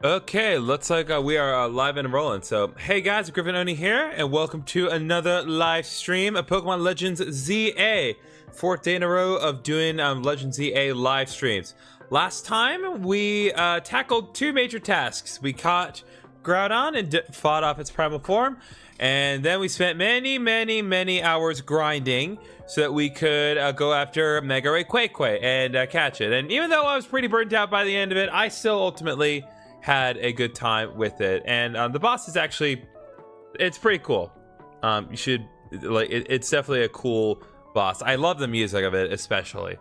Okay, looks like we are live and rolling. So, hey guys, GriffinOni here, and welcome to another live stream of Pokemon Legends ZA. Fourth day in a row of doing Legends ZA live streams. Last time, we tackled two major tasks. We caught Groudon and fought off its primal form, and then we spent many hours grinding so that we could go after Mega Ray Quaquaye and catch it. And even though I was pretty burnt out by the end of it, I still ultimately had a good time with it. And the boss is actually, it's pretty cool. You should like it's definitely a cool boss. I love the music of it especially.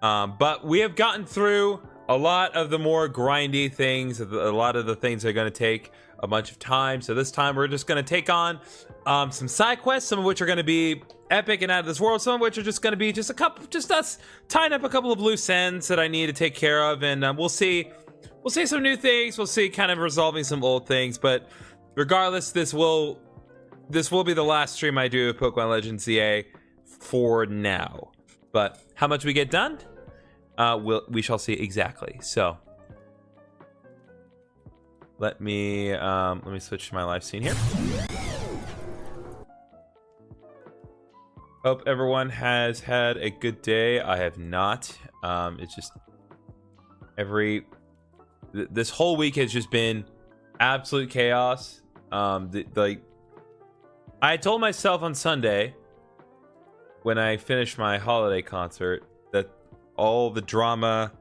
But we have gotten through a lot of the more grindy things. A lot of the things are going to take a bunch of time. So this time we're just going to take on some side quests, some of which are going to be epic and out of this world, some of which are just going to be just us tying up a couple of loose ends that I need to take care of. And we'll see some new things. We'll see kind of resolving some old things. But regardless, this will be the last stream I do of Pokemon Legends ZA for now. But how much we get done, we shall see exactly. So let me switch to my live scene here. Hope everyone has had a good day. I have not. It's just this whole week has just been absolute chaos. I told myself on Sunday when I finished my holiday concert that all the drama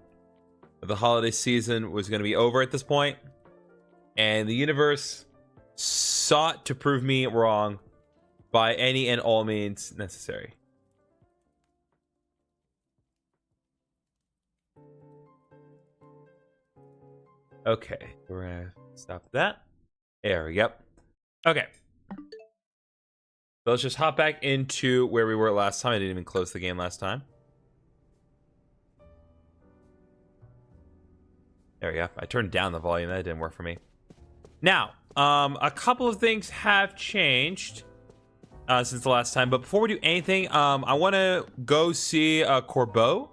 of the holiday season was going to be over at this point, and the universe sought to prove me wrong by any and all means necessary. Okay, we're gonna stop that. There we go. Okay. So let's just hop back into where we were last time. I didn't even close the game last time. There we go. I turned down the volume. That didn't work for me. Now, a couple of things have changed since the last time. But before we do anything, I want to go see Corbeau,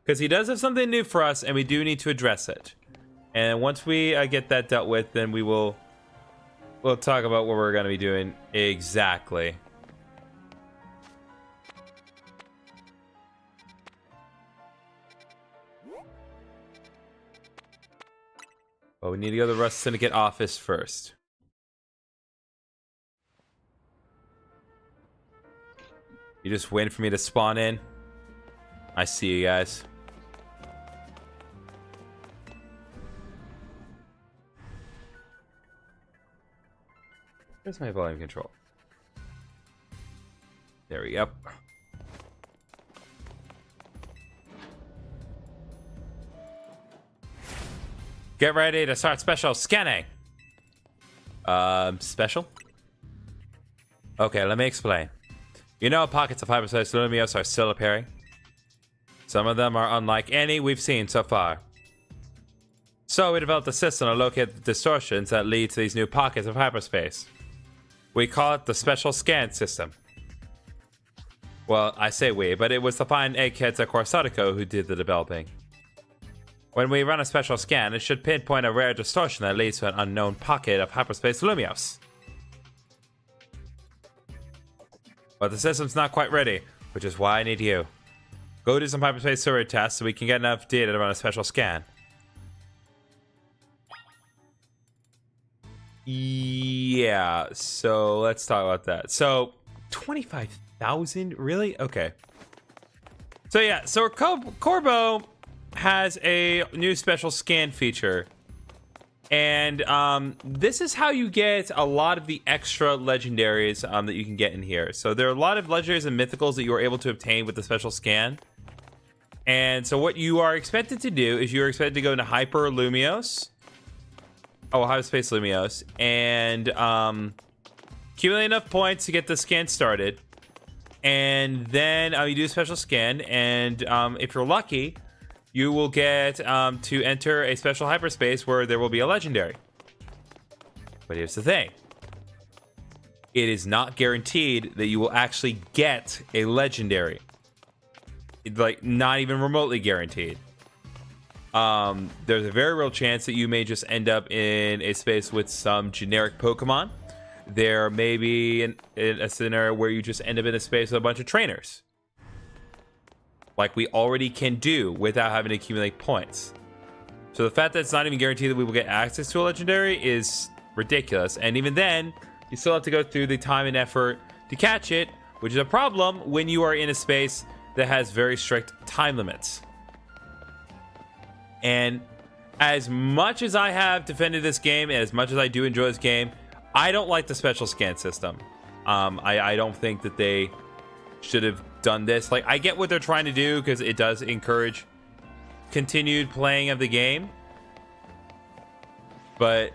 because he does have something new for us, and we do need to address it. And once we get that dealt with, then we'll talk about what we're going to be doing exactly. But we need to go to the Rust Syndicate office first. You just waiting for me to spawn in? I see you guys. Where's my volume control? There we go. Get ready to start special scanning. Special? Okay, let me explain. You know, pockets of hyperspace Lumiose are still appearing. Some of them are unlike any we've seen so far. So we developed a system to locate the distortions that lead to these new pockets of hyperspace. We call it the Special Scan System. Well, I say we, but it was the fine eggheads at Corsatico who did the developing. When we run a special scan, it should pinpoint a rare distortion that leads to an unknown pocket of hyperspace Lumiose. But the system's not quite ready, which is why I need you. Go do some hyperspace survey tests so we can get enough data to run a special scan. Yeah, so let's talk about that. So 25,000, really? Okay. So yeah, so Corbeau has a new special scan feature, and this is how you get a lot of the extra legendaries that you can get in here. So there are a lot of legendaries and mythicals that you are able to obtain with the special scan. And so what you are expected to do is you're expected to go into Hyper Lumiose. Oh, Hyperspace Lumiose, and accumulate enough points to get the scan started, and then you do a special scan, and if you're lucky, you will get to enter a special hyperspace where there will be a legendary. But here's the thing. It is not guaranteed that you will actually get a legendary. Like, not even remotely guaranteed. there's a very real chance that you may just end up in a space with some generic Pokemon. There may be a scenario where you just end up in a space with a bunch of trainers, like we already can do without having to accumulate points. So the fact that it's not even guaranteed that we will get access to a legendary is ridiculous. And even then, you still have to go through the time and effort to catch it, which is a problem when you are in a space that has very strict time limits. And as much as I have defended this game, and as much as I do enjoy this game, I don't like the special scan system. I don't think that they should have done this. Like, I get what they're trying to do because it does encourage continued playing of the game, but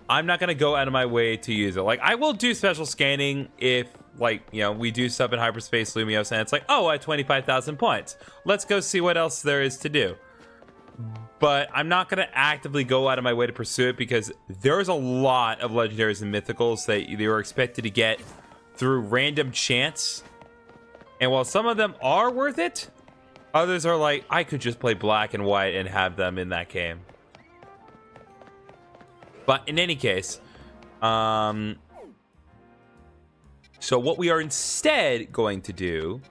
I'm not going to go out of my way to use it. Like, I will do special scanning if, like, you know, we do stuff in hyperspace Lumiose and it's like, oh, I have 25,000 points. Let's go see what else there is to do. But I'm not going to actively go out of my way to pursue it because there's a lot of legendaries and mythicals that you are expected to get through random chance. And while some of them are worth it, others are like, I could just play black and white and have them in that game. But in any case, so what we are instead going to do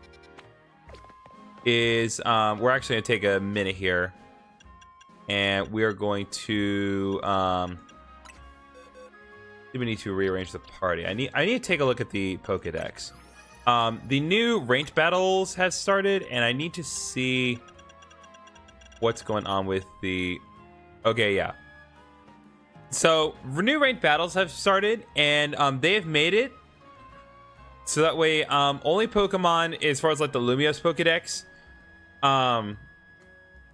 is we're actually going to take a minute here. And we are going to we need to rearrange the party. I need to take a look at the Pokédex. The new ranked battles has started, and I need to see what's going on with the... Okay, yeah. So new ranked battles have started, and they have made it so that way only Pokemon, as far as like the Lumiose Pokédex,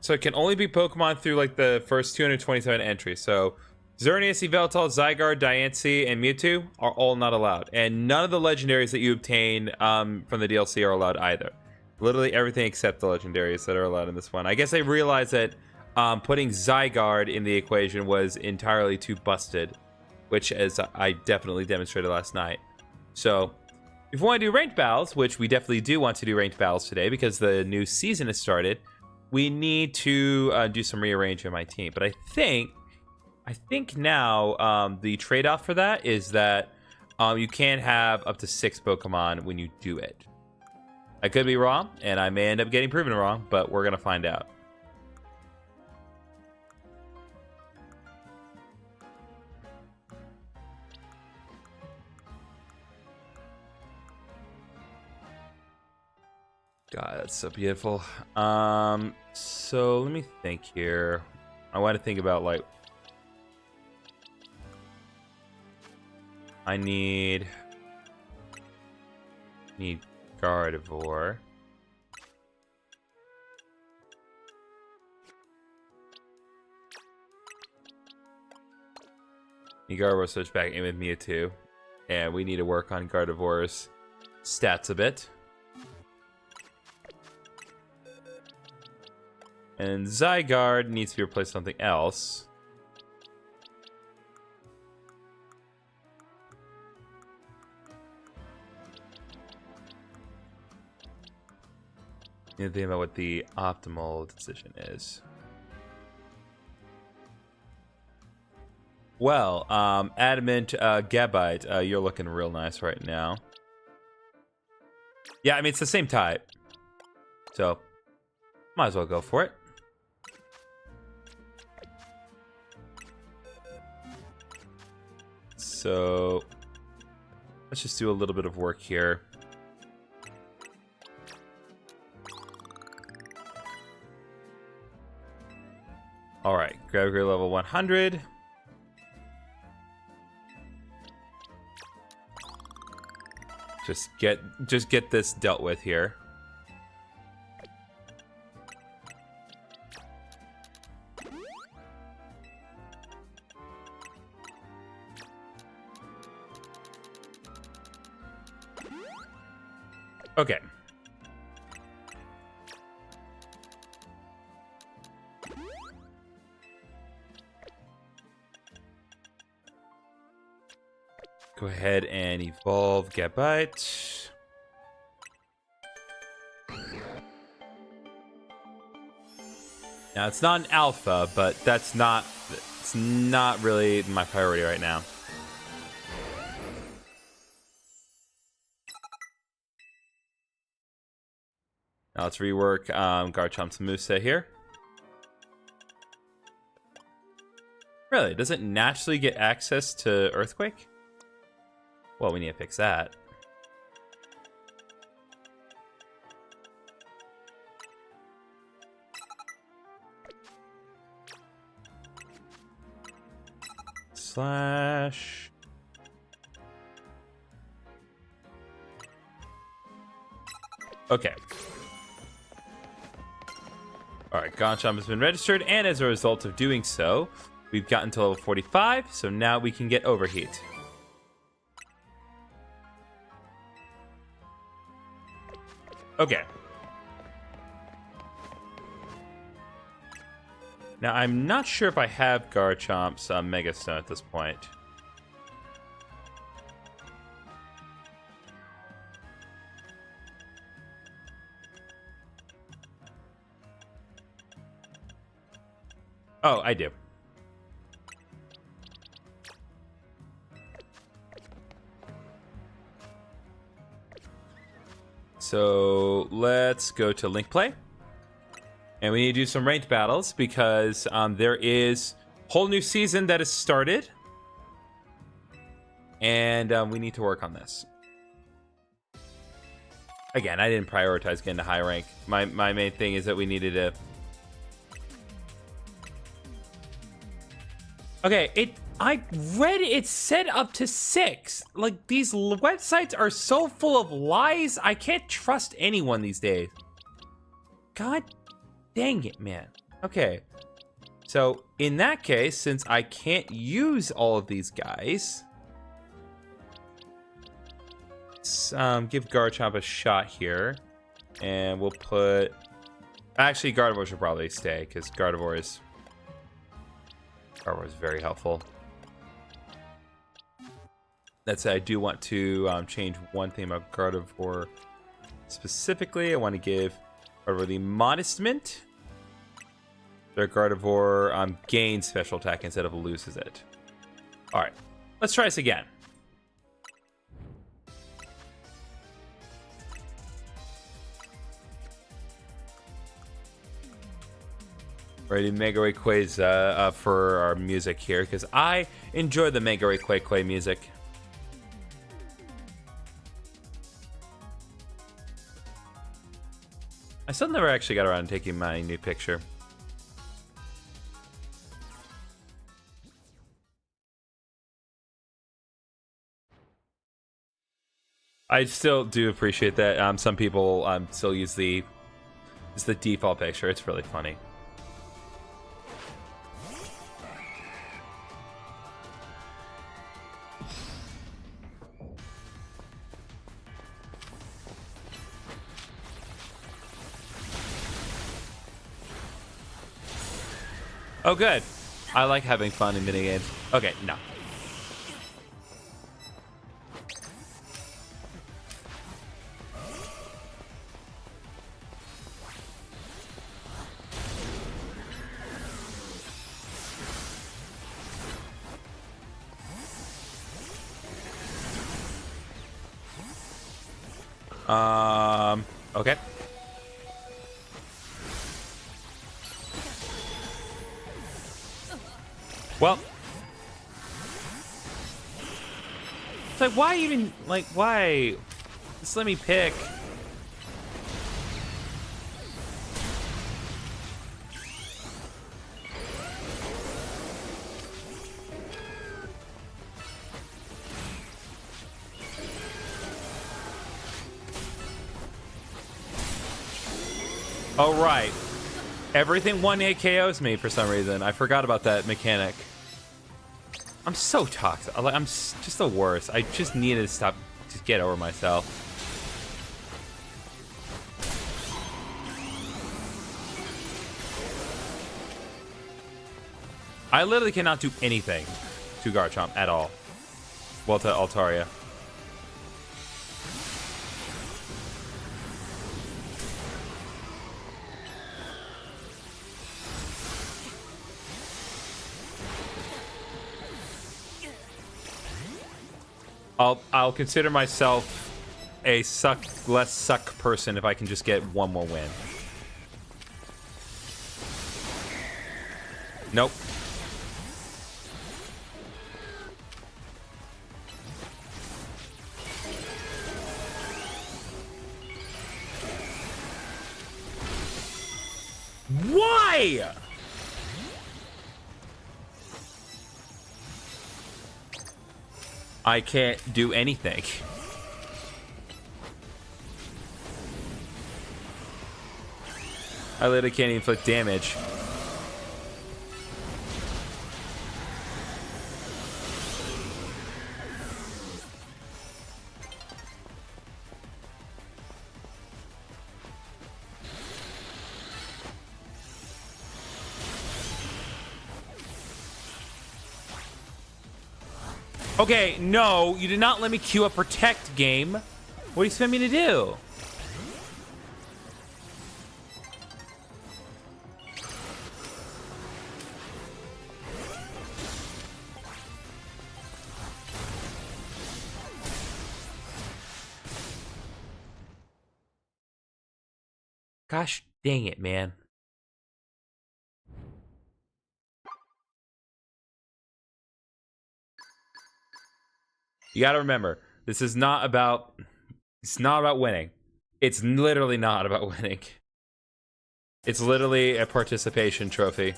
so it can only be Pokemon through like the first 227 entries. So Xerneas, Yveltal, Zygarde, Diancie, and Mewtwo are all not allowed. And none of the legendaries that you obtain from the DLC are allowed either. Literally everything except the legendaries that are allowed in this one. I guess I realized that putting Zygarde in the equation was entirely too busted, which as I definitely demonstrated last night. So if we want to do ranked battles, which we definitely do want to do ranked battles today because the new season has started, we need to do some rearranging of my team. But I think now the trade-off for that is that you can have up to 6 Pokemon when you do it. I could be wrong, and I may end up getting proven wrong, but we're going to find out. God, that's so beautiful. So let me think here. I want to think about like I need Gardevoir. Gardevoir switch back in with Mewtwo, and we need to work on Gardevoir's stats a bit. And Zygarde needs to be replaced with something else. Need to think about what the optimal decision is. Well, Adamant Gabite, you're looking real nice right now. Yeah, I mean, it's the same type. So, might as well go for it. So let's just do a little bit of work here. All right, Gravegrave level 100. Just get this dealt with here. Okay. Go ahead and evolve Gabite. Now, it's not an alpha, but it's not really my priority right now. Now let's rework Garchomp's Musa here. Really? Does it naturally get access to Earthquake? Well, we need to fix that. Slash. Okay. Alright, Garchomp has been registered, and as a result of doing so, we've gotten to level 45, so now we can get Overheat. Okay. Now, I'm not sure if I have Garchomp's Mega Stone at this point. Oh, I do. So let's go to Link Play. And we need to do some ranked battles because there is a whole new season that has started. And we need to work on this. Again, I didn't prioritize getting to high rank. My main thing is that we needed to... Okay, I read it said up to 6. Like, these websites are so full of lies, I can't trust anyone these days. God dang it, man. Okay. So, in that case, since I can't use all of these guys, let's give Garchomp a shot here. And we'll put... Actually, Gardevoir should probably stay, because Gardevoir is very helpful. That said, I do want to change one thing about Gardevoir specifically. I want to give Gardevoir the Modest Mint. Their Gardevoir gains special attack instead of loses it. Alright, let's try this again. Ready to Mega Ray Quiz for our music here, because I enjoy the Mega Ray Quay music. I still never actually got around to taking my new picture. I still do appreciate that some people still use the default picture. It's really funny. Oh, good. I like having fun in minigames. Okay, no. Okay. Well, it's like, why even, like, why? Just let me pick. Oh, right. Everything 1-hit KOs me for some reason. I forgot about that mechanic. I'm so toxic. I'm just the worst. I just needed to stop, to get over myself. I literally cannot do anything to Garchomp at all. Well, to Altaria. I'll consider myself a less suck person if I can just get one more win. Nope. Why? I can't do anything. I literally can't inflict damage. Okay, no, you did not let me queue a protect game. What do you expect me to do? Gosh dang it, man. You gotta remember, this is not about... It's not about winning. It's literally not about winning. It's literally a participation trophy.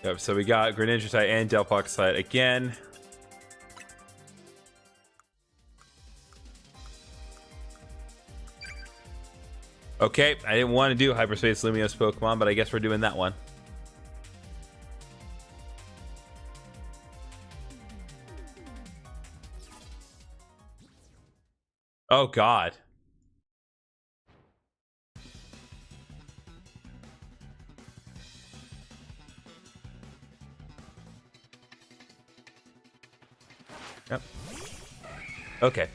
Yep, so we got Greninja and Delphoxite again. Okay, I didn't want to do Hyperspace Lumiose Pokemon, but I guess we're doing that one. Oh, God. Yep. Okay.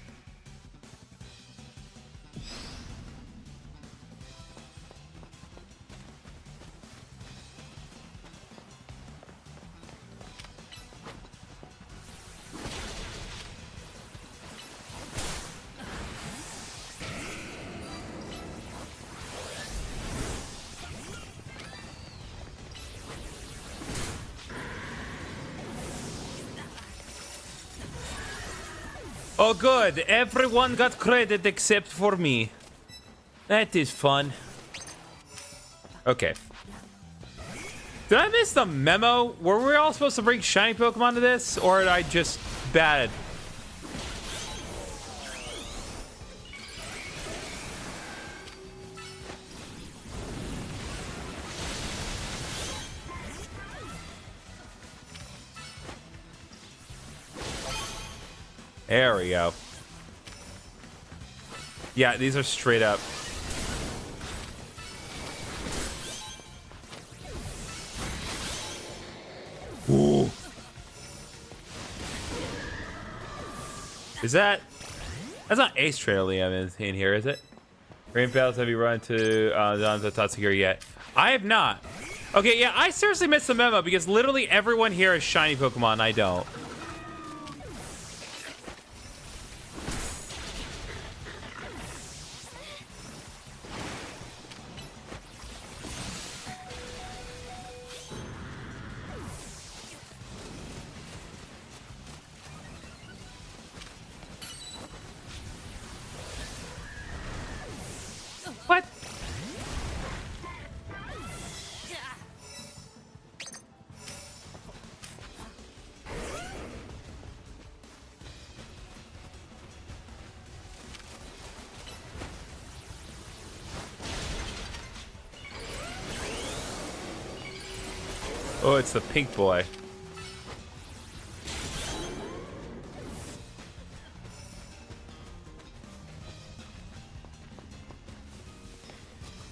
Oh, good. Everyone got credit except for me. That is fun. Okay. Did I miss the memo? Were we all supposed to bring shiny Pokemon to this? Or did I just bad? There we go. Yeah, these are straight up. Ooh. Is that... That's not Ace Trailium in here, is it? Rain Palace, have you run to Tatsugiri yet? I have not. Okay, yeah, I seriously missed the memo because literally everyone here has shiny Pokemon, I don't. What? Oh, it's the pink boy.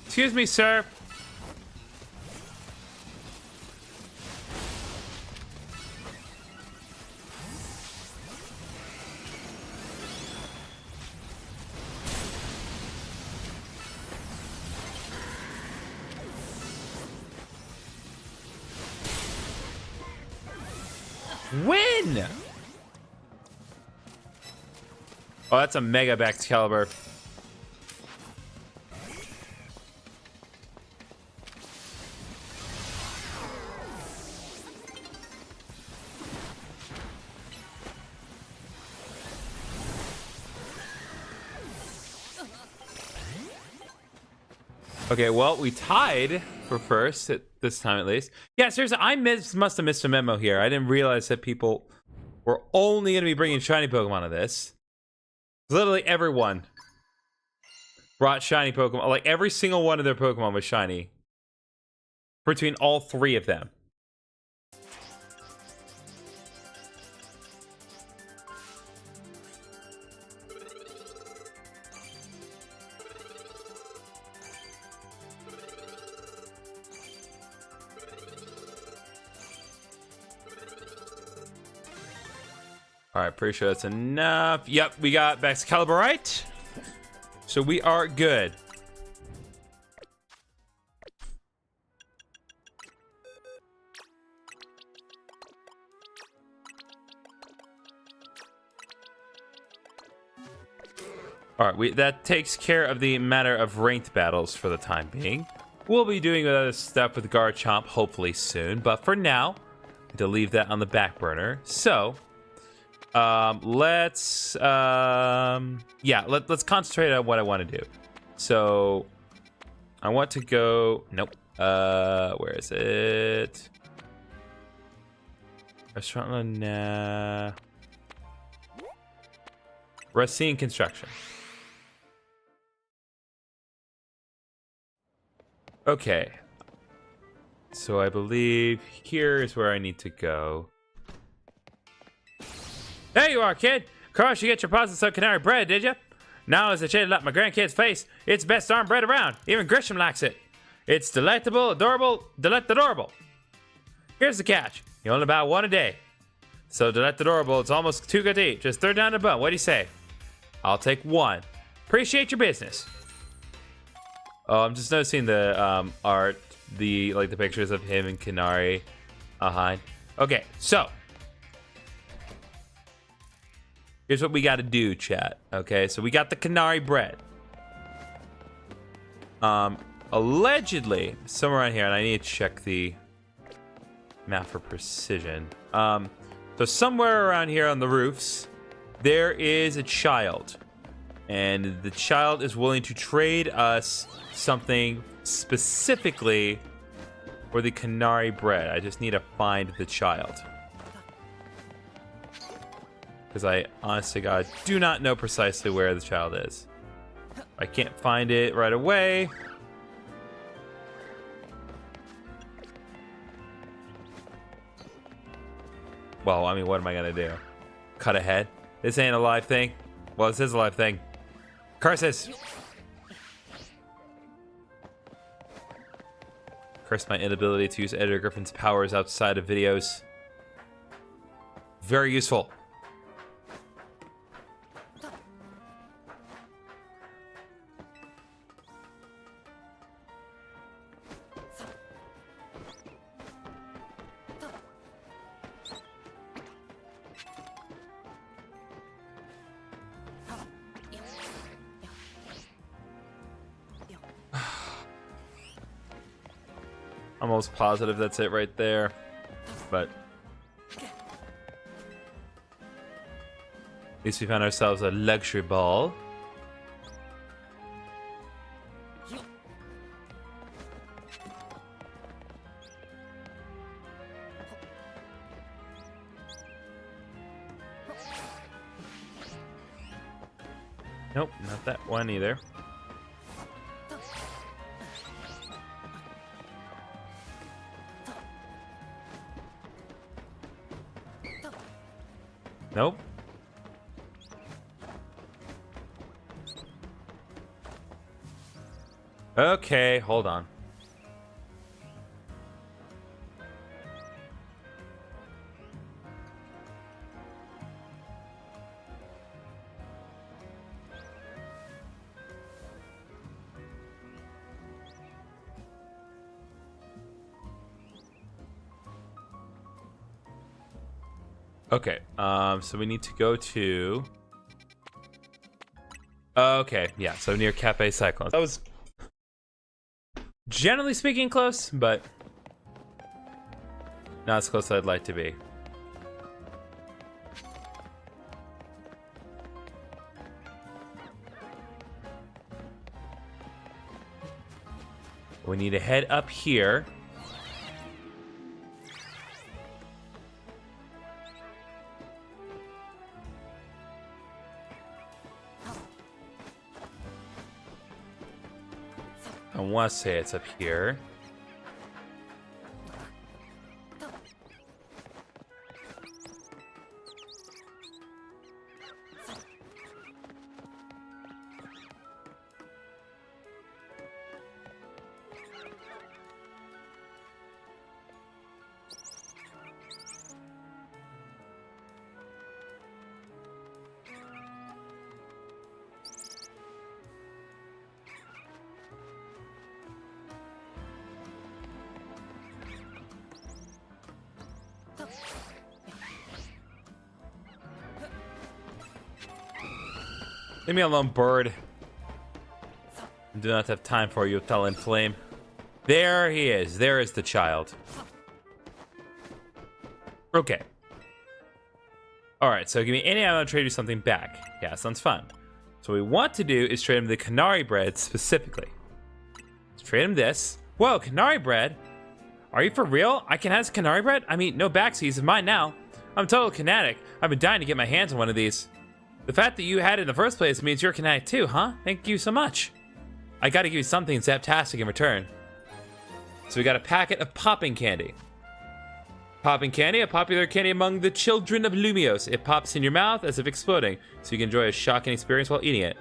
Excuse me, sir. Win! Oh, that's a Mega Excalibur. Okay, well, we tied for first at this time at least. Yeah, seriously, I must have missed a memo here. I didn't realize that people were only going to be bringing shiny Pokemon to this. Literally everyone brought shiny Pokemon. Like, every single one of their Pokemon was shiny. Between all three of them. All right, pretty sure that's enough. Yep, we got Excalibur right. So we are good. All right, that takes care of the matter of ranked battles for the time being. We'll be doing other stuff with Garchomp hopefully soon, but for now, to leave that on the back burner. So, let's concentrate on what I want to do. So, I want to go. Nope. Where is it? Restaurant. Nah. Racine Construction. Okay. So I believe here is where I need to go. There you are, kid. Of course, you get your paws some canary bread, did you? Now as I shaded up my grandkid's face, it's best darn bread around. Even Grisham likes it. It's delectable, adorable, adorable. Here's the catch. You only buy one a day. So adorable, it's almost too good to eat. Just throw it down the bun. What do you say? I'll take one. Appreciate your business. Oh, I'm just noticing the art, the pictures of him and Canary behind. Okay, so here's what we got to do, chat. Okay, so we got the Canary bread. Allegedly somewhere around here, and I need to check the map for precision. So somewhere around here on the roofs, there is a child, and the child is willing to trade us something specifically for the Canary bread. I just need to find the child, because I honestly, God, do not know precisely where the child is. I can't find it right away. Well, I mean, what am I gonna do? Cut ahead? This ain't a live thing. Well, this is a live thing. Curses! Curse my inability to use Editor Griffin's powers outside of videos. Very useful. I'm almost positive that's it right there, but at least we found ourselves a luxury ball. Nope, not that one either. Nope. Okay, hold on. Okay, so we need to go to... Okay, yeah, so near Cafe Cyclone. That was, generally speaking, close, but not as close as I'd like to be. We need to head up here. I want to say it's up here. Leave me alone, bird. I do not have time for you, Talonflame. There he is. There is the child. Okay. Alright, so give me any ammo to trade you something back. Yeah, sounds fun. So what we want to do is trade him the Canary Bread specifically. Let's trade him this. Whoa, Canary Bread? Are you for real? I can have this Canary Bread? I mean, no backseas is mine now. I'm a total Kinetic. I've been dying to get my hands on one of these. The fact that you had it in the first place means you're Kinetic too, huh? Thank you so much. I gotta give you something zaptastic in return. So we got a packet of popping candy. Popping candy, a popular candy among the children of Lumiose. It pops in your mouth as if exploding, so you can enjoy a shocking experience while eating it.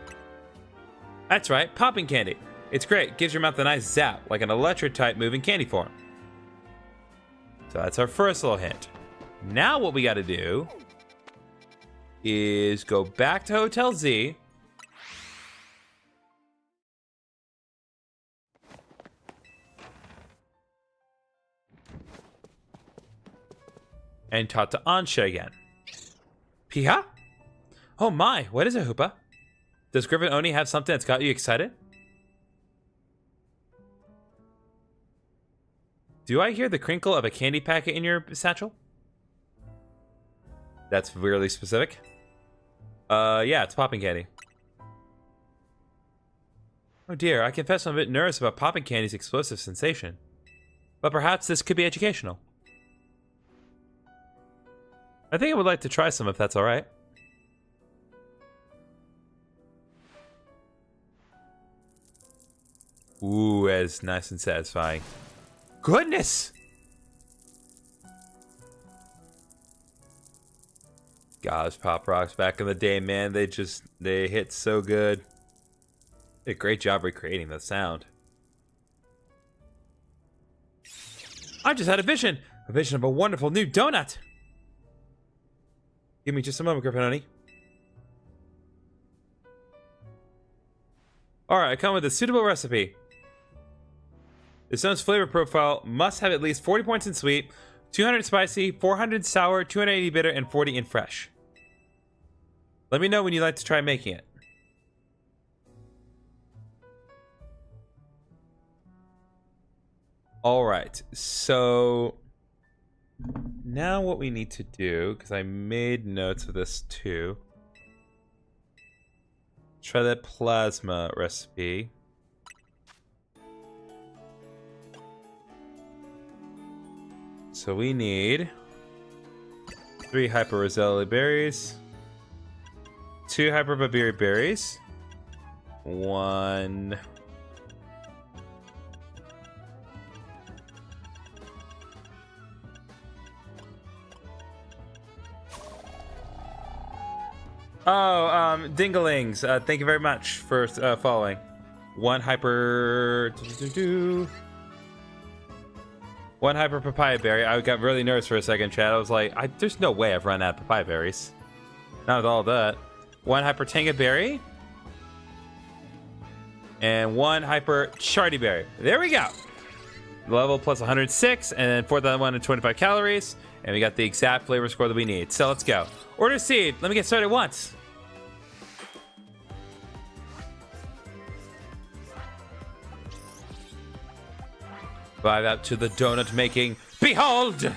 That's right, popping candy. It's great, gives your mouth a nice zap, like an electric-type moving candy form. So that's our first little hint. Now what we gotta do is go back to Hotel Z. And talk to Ansha again. Piha? Oh my, what is it, Hoopa? Does GriffinOni have something that's got you excited? Do I hear the crinkle of a candy packet in your satchel? That's really specific. Yeah, it's popping candy. Oh dear, I confess I'm a bit nervous about popping candy's explosive sensation. But perhaps this could be educational. I think I would like to try some if that's alright. Ooh, that's nice and satisfying. Goodness! Gosh, Pop Rocks back in the day, man, they hit so good. Did a great job recreating the sound. I just had a vision of a wonderful new donut. Give me just a moment, GriffinOni. Alright, I come with a suitable recipe. The stone's flavor profile must have at least 40 points in sweet, 200 spicy, 400 sour, 280 bitter, and 40 in fresh. Let me know when you'd like to try making it. Alright, so now what we need to do, because I made notes of this too. Try that plasma recipe. So we need 3 Hyper Roselli berries, 2 Hyper Babiri berries, 1 Dinglings, thank you very much for following. 1 Hyper 1 Hyper Papaya Berry. I got really nervous for a second, chat. I was like, there's no way I've run out of papaya berries. Not with all that. 1 Hyper Tanga Berry. And 1 Hyper Charty Berry. There we go. Level plus 106, and then for that 125 calories. And we got the exact flavor score that we need. So let's go. Order seed. Let me get started once. Vibe out to the donut making. Behold!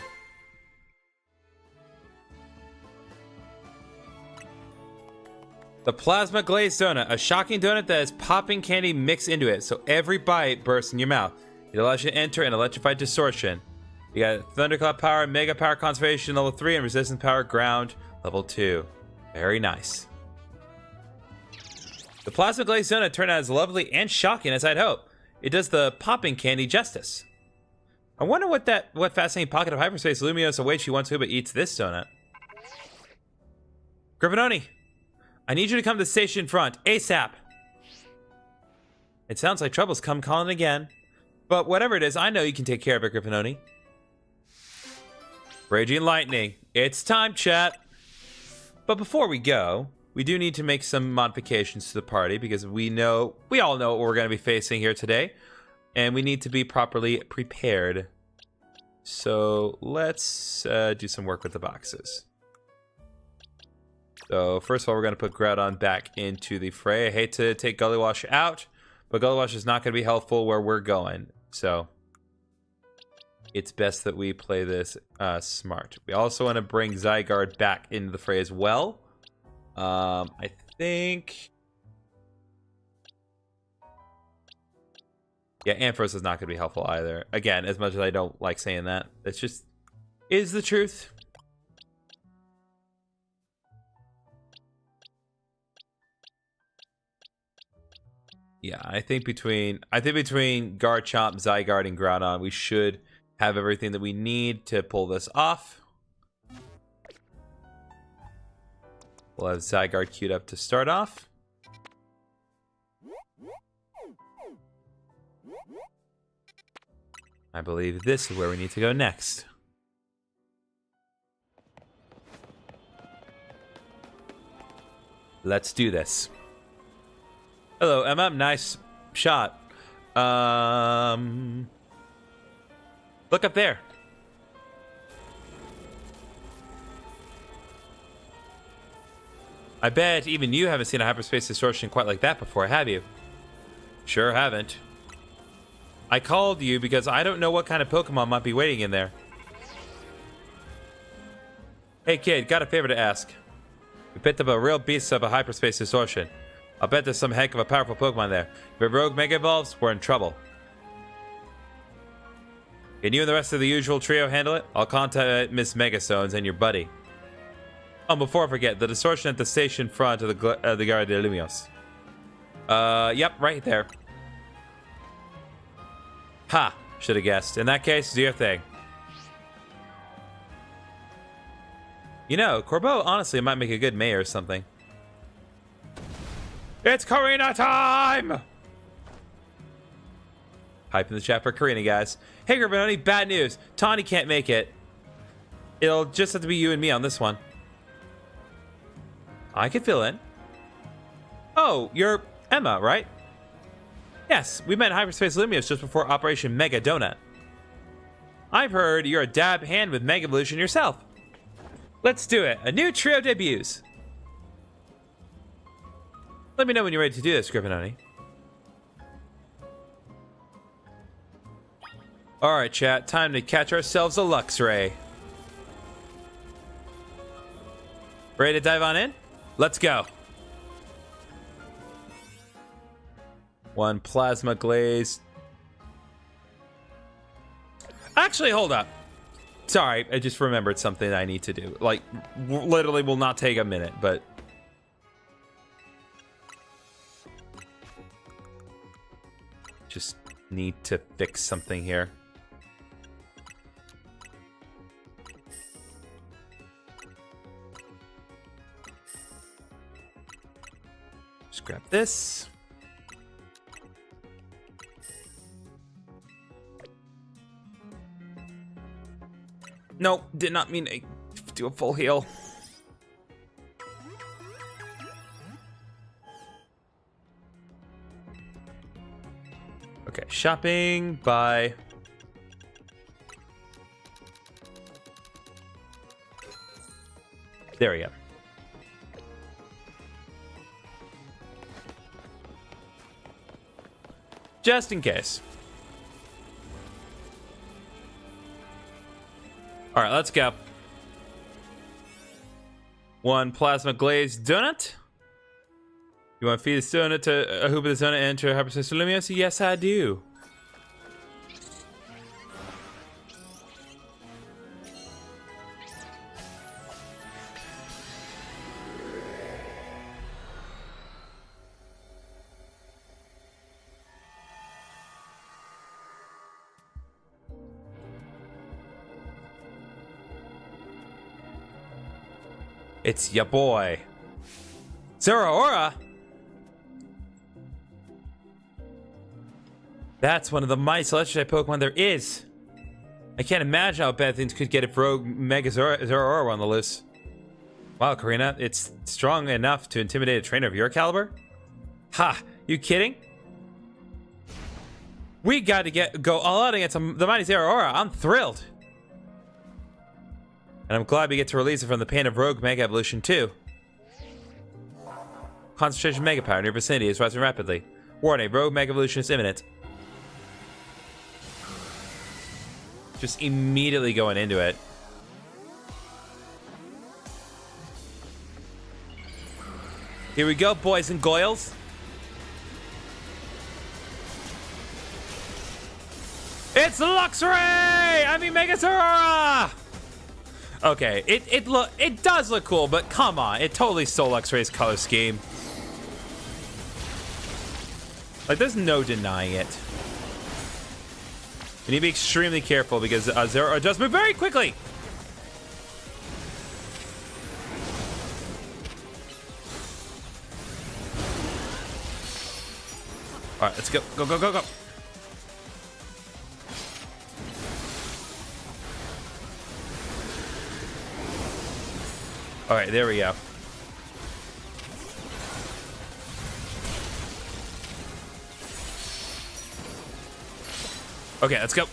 The plasma glazed donut, a shocking donut that has popping candy mixed into it, so every bite bursts in your mouth. It allows you to enter an electrified distortion. You got Thunderclap power, Mega power conservation level 3, and resistance power ground level 2. Very nice. The plasma glazed donut turned out as lovely and shocking as I'd hoped. It does the popping candy justice. I wonder what fascinating pocket of hyperspace Lumiose awaits you once who but eats this donut. GriffinOni, I need you to come to the station front, ASAP. It sounds like trouble's come calling again. But whatever it is, I know you can take care of it, GriffinOni. Raging lightning. It's time, chat. But before we go, we do need to make some modifications to the party because we all know what we're going to be facing here today. And we need to be properly prepared. So let's do some work with the boxes. So first of all, we're going to put Groudon back into the fray. I hate to take Gullywash out, but Gullywash is not going to be helpful where we're going. So it's best that we play this smart. We also want to bring Zygarde back into the fray as well. I think... Yeah, Ampharos is not going to be helpful either. Again, as much as I don't like saying that, it's just is the truth. Yeah, I think between Garchomp, Zygarde, and Groudon, we should have everything that we need to pull this off. We'll have Zygarde queued up to start off. I believe this is where we need to go next. Let's do this. Hello, Emma. Nice shot. Look up there. I bet even you haven't seen a hyperspace distortion quite like that before, have you? Sure haven't. I called you because I don't know what kind of Pokemon might be waiting in there. Hey kid, got a favor to ask. We picked up a real beast of a hyperspace distortion. I'll bet there's some heck of a powerful Pokemon there. If a rogue Mega Evolves, we're in trouble. Can you and the rest of the usual trio handle it? I'll contact Miss Megastones and your buddy. Oh, before I forget, the distortion at the station front of the Gare de Lumiose. Yep, right there. Ha! Should have guessed. In that case, do your thing. You know, Corbeau honestly might make a good mayor or something. It's Karina time! Hype in the chat for Karina, guys. Hey, GriffinOni, bad news. Tawny can't make it. It'll just have to be you and me on this one. I can fill in. Oh, you're Emma, right? Yes, we met in Hyperspace Lumiose just before Operation Mega Donut. I've heard you're a dab hand with Mega Evolution yourself. Let's do it. A new trio debuts. Let me know when you're ready to do this, GriffinOni. Alright, chat. Time to catch ourselves a Luxray. Ready to dive on in? Let's go. One Plasma Glaze. Actually, hold up. Sorry, I just remembered something I need to do. Like, literally will not take a minute, but... just need to fix something here. Just grab this. Nope, did not mean to do a full heal. Okay, shopping, buy. There we go. Just in case. All right, let's go. 1 plasma glazed donut. You want to feed this donut to a hoop of the donut and enter a hyperspace Lumiose? Yes, I do. It's ya boy, Zeraora. That's one of the mighty legendary Pokemon there is. I can't imagine how bad things could get if Rogue Mega Zeraora were on the loose. Wow, Karina, it's strong enough to intimidate a trainer of your caliber? Ha! You kidding? We got to go all out against the mighty Zeraora. I'm thrilled. And I'm glad we get to release it from the pain of Rogue Mega Evolution 2. Concentration Mega Power in your vicinity is rising rapidly. Warning, Rogue Mega Evolution is imminent. Just immediately going into it. Here we go, boys and goyles. It's Luxray! I mean Mega Zeraora! Okay, it does look cool, but come on, it totally stole Luxray's color scheme. Like, there's no denying it. You need to be extremely careful because Zeraora does move very quickly. All right, let's go, go, go, go, go. All right, there we go. Okay, let's go.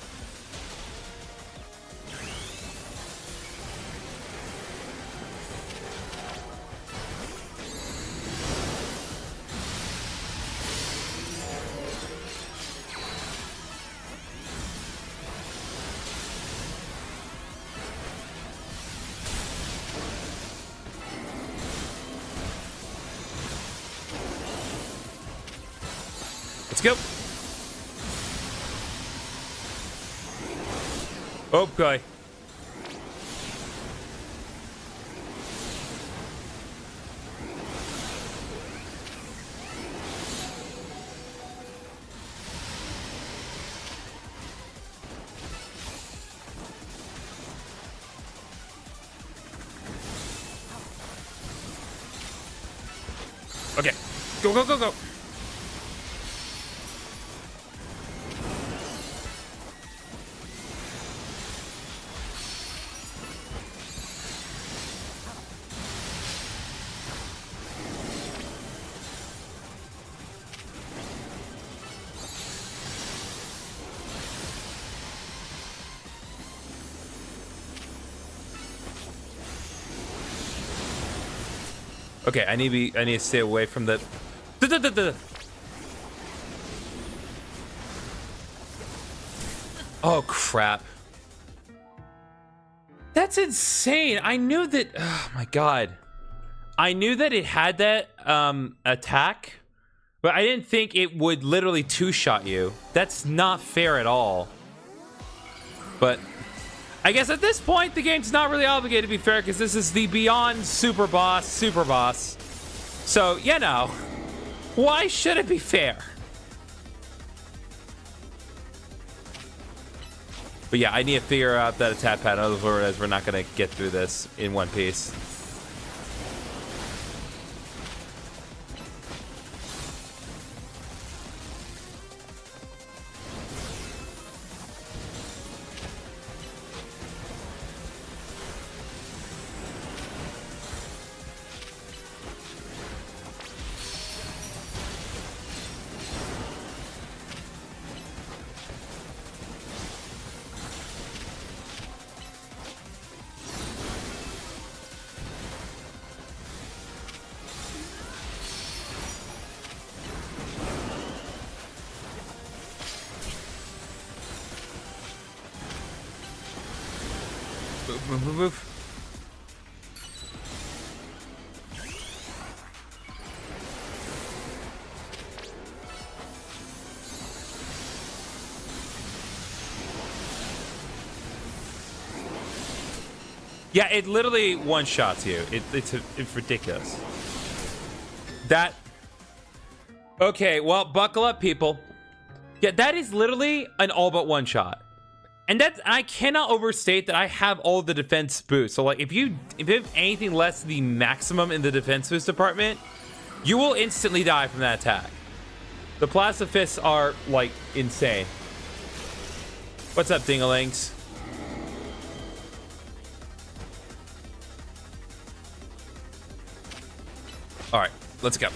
Let's go. Okay. Okay. Go, go, go, go. Okay, I need to stay away from the. Oh crap! That's insane. I knew that. Oh my god! I knew that it had that attack, but I didn't think it would literally two-shot you. That's not fair at all. But I guess at this point, the game's not really obligated to be fair because this is the Beyond Super Boss. So, you know, why should it be fair? But yeah, I need to figure out that attack pattern. Otherwise, we're not going to get through this in one piece. Move, move, move. Yeah, it literally one-shots you. It's ridiculous. That... Okay, well, buckle up, people. Yeah, that is literally an all but one-shot. And I cannot overstate that I have all the defense boosts. So, like, if you have anything less than the maximum in the defense boost department, you will instantly die from that attack. The Plasma Fists are, like, insane. What's up, dingalings? All right, let's go.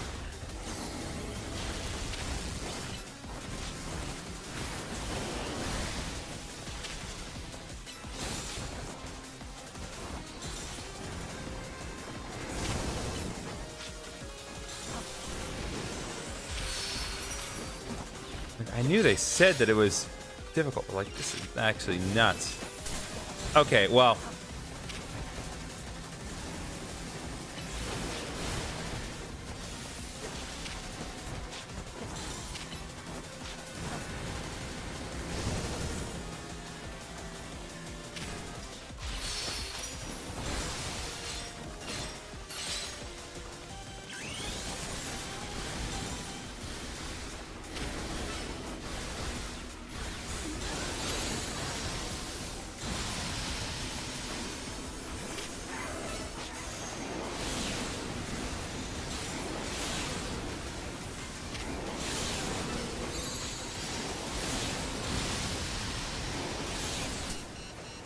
I knew they said that it was difficult, but like, this is actually nuts. Okay, well.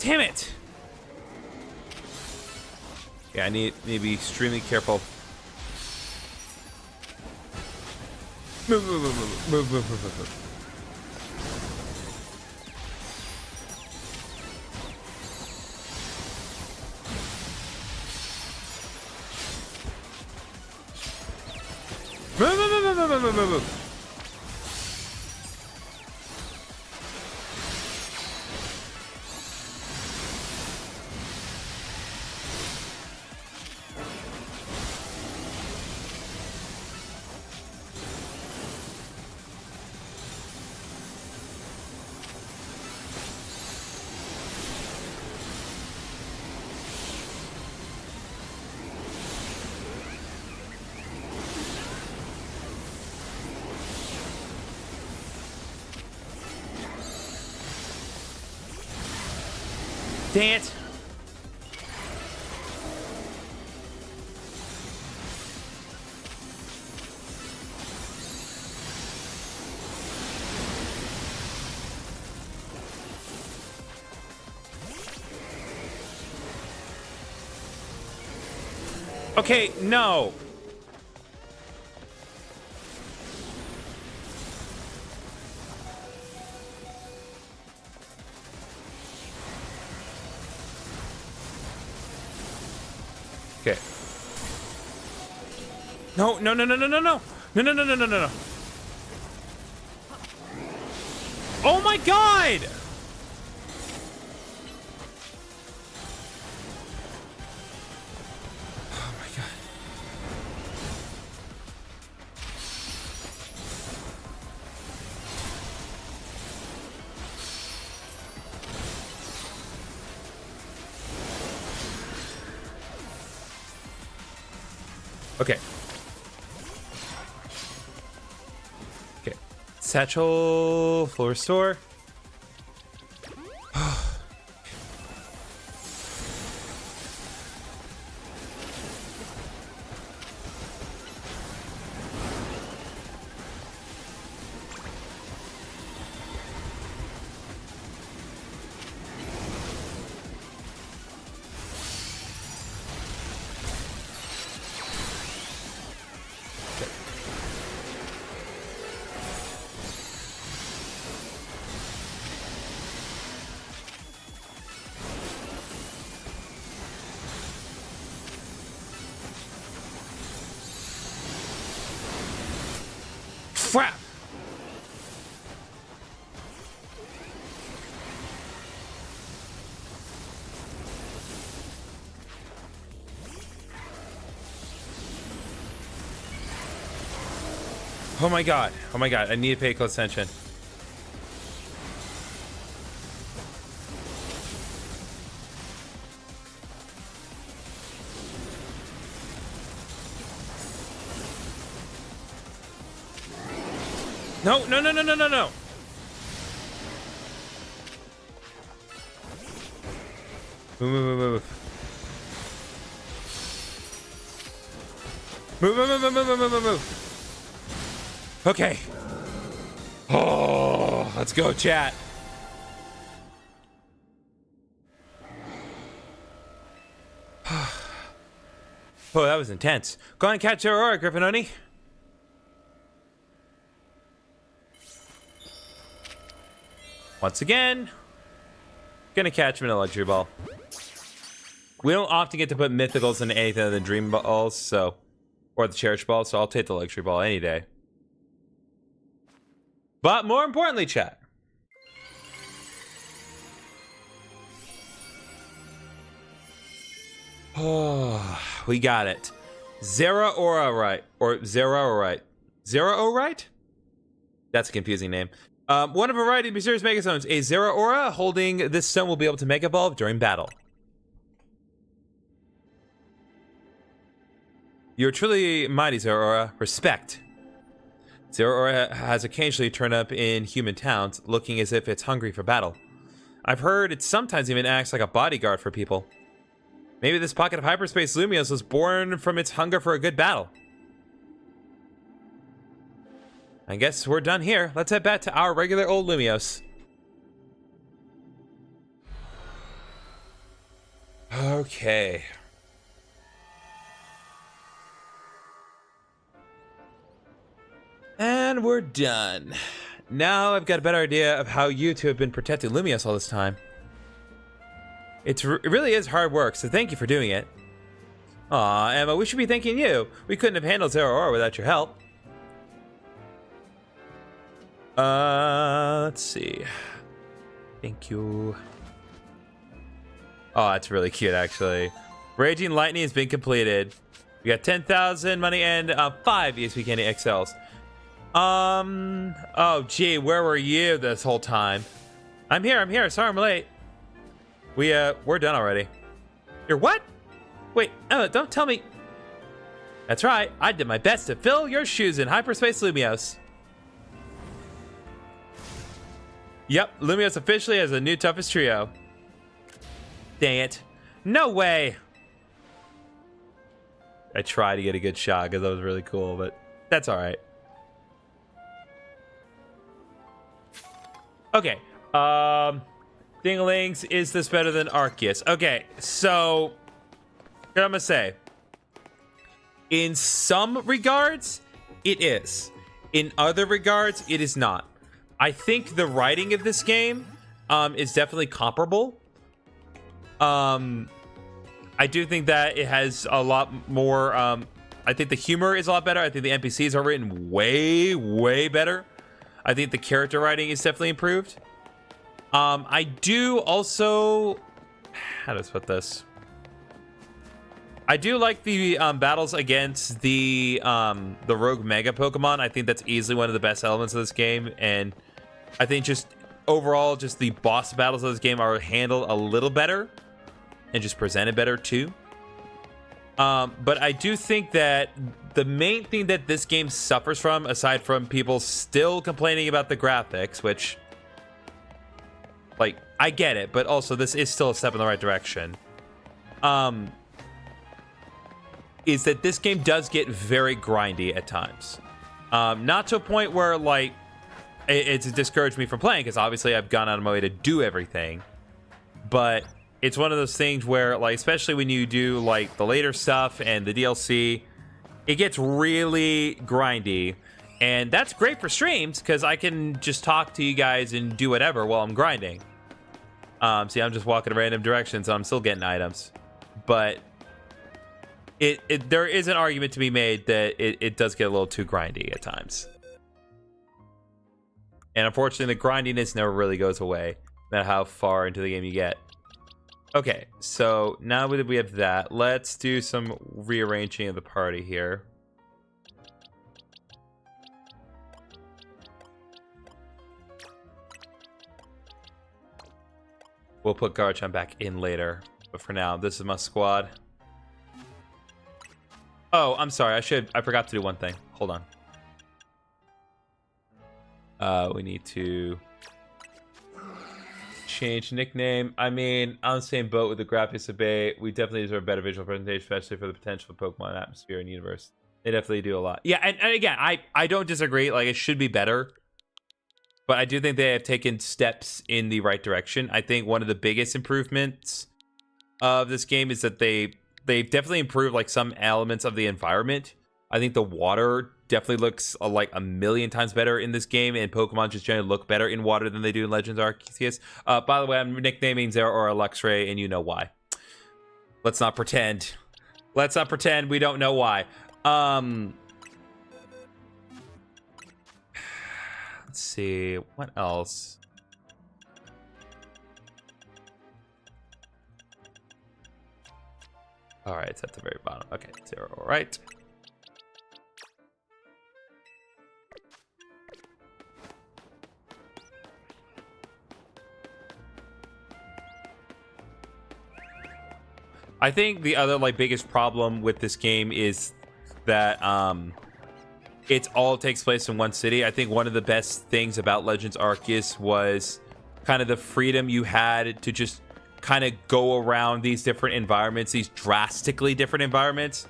Damn it! Yeah, I need to be extremely careful. Move, move, move, move, move, move, move, move. Move, move, move, move, move, move, move, move. Dang it. Okay, no. Okay. No, no, no, no, no, no, no. No, no, no, no, no, no, no. Oh my god! Oh my god. Okay. Okay. Satchel, full restore. Crap! Oh my god. Oh my god. I need to pay close attention. No, no, no, no, no, no, no. Move, move, move, move. Move, move, move, move, move, move, move, move. Okay. Oh, let's go, chat. Oh, that was intense. Go on and catch Aurora, GriffinOni. Once again, gonna catch him in a luxury ball. We don't often get to put mythicals in anything other than dream balls, so, or the cherish ball, so I'll take the luxury ball any day. But more importantly, chat. Oh, we got it. Zeraora, right? Or Zeraorite. Zeraorite? That's a confusing name. One of a variety of mysterious Mega Stones. A Zeraora holding this stone will be able to Mega Evolve during battle. You're truly mighty, Zeraora. Respect. Zeraora has occasionally turned up in human towns, looking as if it's hungry for battle. I've heard it sometimes even acts like a bodyguard for people. Maybe this pocket of hyperspace Lumiose was born from its hunger for a good battle. I guess we're done here. Let's head back to our regular old Lumiose. Okay. And we're done. Now I've got a better idea of how you two have been protecting Lumiose all this time. It really is hard work, so thank you for doing it. Aw, Emma, we should be thanking you. We couldn't have handled Zeraora without your help. Let's see. Thank you. Oh, that's really cute, actually. Raging Lightning has been completed. We got 10,000 money and 5 ESP Candy XLs. Oh, gee, where were you this whole time? I'm here. Sorry I'm late. We're done already. You're what? Wait, Emma, don't tell me. That's right. I did my best to fill your shoes in hyperspace Lumiose. Yep, Lumiose officially has a new toughest trio. Dang it. No way. I tried to get a good shot because that was really cool, but that's all right. Okay. Dinglings, is this better than Arceus? Okay, so what I'm gonna say. In some regards, it is. In other regards, it is not. I think the writing of this game is definitely comparable. I do think that it has a lot more. I think the humor is a lot better. I think the NPCs are written way, way better. I think the character writing is definitely improved. I do also. How do I put this? I do like the battles against the rogue mega Pokemon. I think that's easily one of the best elements of this game, and I think just overall, just the boss battles of this game are handled a little better and just presented better too. But I do think that the main thing that this game suffers from, aside from people still complaining about the graphics, which, like, I get it, but also this is still a step in the right direction, is that this game does get very grindy at times. Not to a point where, like, it's discouraged me from playing, because obviously I've gone out of my way to do everything. But it's one of those things where, like, especially when you do, like, the later stuff and the DLC, it gets really grindy. And that's great for streams, because I can just talk to you guys and do whatever while I'm grinding. See, I'm just walking in random directions, and I'm still getting items. But there is an argument to be made that it does get a little too grindy at times. And unfortunately, the grindiness never really goes away, no matter how far into the game you get. Okay, so now that we have that, let's do some rearranging of the party here. We'll put Garchomp back in later. But for now, this is my squad. Oh, I'm sorry. I forgot to do one thing. Hold on. We need to change nickname. I mean, on the same boat with the graphics debate, we definitely deserve a better visual presentation, especially for the potential of Pokemon atmosphere and universe. They definitely do a lot. Yeah, and again, I don't disagree. Like, it should be better. But I do think they have taken steps in the right direction. I think one of the biggest improvements of this game is that they've definitely improved like some elements of the environment. I think the water definitely looks like a million times better in this game, and Pokemon just generally look better in water than they do in Legends Arceus. By the way, I'm nicknaming Zeraora Luxray, and you know why. Let's not pretend. Let's not pretend we don't know why. Let's see, what else? All right, it's at the very bottom. Okay, 0, all right. I think the other like biggest problem with this game is that it all takes place in one city. I think one of the best things about Legends Arceus was kind of the freedom you had to just kind of go around these different environments, these drastically different environments,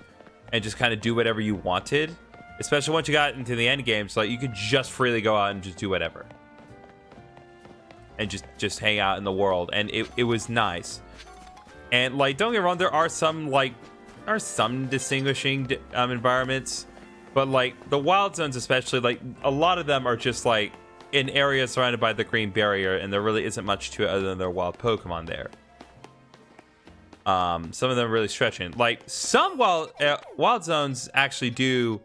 and just kind of do whatever you wanted. Especially once you got into the end games, like you could just freely go out and just do whatever. And just hang out in the world. And it was nice. And like, don't get me wrong, there are some distinguishing environments. But like the wild zones especially, like a lot of them are just like in areas surrounded by the green barrier, and there really isn't much to it other than there are wild Pokemon there. Some of them are really stretching. Like some wild zones actually do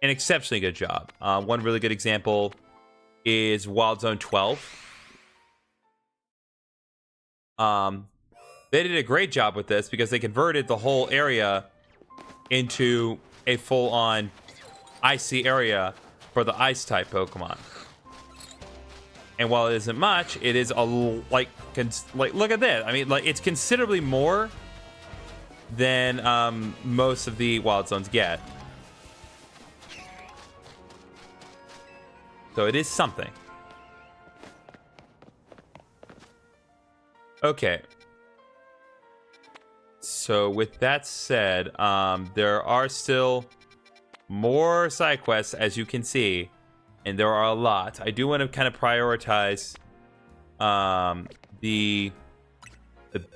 an exceptionally good job. One really good example is Wild Zone 12. They did a great job with this because they converted the whole area into a full-on icy area for the ice type Pokemon. And while it isn't much, it is like look at this. I mean, like it's considerably more than most of the wild zones get. So it is something. Okay. So with that said, there are still more side quests, as you can see, and there are a lot. I do want to kind of prioritize the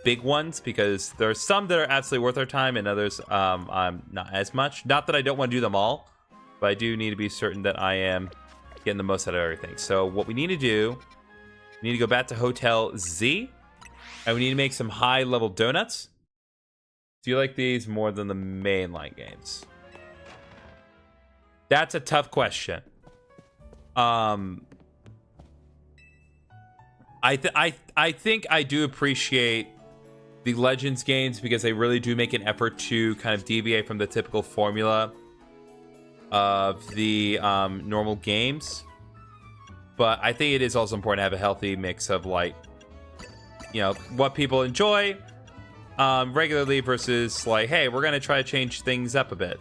big ones because there are some that are absolutely worth our time, and others not as much. Not that I don't want to do them all, but I do need to be certain that I am getting the most out of everything. So what we need to do, we need to go back to Hotel Z, and we need to make some high-level donuts. Do you like these more than the mainline games? That's a tough question. I think I do appreciate the Legends games because they really do make an effort to kind of deviate from the typical formula of the normal games. But I think it is also important to have a healthy mix of like, you know, what people enjoy regularly versus like, hey, we're gonna try to change things up a bit.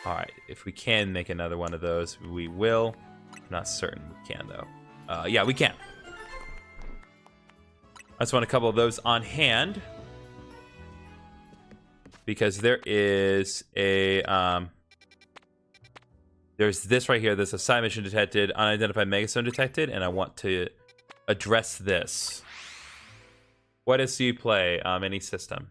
All right, if we can make another one of those, we will. I'm not certain we can though. Yeah, we can. I just want a couple of those on hand because there is a there's this right here. There's a side mission detected, unidentified megastone detected, and I want to address this. What do you play? Any system?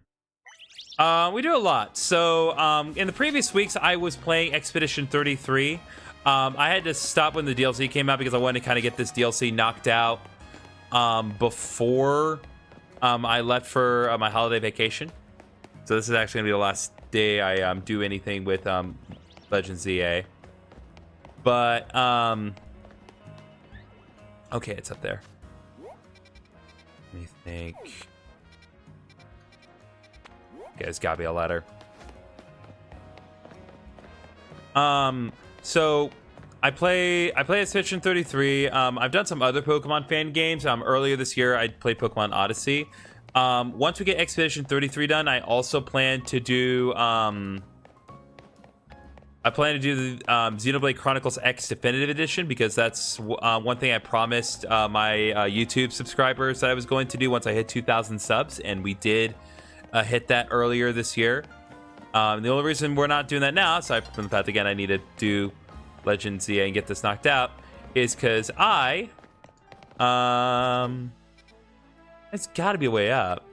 We do a lot. So in the previous weeks, I was playing Expedition 33. I had to stop when the DLC came out because I wanted to kind of get this DLC knocked out before I left for my holiday vacation. So this is actually gonna be the last day I do anything with Legends ZA. But okay, it's up there. Let me think. Okay, it's gotta be a ladder. So I play Expedition 33. I've done some other Pokemon fan games. Earlier this year, I played Pokemon Odyssey. Once we get Expedition 33 done, I also plan to do the Xenoblade Chronicles X Definitive Edition, because that's one thing I promised my YouTube subscribers that I was going to do once I hit 2,000 subs, and we did hit that earlier this year. The only reason we're not doing that now, aside from the fact, again, I need to do Legends ZA and get this knocked out, is because it's got to be a way up.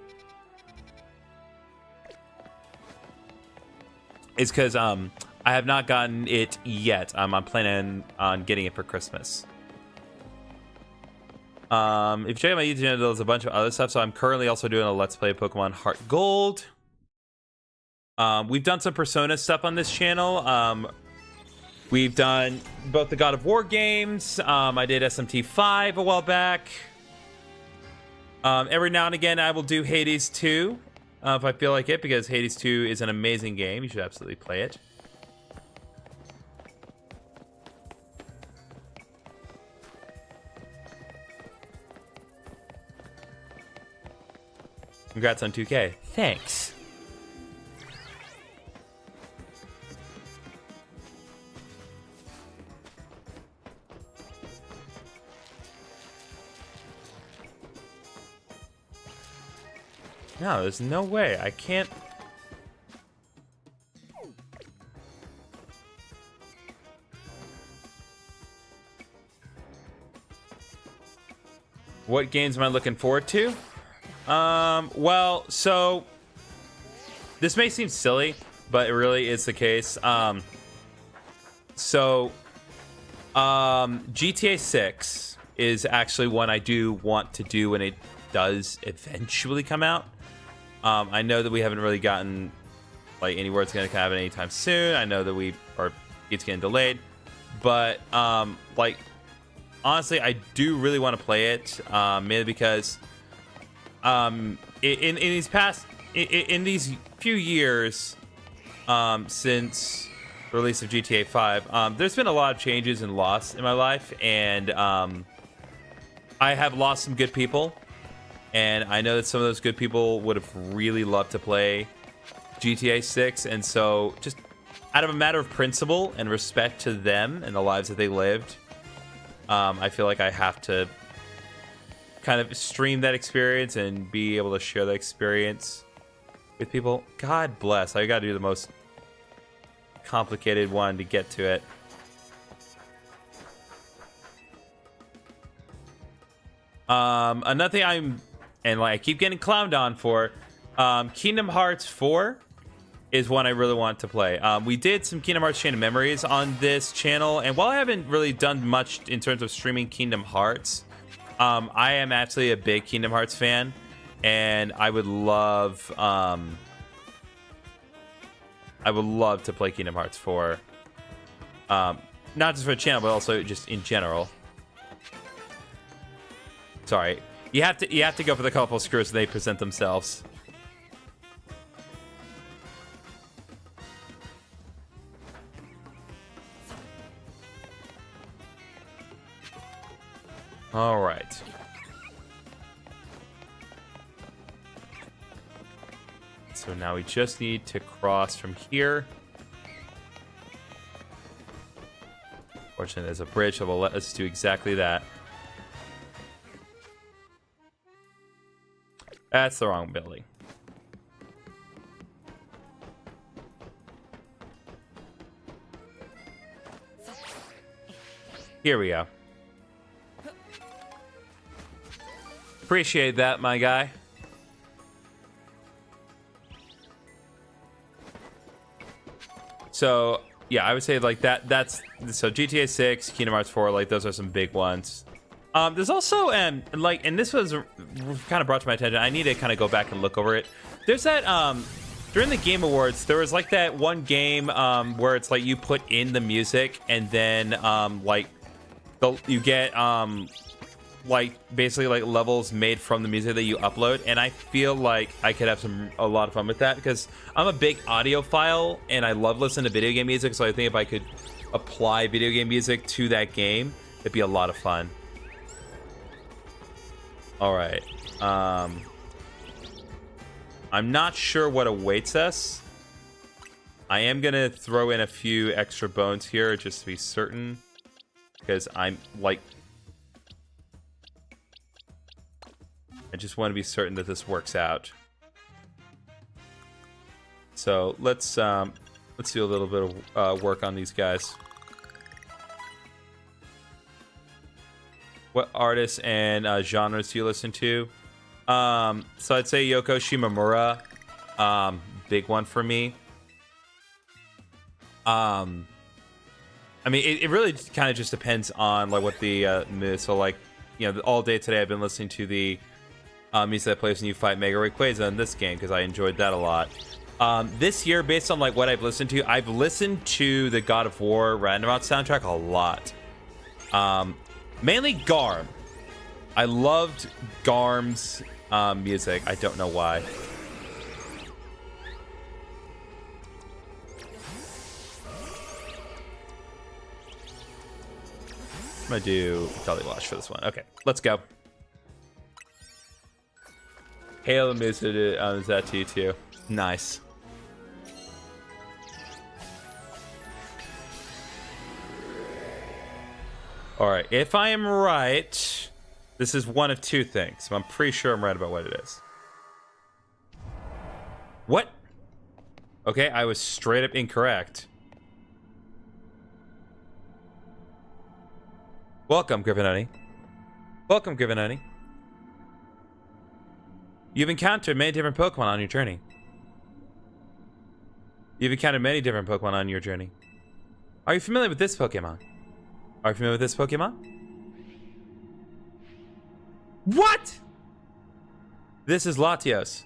It's because I have not gotten it yet. I'm planning on getting it for Christmas. If you check out my YouTube channel, there's a bunch of other stuff. So I'm currently also doing a Let's Play Pokemon Heart Gold. We've done some Persona stuff on this channel. We've done both the God of War games. I did SMT5 a while back. Every now and again, I will do Hades 2 if I feel like it, because Hades 2 is an amazing game. You should absolutely play it. Congrats on 2K. Thanks. No, there's no way. I can't. What games am I looking forward to? Well, so this may seem silly, but it really is the case. GTA 6 is actually one I do want to do when it does eventually come out. I know that we haven't really gotten like anywhere it's going to happen anytime soon. I know that it's getting delayed, but like honestly, I do really want to play it, mainly because in these few years since the release of GTA 5, there's been a lot of changes and loss in my life, and I have lost some good people, and I know that some of those good people would have really loved to play GTA 6, and so just out of a matter of principle and respect to them and the lives that they lived, I feel like I have to kind of stream that experience and be able to share that experience with people. God bless. I gotta do the most complicated one to get to it. Another thing I keep getting clowned on for, Kingdom Hearts 4 is one I really want to play. We did some Kingdom Hearts Chain of Memories on this channel, and while I haven't really done much in terms of streaming Kingdom Hearts, I am actually a big Kingdom Hearts fan, and I would love to play Kingdom Hearts 4. Not just for the channel, but also just in general. Sorry, you have to go for the colorful screws so they present themselves. All right. So now we just need to cross from here. Fortunately, there's a bridge that will let us do exactly that. That's the wrong building. Here we go. Appreciate that, my guy. So yeah, I would say like that's so GTA 6, Kingdom Hearts 4, like those are some big ones. There's also and this was kind of brought to my attention. I need to kind of go back and look over it. There's that during the Game Awards, there was like that one game where it's like you put in the music and then you get like basically like levels made from the music that you upload, and I feel like I could have a lot of fun with that because I'm a big audiophile and I love listening to video game music. So I think if I could apply video game music to that game, it'd be a lot of fun. All right. I'm not sure what awaits us. I am going to throw in a few extra bones here just to be certain. Because I'm like... I just want to be certain that this works out. So let's do a little bit of work on these guys. What artists and genres do you listen to? So I'd say Yoko Shimomura, big one for me. I mean, it really kind of just depends on like what the mood. So like, you know, all day today I've been listening to the music that plays when you fight Mega Rayquaza in this game because I enjoyed that a lot. This year, based on like what I've listened to the God of War Ragnarok soundtrack a lot. Mainly Garm. I loved Garm's music. I don't know why. I'm gonna do Dolly Wash for this one. Okay, let's go. Hail music is that to you too. Nice. All right, if I am right, this is one of two things. I'm pretty sure I'm right about what it is. What? Okay, I was straight up incorrect. Welcome, GriffinOni. Welcome, GriffinOni. You've encountered many different Pokemon on your journey. You've encountered many different Pokemon on your journey. Are you familiar with this Pokemon? Are you familiar with this Pokemon? What? This is Latios.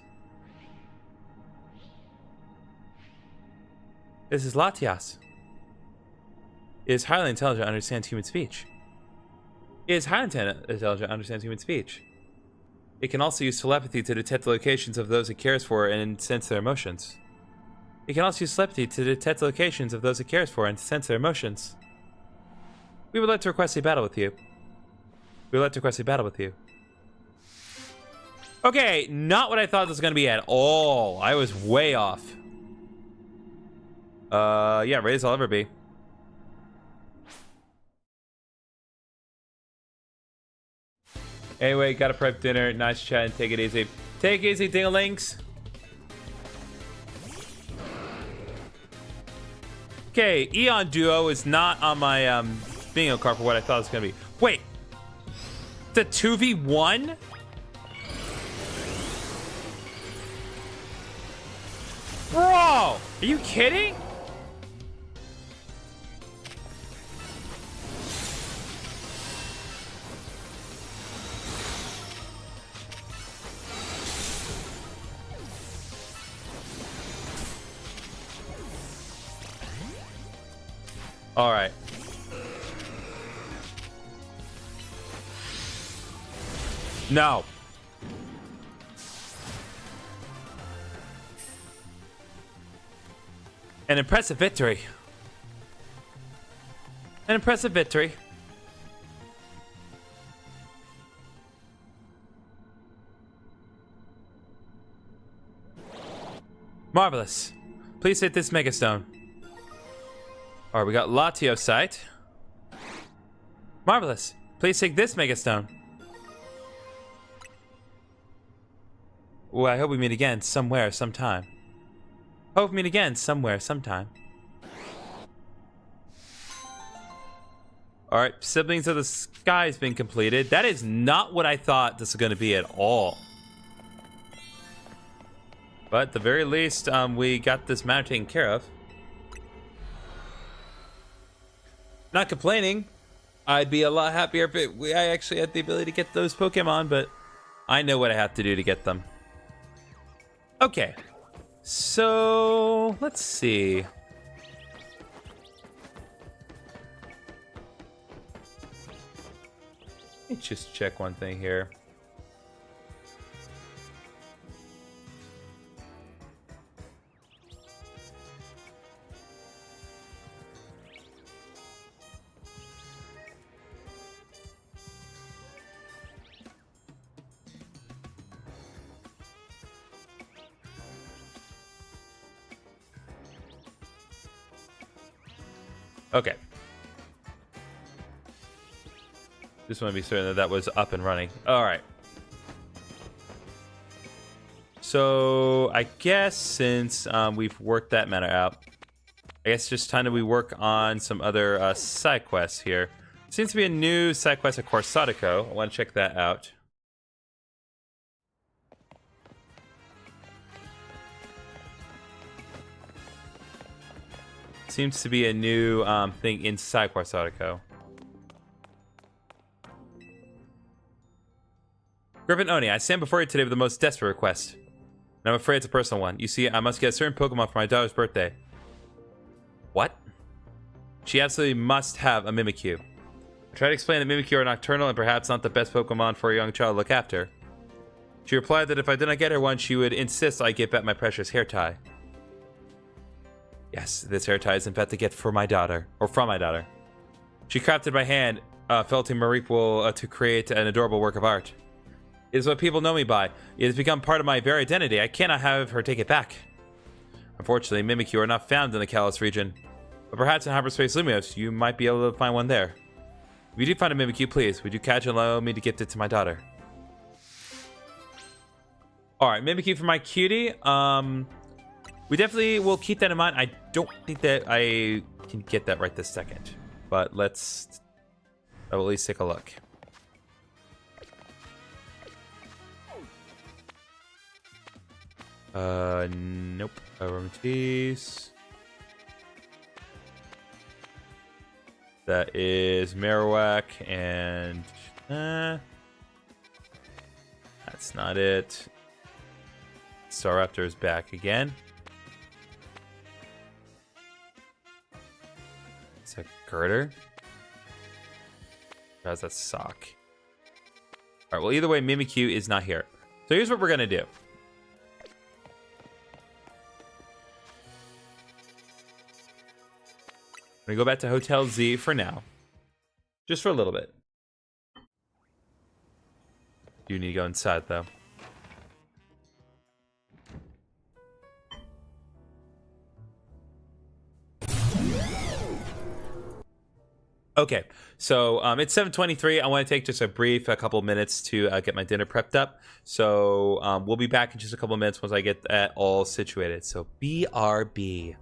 This is Latias. It is highly intelligent and understands human speech. It is highly intelligent and understands human speech. It can also use telepathy to detect the locations of those it cares for and sense their emotions. It can also use telepathy to detect the locations of those it cares for and sense their emotions. We would like to request a battle with you. We would like to request a battle with you. Okay, not what I thought this was going to be at all. I was way off. Yeah, ready as I'll ever be. Anyway, gotta prep dinner. Nice chat and take it easy. Take it easy, dingalinks. Okay, Eon Duo is not on my bingo card for what I thought it was gonna be. Wait, the 2v1? Bro, are you kidding? All right. No. An impressive victory. An impressive victory. Marvelous. Please hit this Megastone. All right, we got Latiosite. Marvelous. Please take this Megastone. Well, I hope we meet again somewhere, sometime. Hope we meet again somewhere, sometime. All right, Siblings of the Sky has been completed. That is not what I thought this was going to be at all. But at the very least, we got this matter taken care of. Not complaining. I'd be a lot happier if I actually had the ability to get those Pokemon, but I know what I have to do to get them. Okay. So, let's see. Let me just check one thing here. Okay. Just want to be certain that that was up and running. All right. So I guess since we've worked that matter out, I guess just time that we work on some other side quests here. Seems to be a new side quest at Corsatico. I want to check that out. Seems to be a new thing inside Corsatico. GriffinOni, I stand before you today with the most desperate request. And I'm afraid it's a personal one. You see, I must get a certain Pokemon for my daughter's birthday. What? She absolutely must have a Mimikyu. I tried to explain that Mimikyu are nocturnal and perhaps not the best Pokemon for a young child to look after. She replied that if I did not get her one, she would insist I give back my precious hair tie. Yes, this hair tie is in fact to get for my daughter, or from my daughter. She crafted by hand, felting Mariquel to create an adorable work of art. It is what people know me by. It has become part of my very identity. I cannot have her take it back. Unfortunately, Mimikyu are not found in the Kalos region. But perhaps in hyperspace Lumiose, you might be able to find one there. If you do find a Mimikyu, please, would you catch and allow me to gift it to my daughter? Alright, Mimikyu for my cutie. We definitely will keep that in mind. I don't think that I can get that right this second. But let's at least take a look. Nope. Aromatisse. That is Marowak and that's not it. Staraptor is back again. It's a girder. How's that sock? Alright, well either way, Mimikyu is not here. So here's what we're gonna do. I'm gonna go back to Hotel Z for now. Just for a little bit. You need to go inside though. Okay, so it's 7:23. I want to take just a couple minutes to get my dinner prepped up. So we'll be back in just a couple minutes once I get that all situated. So BRB.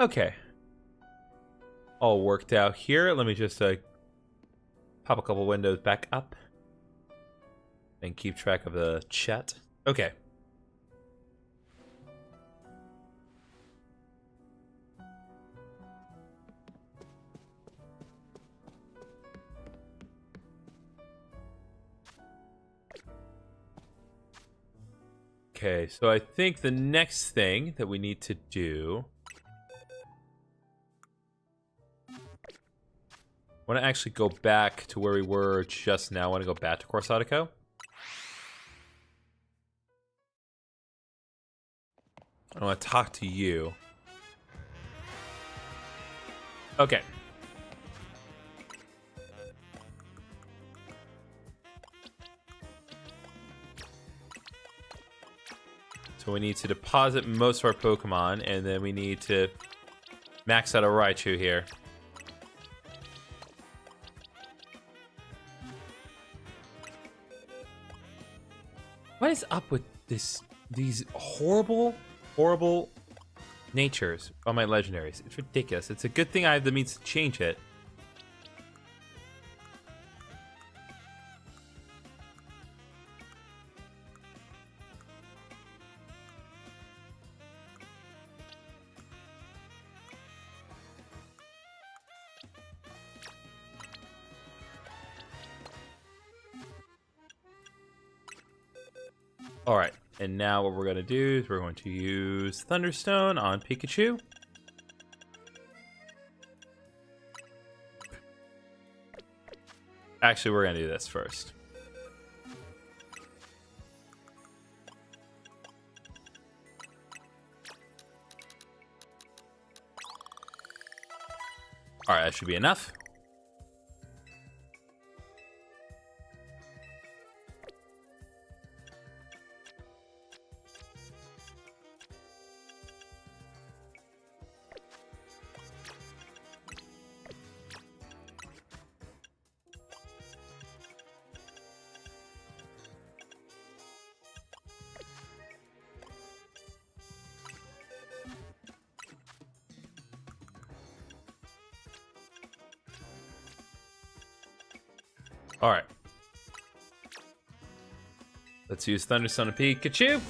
Okay. All worked out here. Let me just pop a couple windows back up and keep track of the chat. Okay. Okay, so I think the next thing that we need to do... I want to actually go back to where we were just now. I want to go back to Corsatico. I want to talk to you. Okay. So we need to deposit most of our Pokemon, and then we need to max out a Raichu here. What is up with these horrible natures on my legendaries? It's ridiculous. It's a good thing I have the means to change it. Alright, and now what we're going to do is we're going to use Thunderstone on Pikachu. Actually, we're going to do this first. Alright, that should be enough. Alright. Let's use Thunderstone on Pikachu.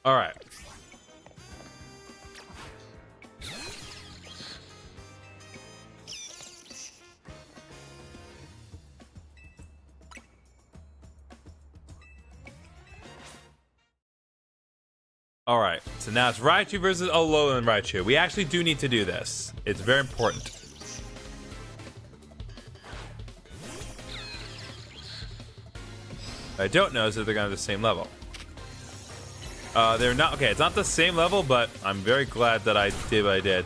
Alright. Alright, so now it's Raichu versus Alolan Raichu. We actually do need to do this. It's very important. What I don't know is that they're going to have the same level. They're not... Okay, it's not the same level, but I'm very glad that I did what I did.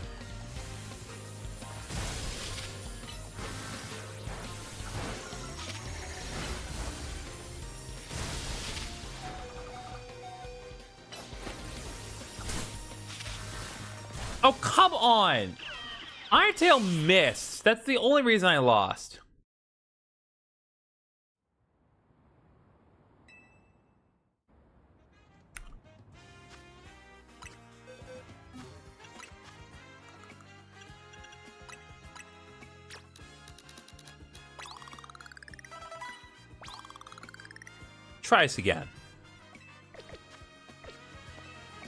Oh, come on! Iron Tail missed. That's the only reason I lost. Try this again.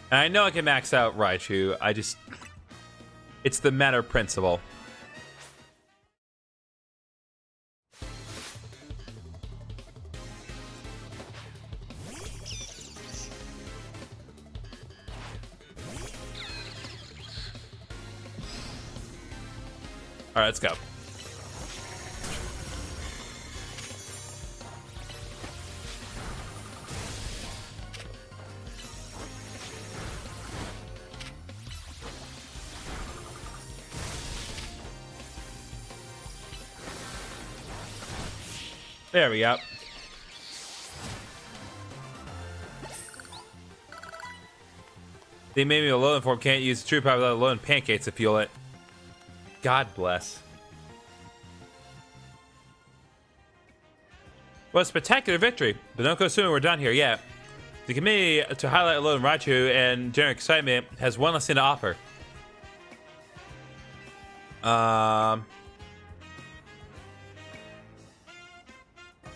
And I know I can max out Raichu. I just... It's the matter of principle. All right, let's go. There we go. They made me a Alolan form. Can't use true power without Alolan pancakes to fuel it. God bless. What a spectacular victory. But don't go assuming we're done here yet. The committee to highlight Alolan Raichu and generate excitement has one last thing to offer.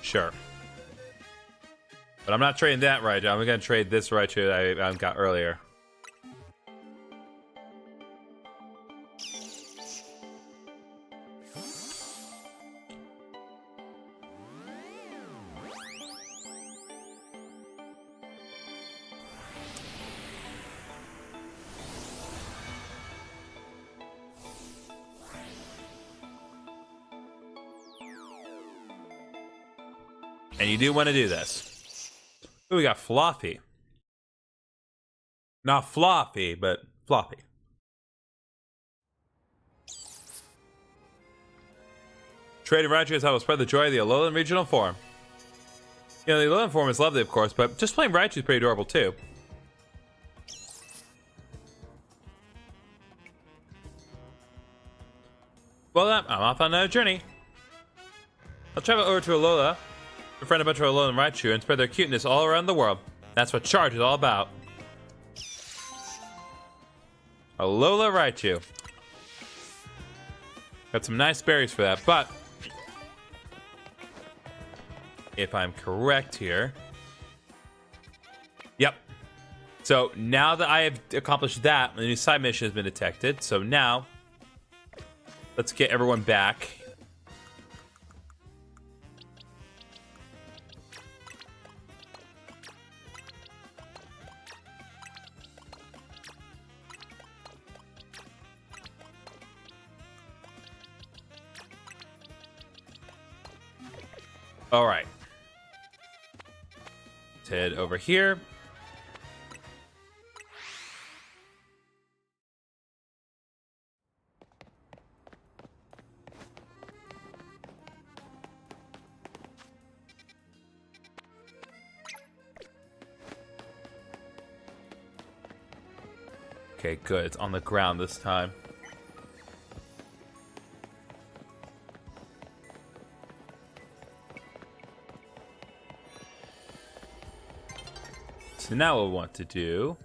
Sure. But I'm not trading that Raichu. I'm going to trade this Raichu that I got earlier. And you do want to do this. Ooh, we got Floppy. Not floppy, but floppy. Trading Raichu is how we'll spread the joy of the Alolan regional form. You know, the Alolan form is lovely, of course, but just plain Raichu is pretty adorable, too. Well, I'm off on another journey. I'll travel over to Alola, befriend a bunch of Alolan Raichu, and spread their cuteness all around the world. That's what Charge is all about. Alola Raichu. Got some nice berries for that, but if I'm correct here, yep. So now that I have accomplished that, the new side mission has been detected. So now, let's get everyone back. All right. Let's head over here. Okay, good. It's on the ground this time. So now what we want to do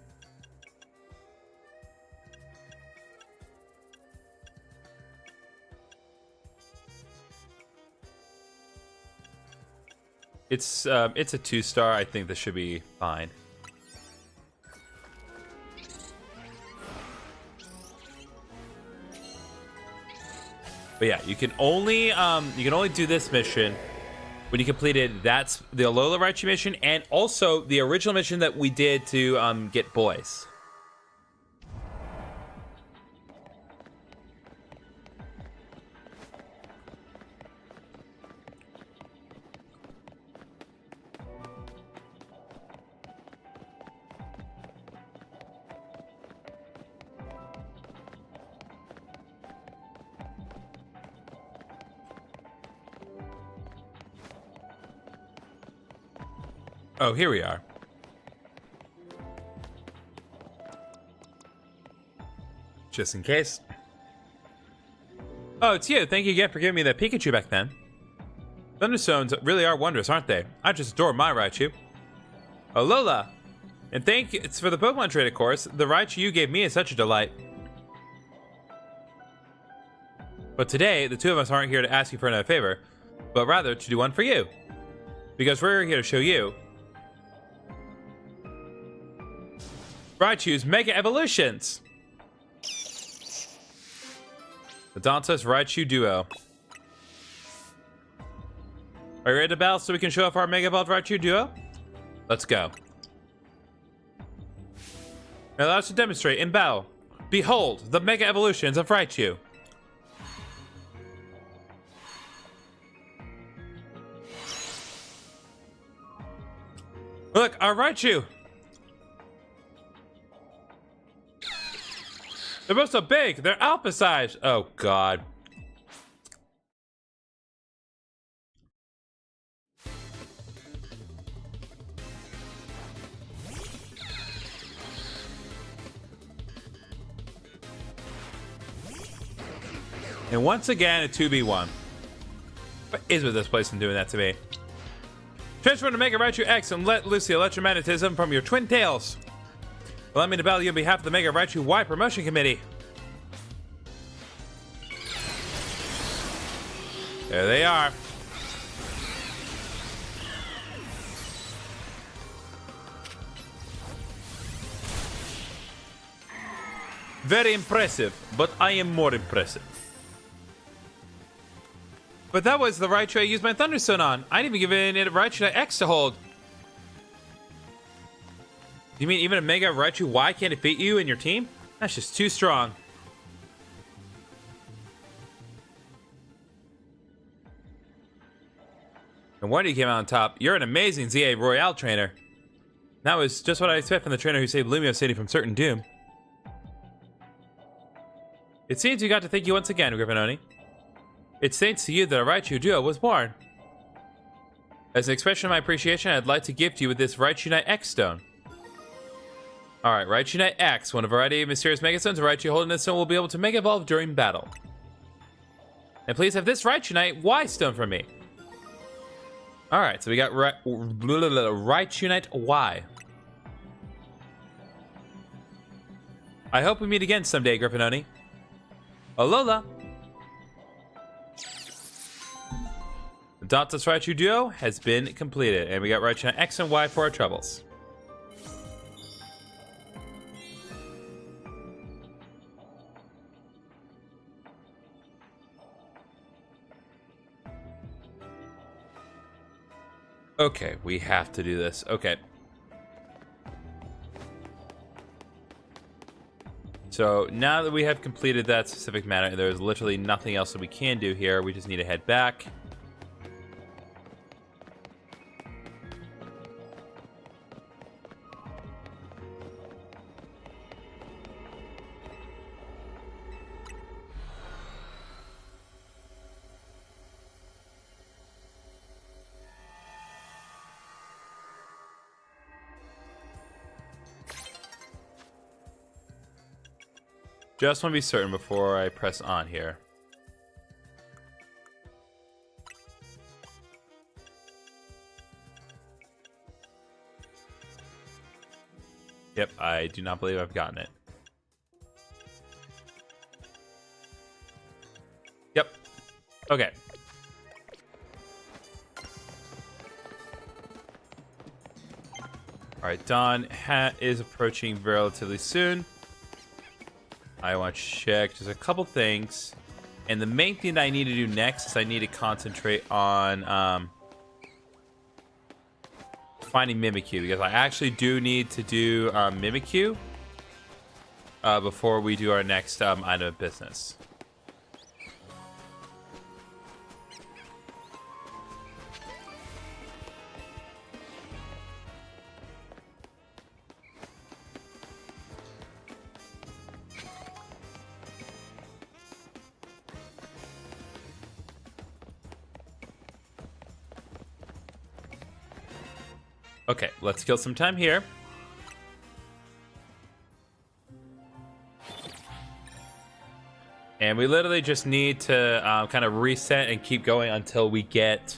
it's a 2-star. I think this should be fine. But yeah, you can only do this mission when you completed that's the Alola Raichu mission, and also the original mission that we did to get boys. Oh, here we are. Just in case. Oh, it's you. Thank you again for giving me that Pikachu back then. Thunderstones really are wondrous, aren't they? I just adore my Raichu. Alola! And thank you, it's for the Pokemon trade, of course. The Raichu you gave me is such a delight. But today, the two of us aren't here to ask you for another favor, but rather to do one for you. Because we're here to show you Raichu's Mega Evolutions! The Dantas Raichu Duo. Are you ready to battle so we can show off our Mega Evolved Raichu Duo? Let's go. Now allow us to demonstrate in battle. Behold, the Mega Evolutions of Raichu. Look, our Raichu! They're both so big. They're alpha size. Oh, God. And once again, a 2v1. What is with this place and doing that to me? Transfer to Mega Raichu X and let loose the electromagnetism from your twin tails. Allow me to battle you on behalf of the Mega Raichu Y Promotion Committee. There they are. Very impressive, but I am more impressive. But that was the Raichu I used my Thunderstone on. I didn't even give it a Raichu X to hold. You mean even a Mega Raichu Y can't defeat you and your team? That's just too strong. No wonder you came out on top. You're an amazing ZA Royale trainer. That was just what I expect from the trainer who saved Lumiose City from certain doom. It seems we got to thank you once again, GriffinOni. It's thanks to you that a Raichu duo was born. As an expression of my appreciation, I'd like to gift you with this Raichu Knight X stone. Alright, Raichu Knight X, one of a variety of mysterious Megastones. A Raichu holding this stone will be able to Mega Evolve during battle. And please have this Raichu Knight Y stone for me. Alright, so we got Raichu Knight Y. I hope we meet again someday, GriffinOni. Alola! The Dotless Raichu duo has been completed, and we got Raichu Knight X and Y for our troubles. Okay, we have to do this. Okay. So now that we have completed that specific matter, there's literally nothing else that we can do here. We just need to head back. Just want to be certain before I press on here. Yep, I do not believe I've gotten it. Yep. Okay. Alright, Dawn Hat is approaching relatively soon. I want to check just a couple things. And the main thing that I need to do next is I need to concentrate on finding Mimikyu, because I actually do need to do Mimikyu before we do our next item of business. Okay, let's kill some time here. And we literally just need to kind of reset and keep going until we get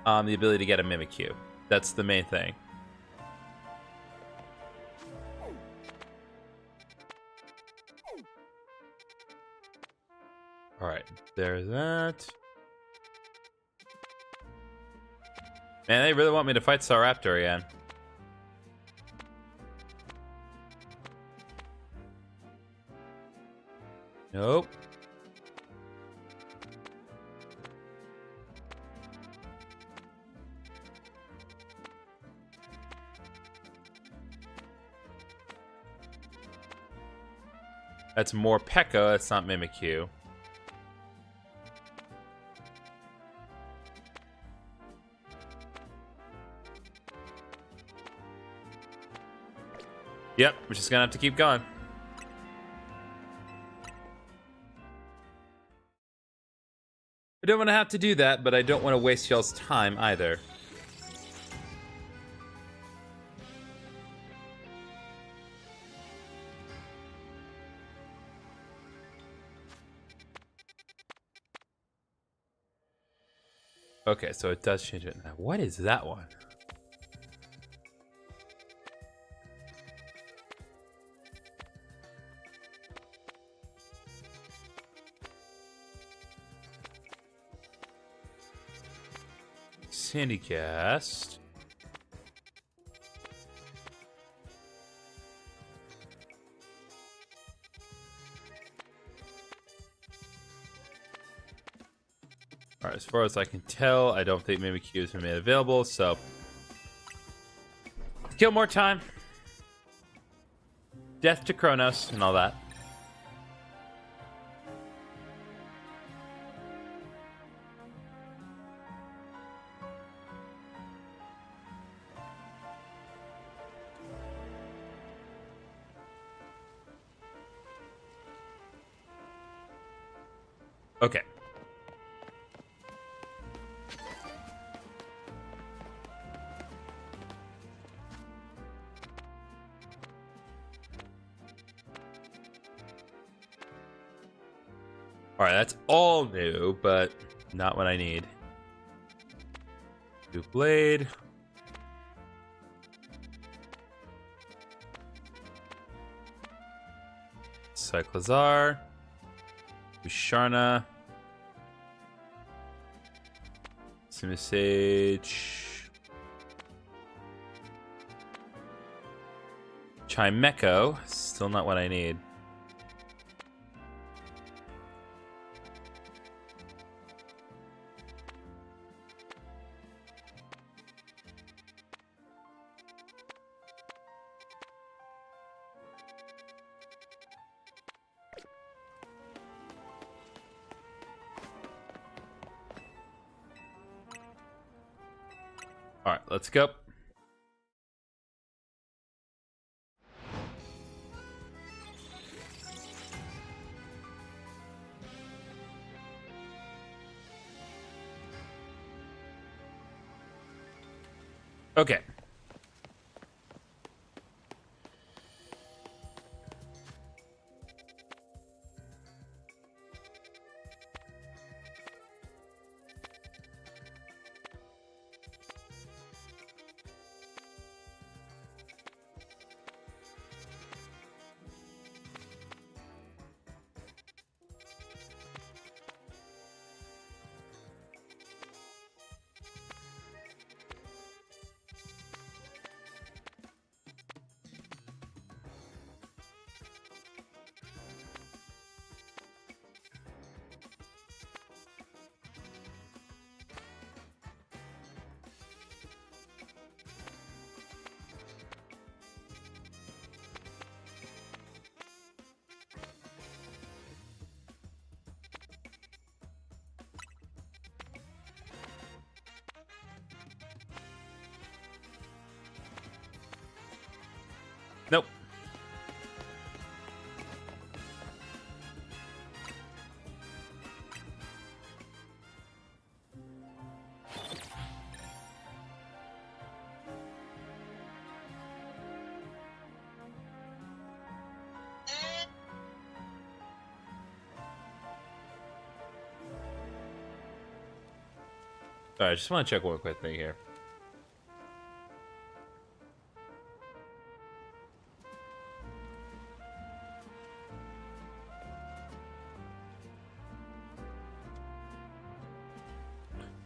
the ability to get a Mimikyu. That's the main thing. Alright, there's that. Man, they really want me to fight Staraptor again. Nope. That's more Pekka, that's not Mimikyu. Yep, we're just gonna have to keep going. I don't want to have to do that, but I don't want to waste y'all's time either. Okay, so it does change it now. What is that one? Sandy cast. Alright, as far as I can tell, I don't think Mimikyu has been made available, so... Kill more time. Death to Kronos and all that. Okay. Alright, that's all new, but not what I need. New Blade. Cyclizar. Usharna. Simisage. Chimecho. Still not what I need. All right, let's go. Okay. Nope. All right, I just want to check one quick thing here.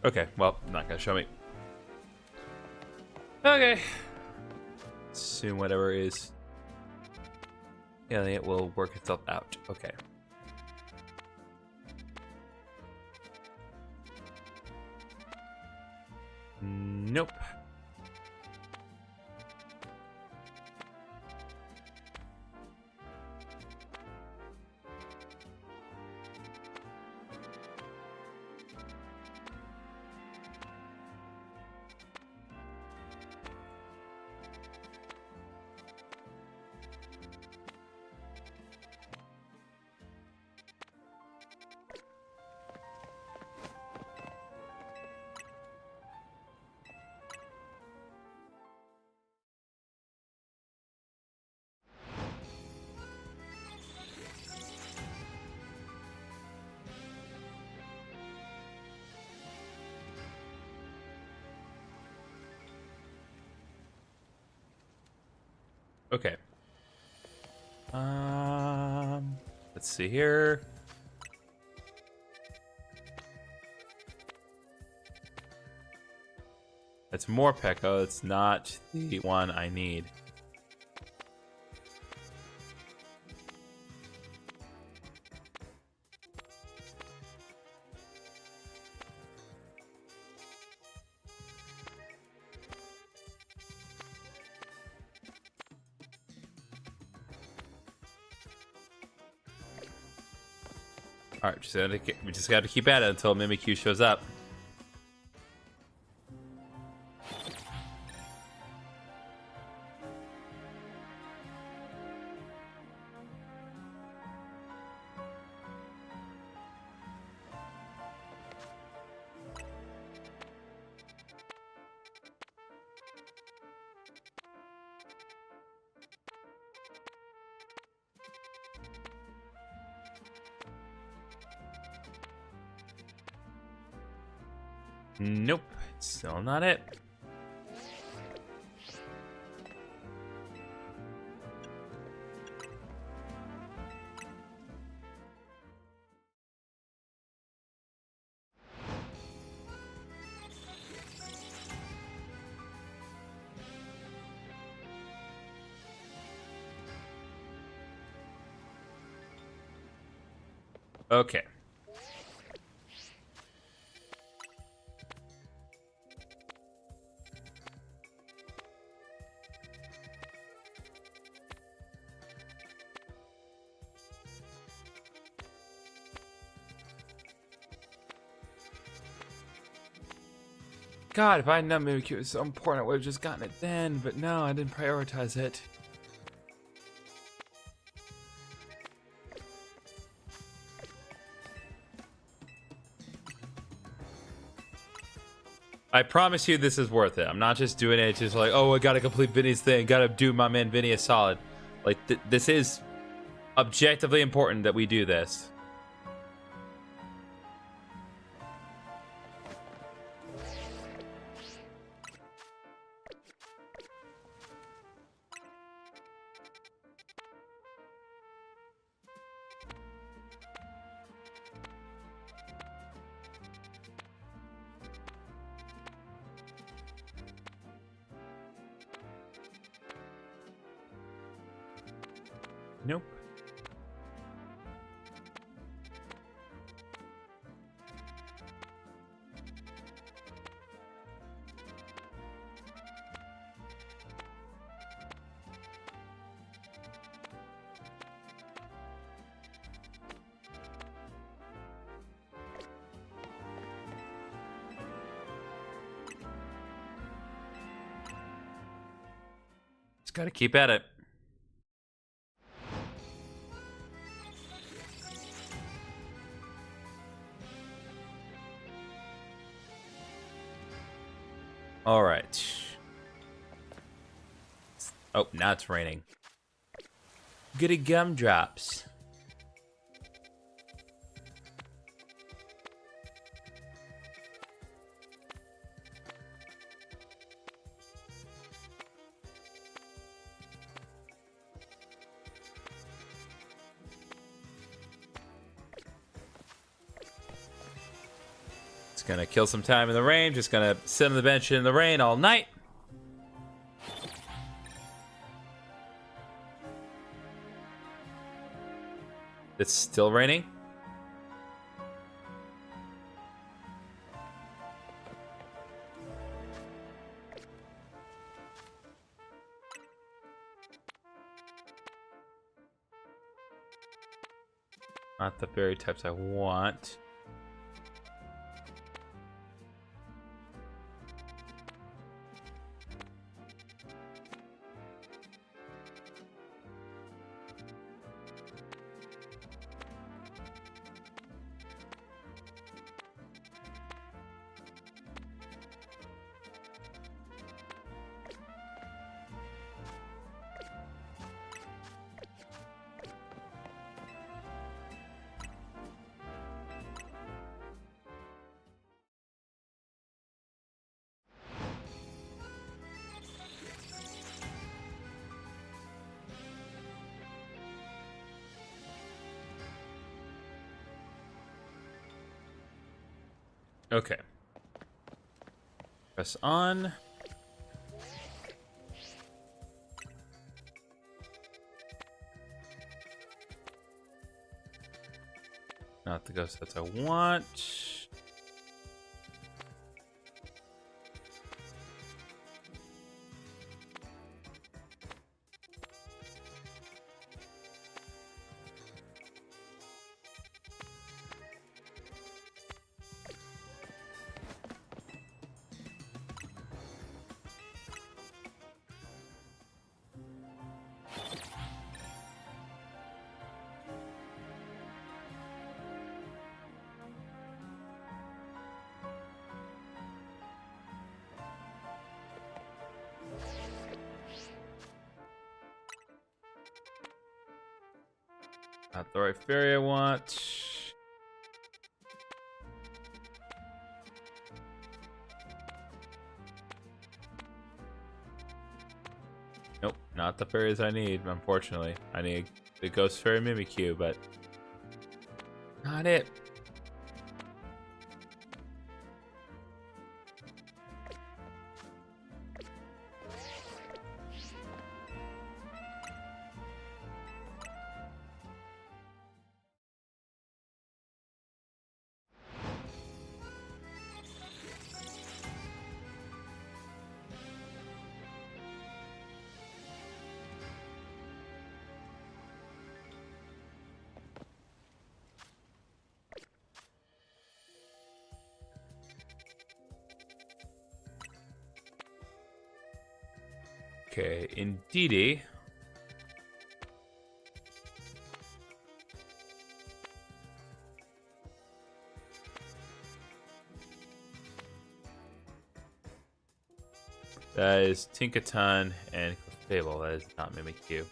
Okay, well, not gonna show me. Okay. Assume whatever is. Yeah, it will work itself out. Okay. Nope. Okay. Let's see here. It's more Pekka. It's not the one I need. All right, we just got to keep at it until Mimikyu shows up. Nope, still not it. Okay. God, if I had known Mimikyu was so important, I would have just gotten it then, but no, I didn't prioritize it. I promise you this is worth it. I'm not just doing it just like, oh, I gotta complete Vinny's thing, gotta do my man Vinny a solid. Like, this is objectively important that we do this. Nope. Just gotta keep at it. All right. Oh, now it's raining. Goody gumdrops. Gonna kill some time in the rain. Just gonna sit on the bench in the rain all night. It's still raining. Not the berry types I want. Okay. Press on. Not the ghost that I want. Not the right fairy I want. Nope, not the fairies I need, unfortunately. I need the Ghost Fairy Mimikyu, but not it. Okay, indeedy. That is Tinkaton and Fable. That is not Mimikyu.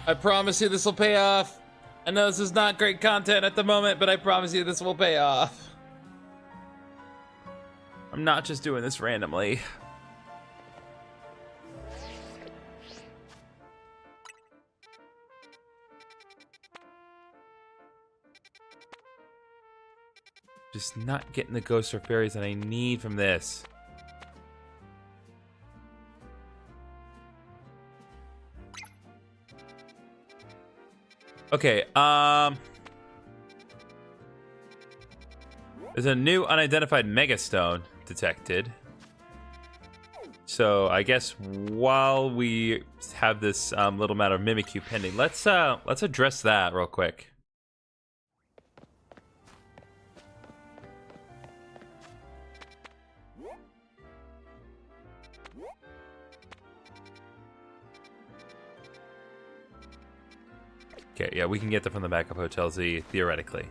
I promise you this will pay off. I know this is not great content at the moment, but I promise you this will pay off. I'm not just doing this randomly. Just not getting the ghosts or fairies that I need from this. Okay, there's a new unidentified megastone detected. So I guess while we have this little matter of Mimikyu pending, let's address that real quick. Okay, yeah, we can get them from the backup Hotel Z, theoretically.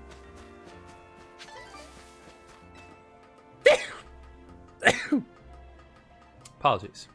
Apologies.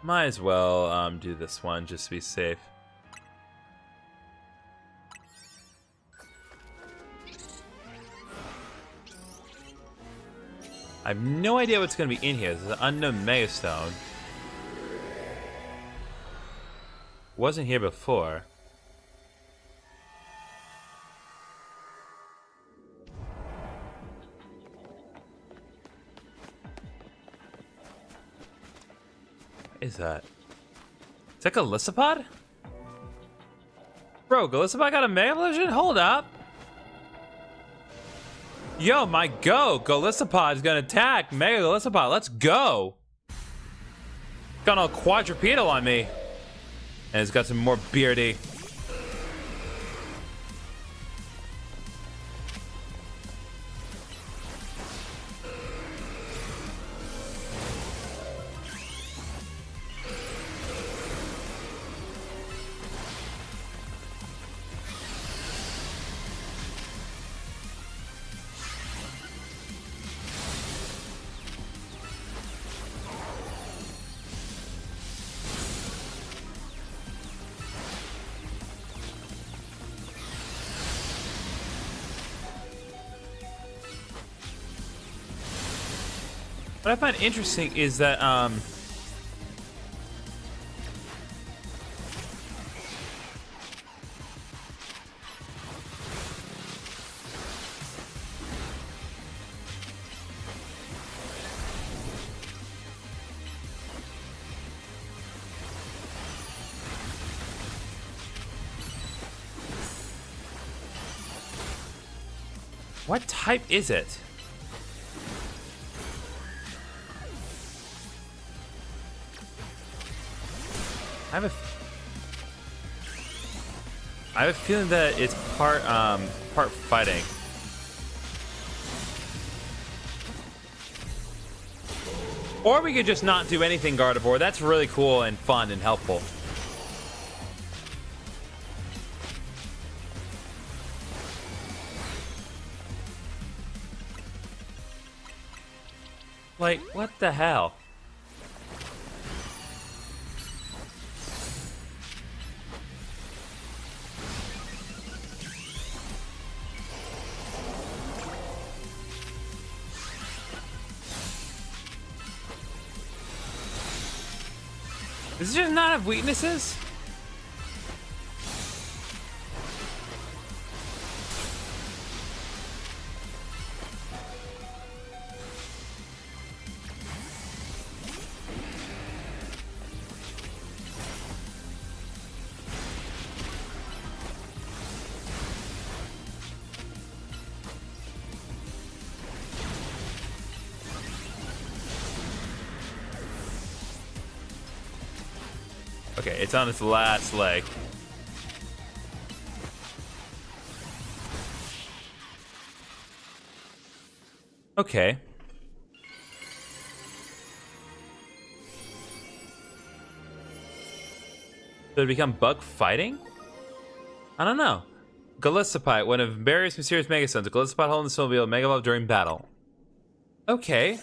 Might as well do this one just to be safe. I have no idea what's going to be in here. This is an unknown megastone. Wasn't here before. What is that? Is that Galissapod? Bro, Galissapod got a Mega Evolution? Hold up. Yo, my go. Galissapod is gonna attack Mega Galissapod. Let's go. Got a quadrupedal on me. And it's got some more beardy. What I find interesting is that, what type is it? I have a feeling that it's part fighting. Or we could just not do anything Gardevoir. That's really cool and fun and helpful. Like, what the hell? Does it just not have weaknesses? Okay, it's on its last leg. Okay. Did it become bug fighting? I don't know. Galissapite, one of various mysterious Megasuns. A Galissapite holding the snowmobile Mega Evolve during battle. Okay.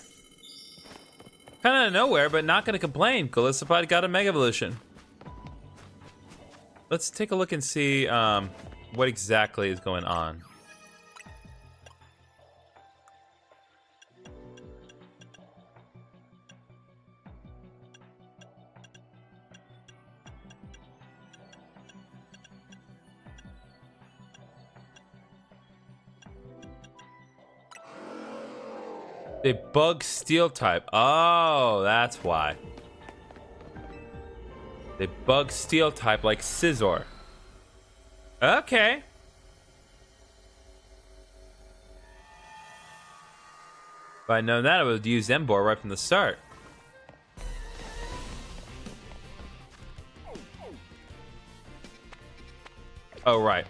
Kind of out of nowhere, but not gonna complain. Galissapite got a Mega Evolution. Let's take a look and see what exactly is going on. They bug steel type. Oh, that's why. They bug steel type like Scizor. Okay. If I'd known that, I would use Emboar right from the start. Oh, right.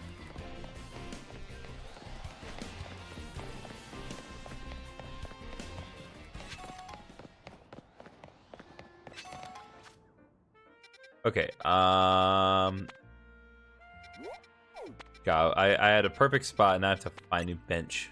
Okay, God, I had a perfect spot and I have to find a new bench.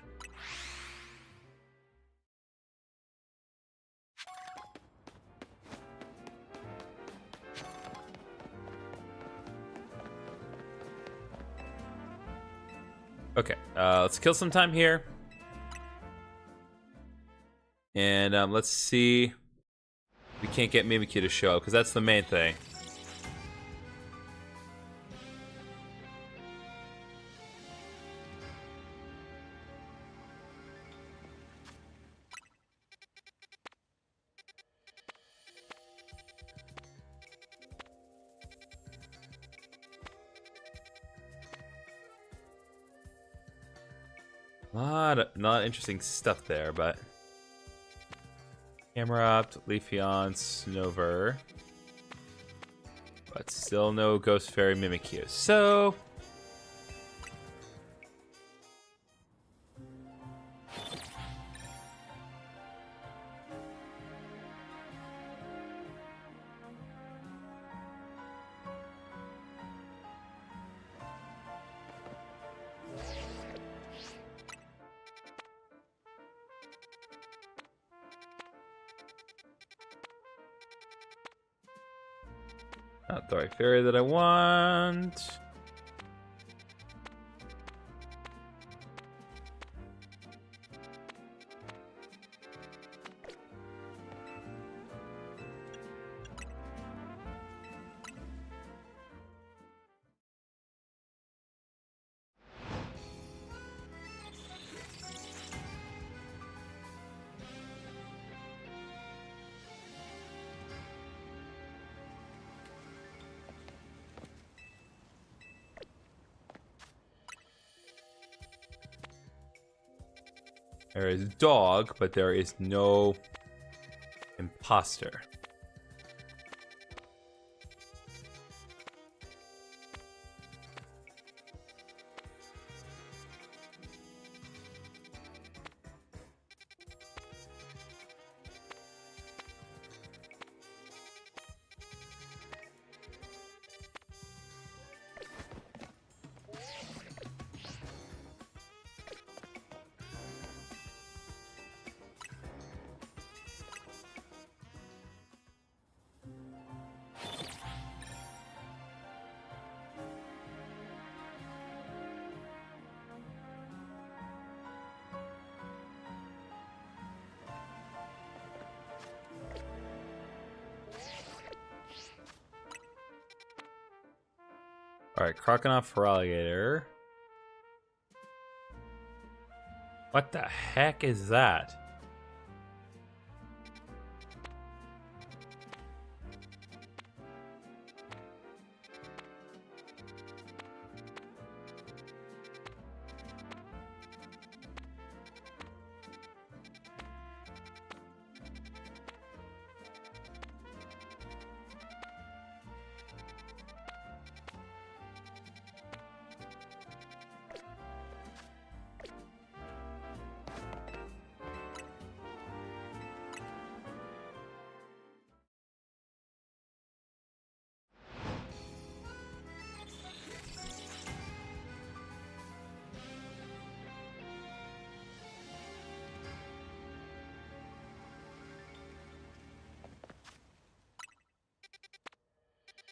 Okay, let's kill some time here. And let's see. We can't get Mimikyu to show up because that's the main thing. Not interesting stuff there, but Camerupt, Leafeon, Snover, but still no Ghost Fairy Mimikyu. So not the right fairy that I want. There is dog, but there is no imposter. Alright, Crocodile for alligator. What the heck is that?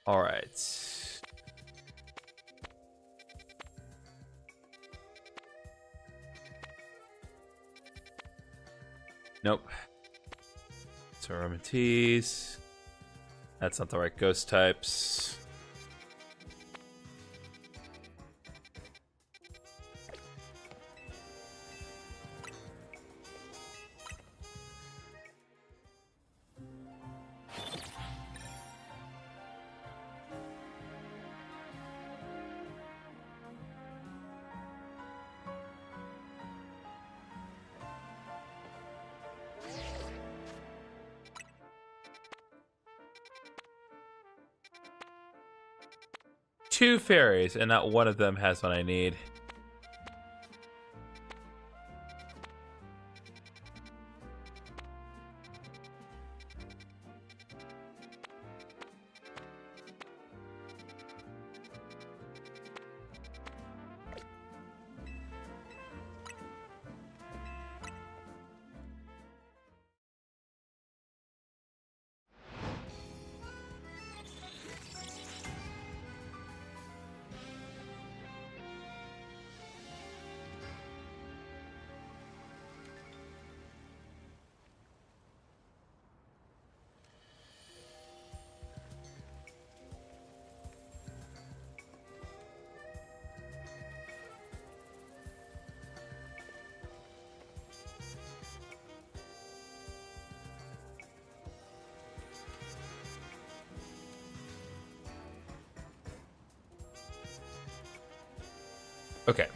All right. Nope. Terramites. That's not the right ghost types. Two fairies, and not one of them has what I need. Okay.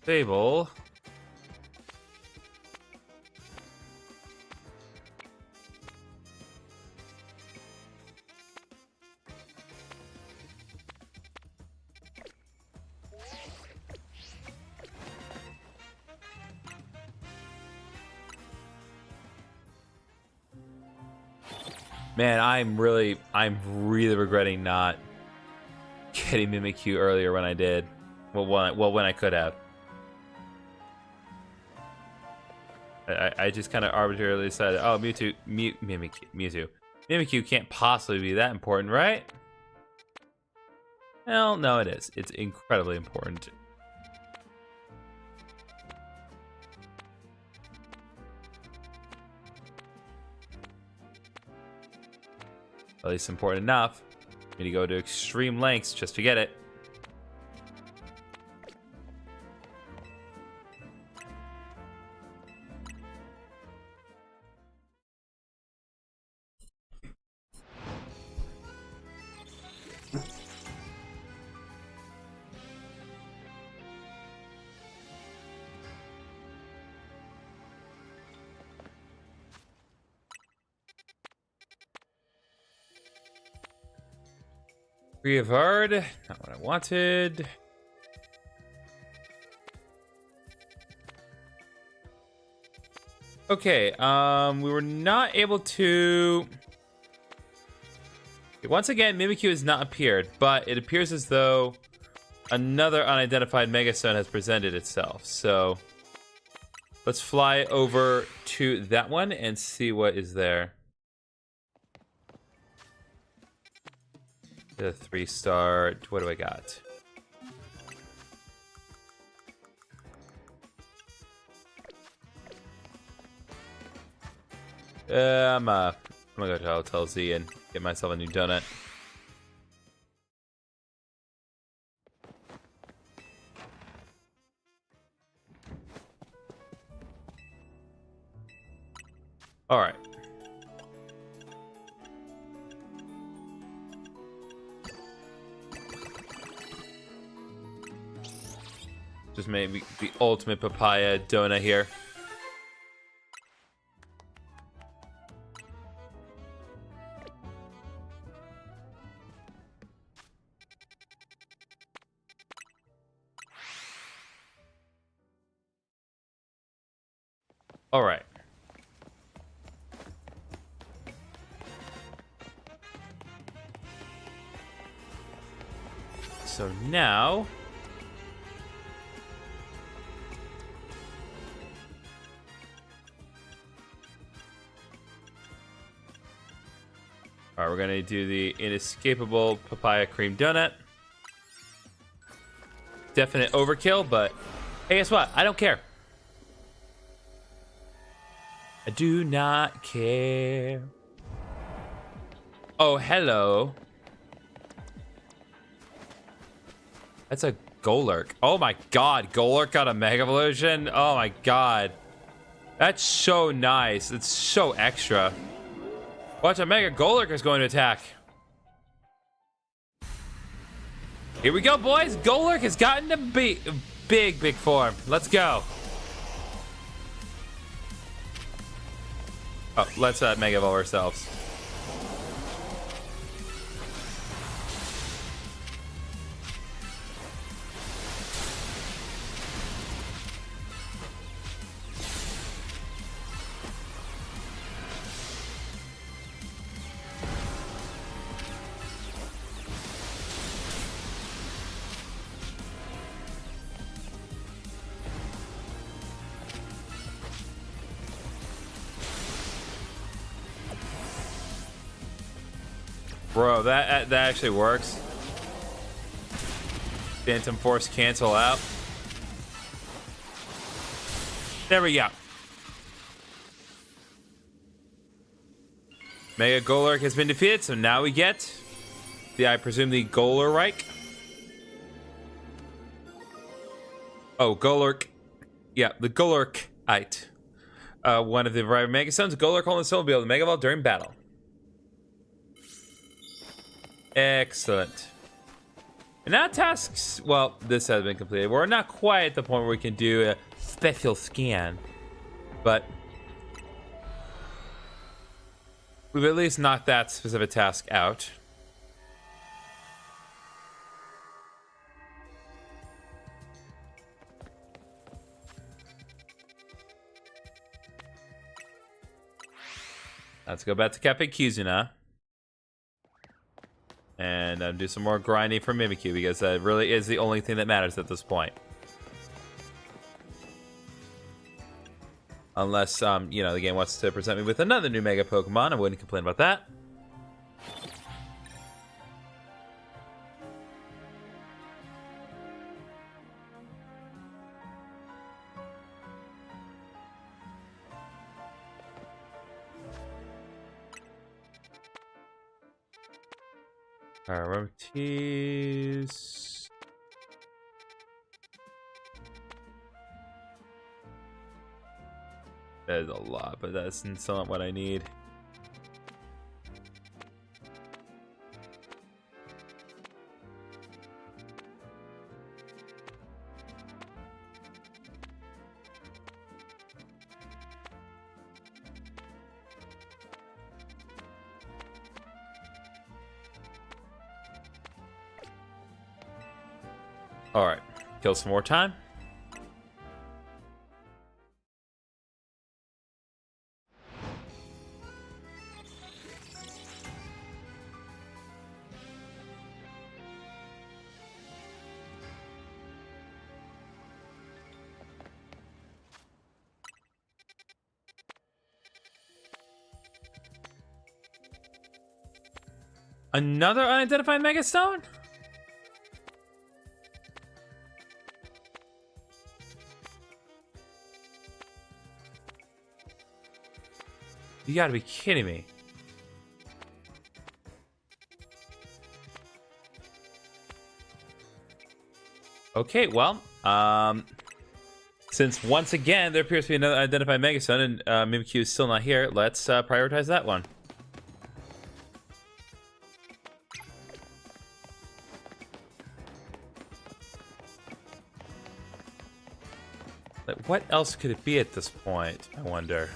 Stable. Man, I'm really regretting not getting Mimikyu earlier when I did. Well, when I could have. I just kind of arbitrarily decided, oh, Mimikyu can't possibly be that important, right? Well, no, it is. It's incredibly important. At least important enough for me to go to extreme lengths just to get it. Grievard, not what I wanted. Okay, we were not able to... Once again, Mimikyu has not appeared, but it appears as though another unidentified Megastone has presented itself. So let's fly over to that one and see what is there. The 3-star. What do I got? I'm gonna go to Hotel Z and get myself a new donut. All right. Just maybe the ultimate papaya donut here. All right. So now... Alright, we're gonna do the inescapable papaya cream donut. Definite overkill, but hey, guess what? I don't care. I do not care. Oh, hello. That's a Golurk. Oh my god, Golurk got a Mega Evolution? Oh my god. That's so nice. It's so extra. Watch, a Mega Golurk is going to attack. Here we go, boys. Golurk has gotten to be big form. Let's go. Oh, let's Mega Evolve ourselves. Bro, that actually works. Phantom Force cancel out. There we go. Mega Golurk has been defeated, so now we get I presume the Golurk. Oh, Golurk. Yeah, the Golurkite. One of the variety of Mega Stones. Golurk holding the soul will be able to Mega Evolve during battle. Excellent. And now tasks, well, this has been completed. We're not quite at the point where we can do a special scan, but we've at least knocked that specific task out. Let's go back to Cafe Kizuna. And do some more grinding for Mimikyu, because that really is the only thing that matters at this point. Unless, you know, the game wants to present me with another new Mega Pokemon. I wouldn't complain about that. Priorities. That is a lot, but that's still not what I need. All right, kill some more time. Another unidentified Megastone? You gotta be kidding me. Okay, well, since once again there appears to be another identified Megastone and Mimikyu is still not here, let's prioritize that one. Like, what else could it be at this point, I wonder?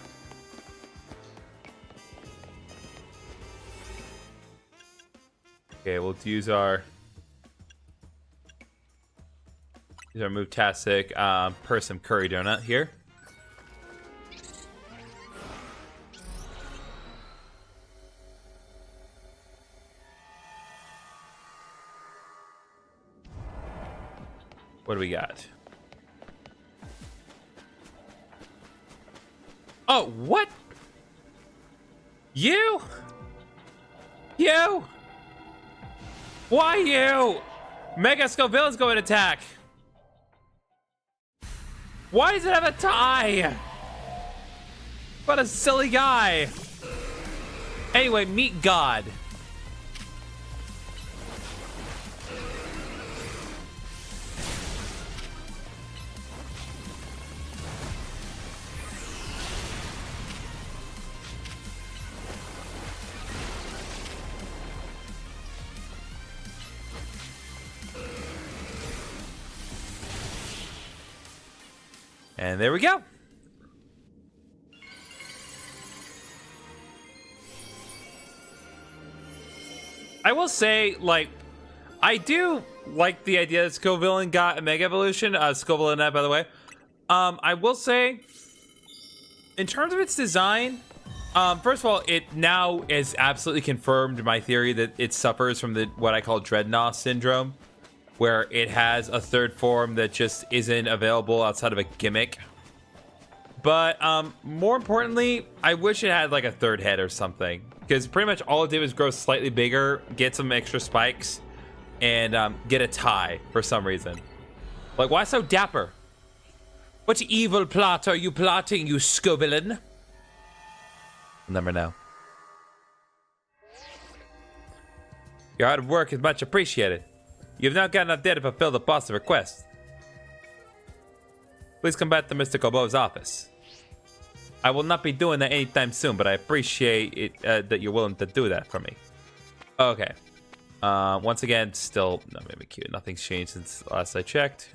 Okay, we'll use our move-tastic Person Curry Donut here. What do we got? Oh, what? You? You? Why you? Mega Scoville is going to attack. Why does it have a tie? What a silly guy. Anyway, meet God. And there we go. I will say, like, I do like the idea that Scovillain got a Mega Evolution. Scovillain, by the way. I will say, in terms of its design, first of all, it now is absolutely confirmed my theory that it suffers from what I call Dreadnought Syndrome, where it has a third form that just isn't available outside of a gimmick. But more importantly, I wish it had like a third head or something, because pretty much all it did was grow slightly bigger, get some extra spikes, and get a tie for some reason. Like, why so dapper? What evil plot are you plotting, you Scovillain? We'll never know. Your hard work is much appreciated. You've now got enough data to fulfill the boss's request. Please come back to Mr. Kobo's office. I will not be doing that anytime soon, but I appreciate it that you're willing to do that for me. Okay. Once again, still no Mimikyu. Nothing's changed since last I checked.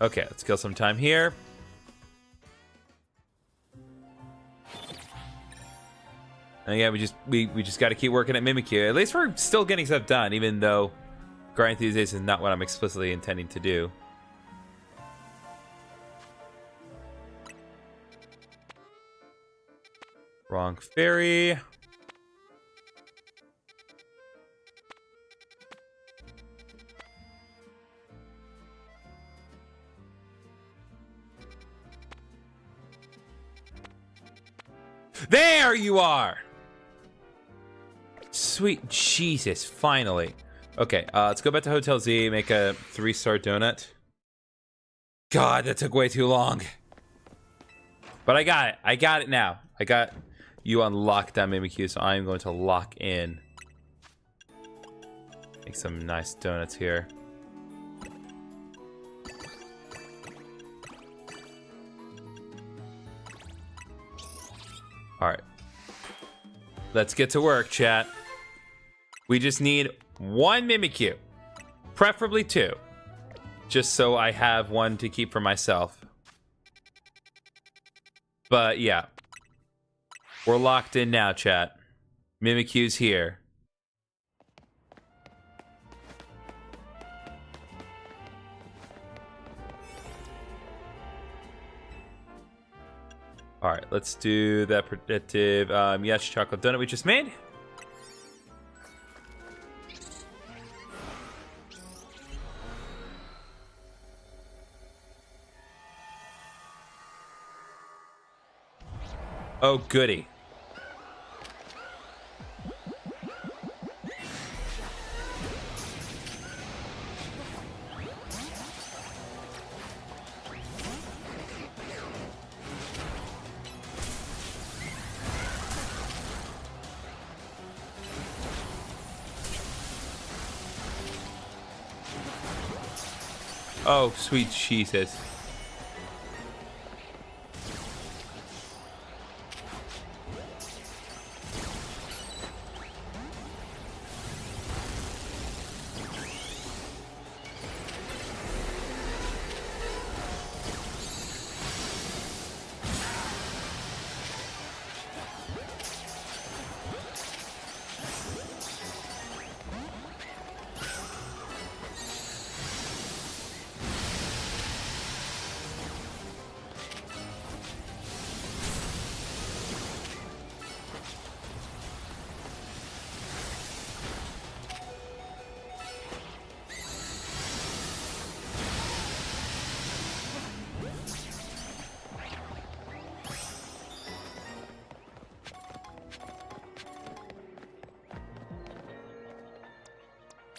Okay, let's kill some time here. And yeah, we just got to keep working at Mimikyu. At least we're still getting stuff done, even though Guardian Enthusiast is not what I'm explicitly intending to do. Wrong fairy. There you are! Sweet Jesus, finally. Okay, let's go back to Hotel Z, make a 3-star donut. God, that took way too long. But I got it. I got it now. I got you on lockdown, Mimikyu, so I'm going to lock in. Make some nice donuts here. Alright. Let's get to work, chat. We just need 1 Mimikyu. Preferably 2. Just so I have 1 to keep for myself. But yeah. We're locked in now, chat. Mimikyu's here. Alright, let's do that predictive yes chocolate donut we just made. Oh, goody. Oh, sweet Jesus.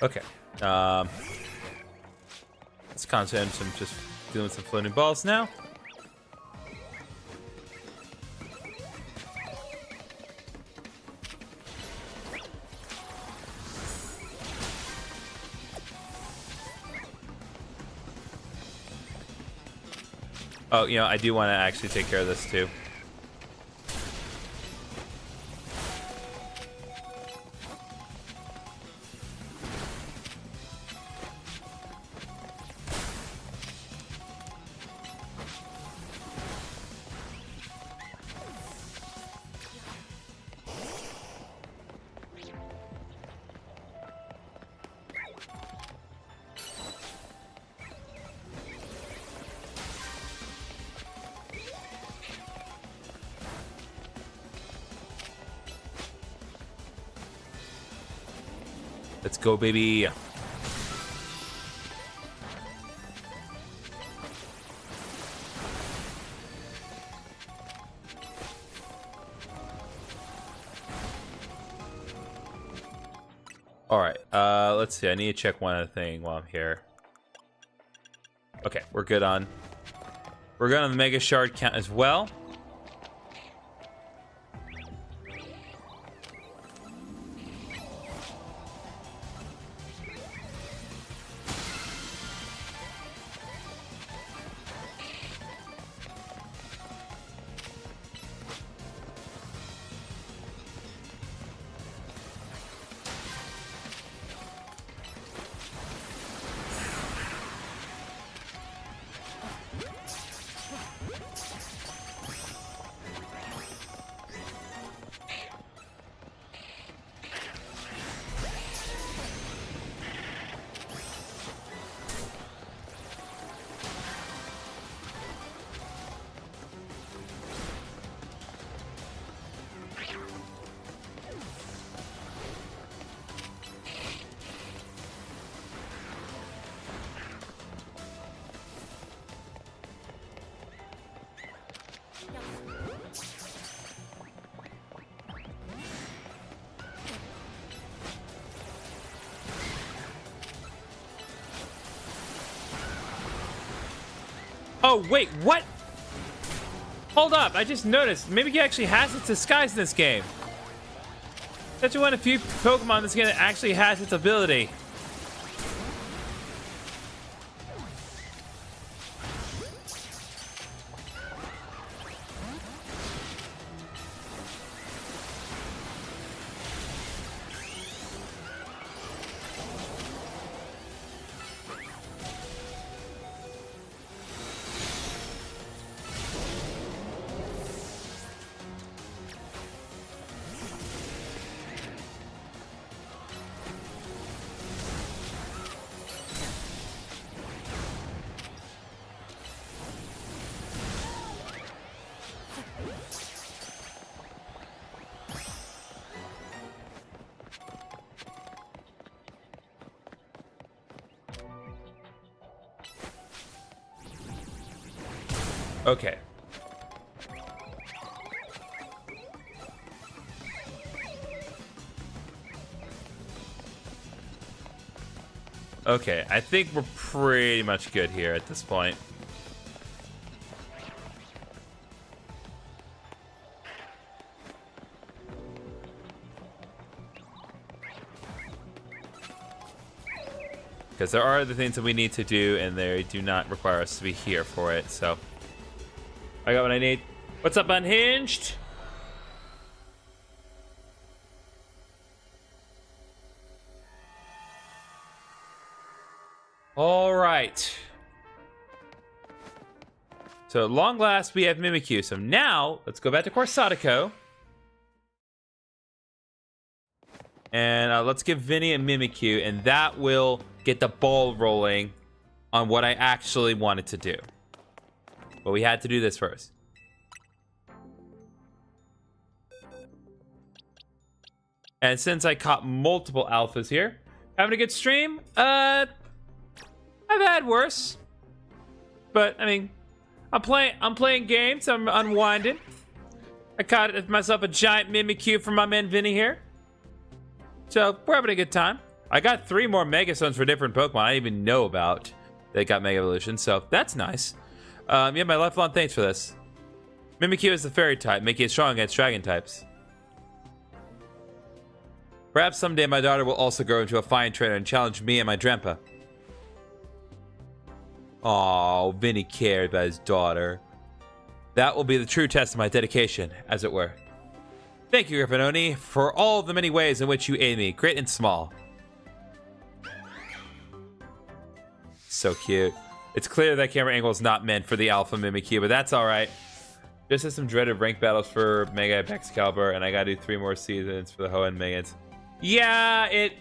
Okay. Let's concentrate on some just dealing with some floating balls now. Oh, you know, I do want to actually take care of this too. Let's go, baby. All right, let's see. I need to check one other thing while I'm here. Okay, we're good on the Mega Shard count as well. Oh, wait, what? Hold up, I just noticed. Mimikyu actually has its disguise in this game. Such one of the few Pokemon in this game that actually has its ability. Okay. Okay, I think we're pretty much good here at this point. Because there are other things that we need to do, and they do not require us to be here for it, so... I got what I need. What's up, Unhinged? All right. So, at long last, we have Mimikyu. So now, let's go back to Corsatico. And let's give Vinny a Mimikyu, and that will get the ball rolling on what I actually wanted to do. But we had to do this first. And since I caught multiple alphas here, having a good stream? I've had worse. But, I mean, I'm playing games, I'm unwinding. I caught myself a giant Mimikyu from my man Vinny here. So, we're having a good time. I got 3 more Mega Stones for different Pokemon I didn't even know about that got Mega Evolution, so that's nice. Yeah, my lifelong thanks for this. Mimikyu is the fairy type, making it strong against dragon types. Perhaps someday my daughter will also grow into a fine trainer and challenge me and my grandpa. Oh, Vinny cared about his daughter. That will be the true test of my dedication, as it were. Thank you, GriffinOni, for all the many ways in which you aid me, great and small. So cute. It's clear that camera angle is not meant for the Alpha Mimikyu, but that's alright. Just as some dreaded rank battles for Mega Excalibur, and I gotta do 3 more seasons for the Hoenn Megans. Yeah, it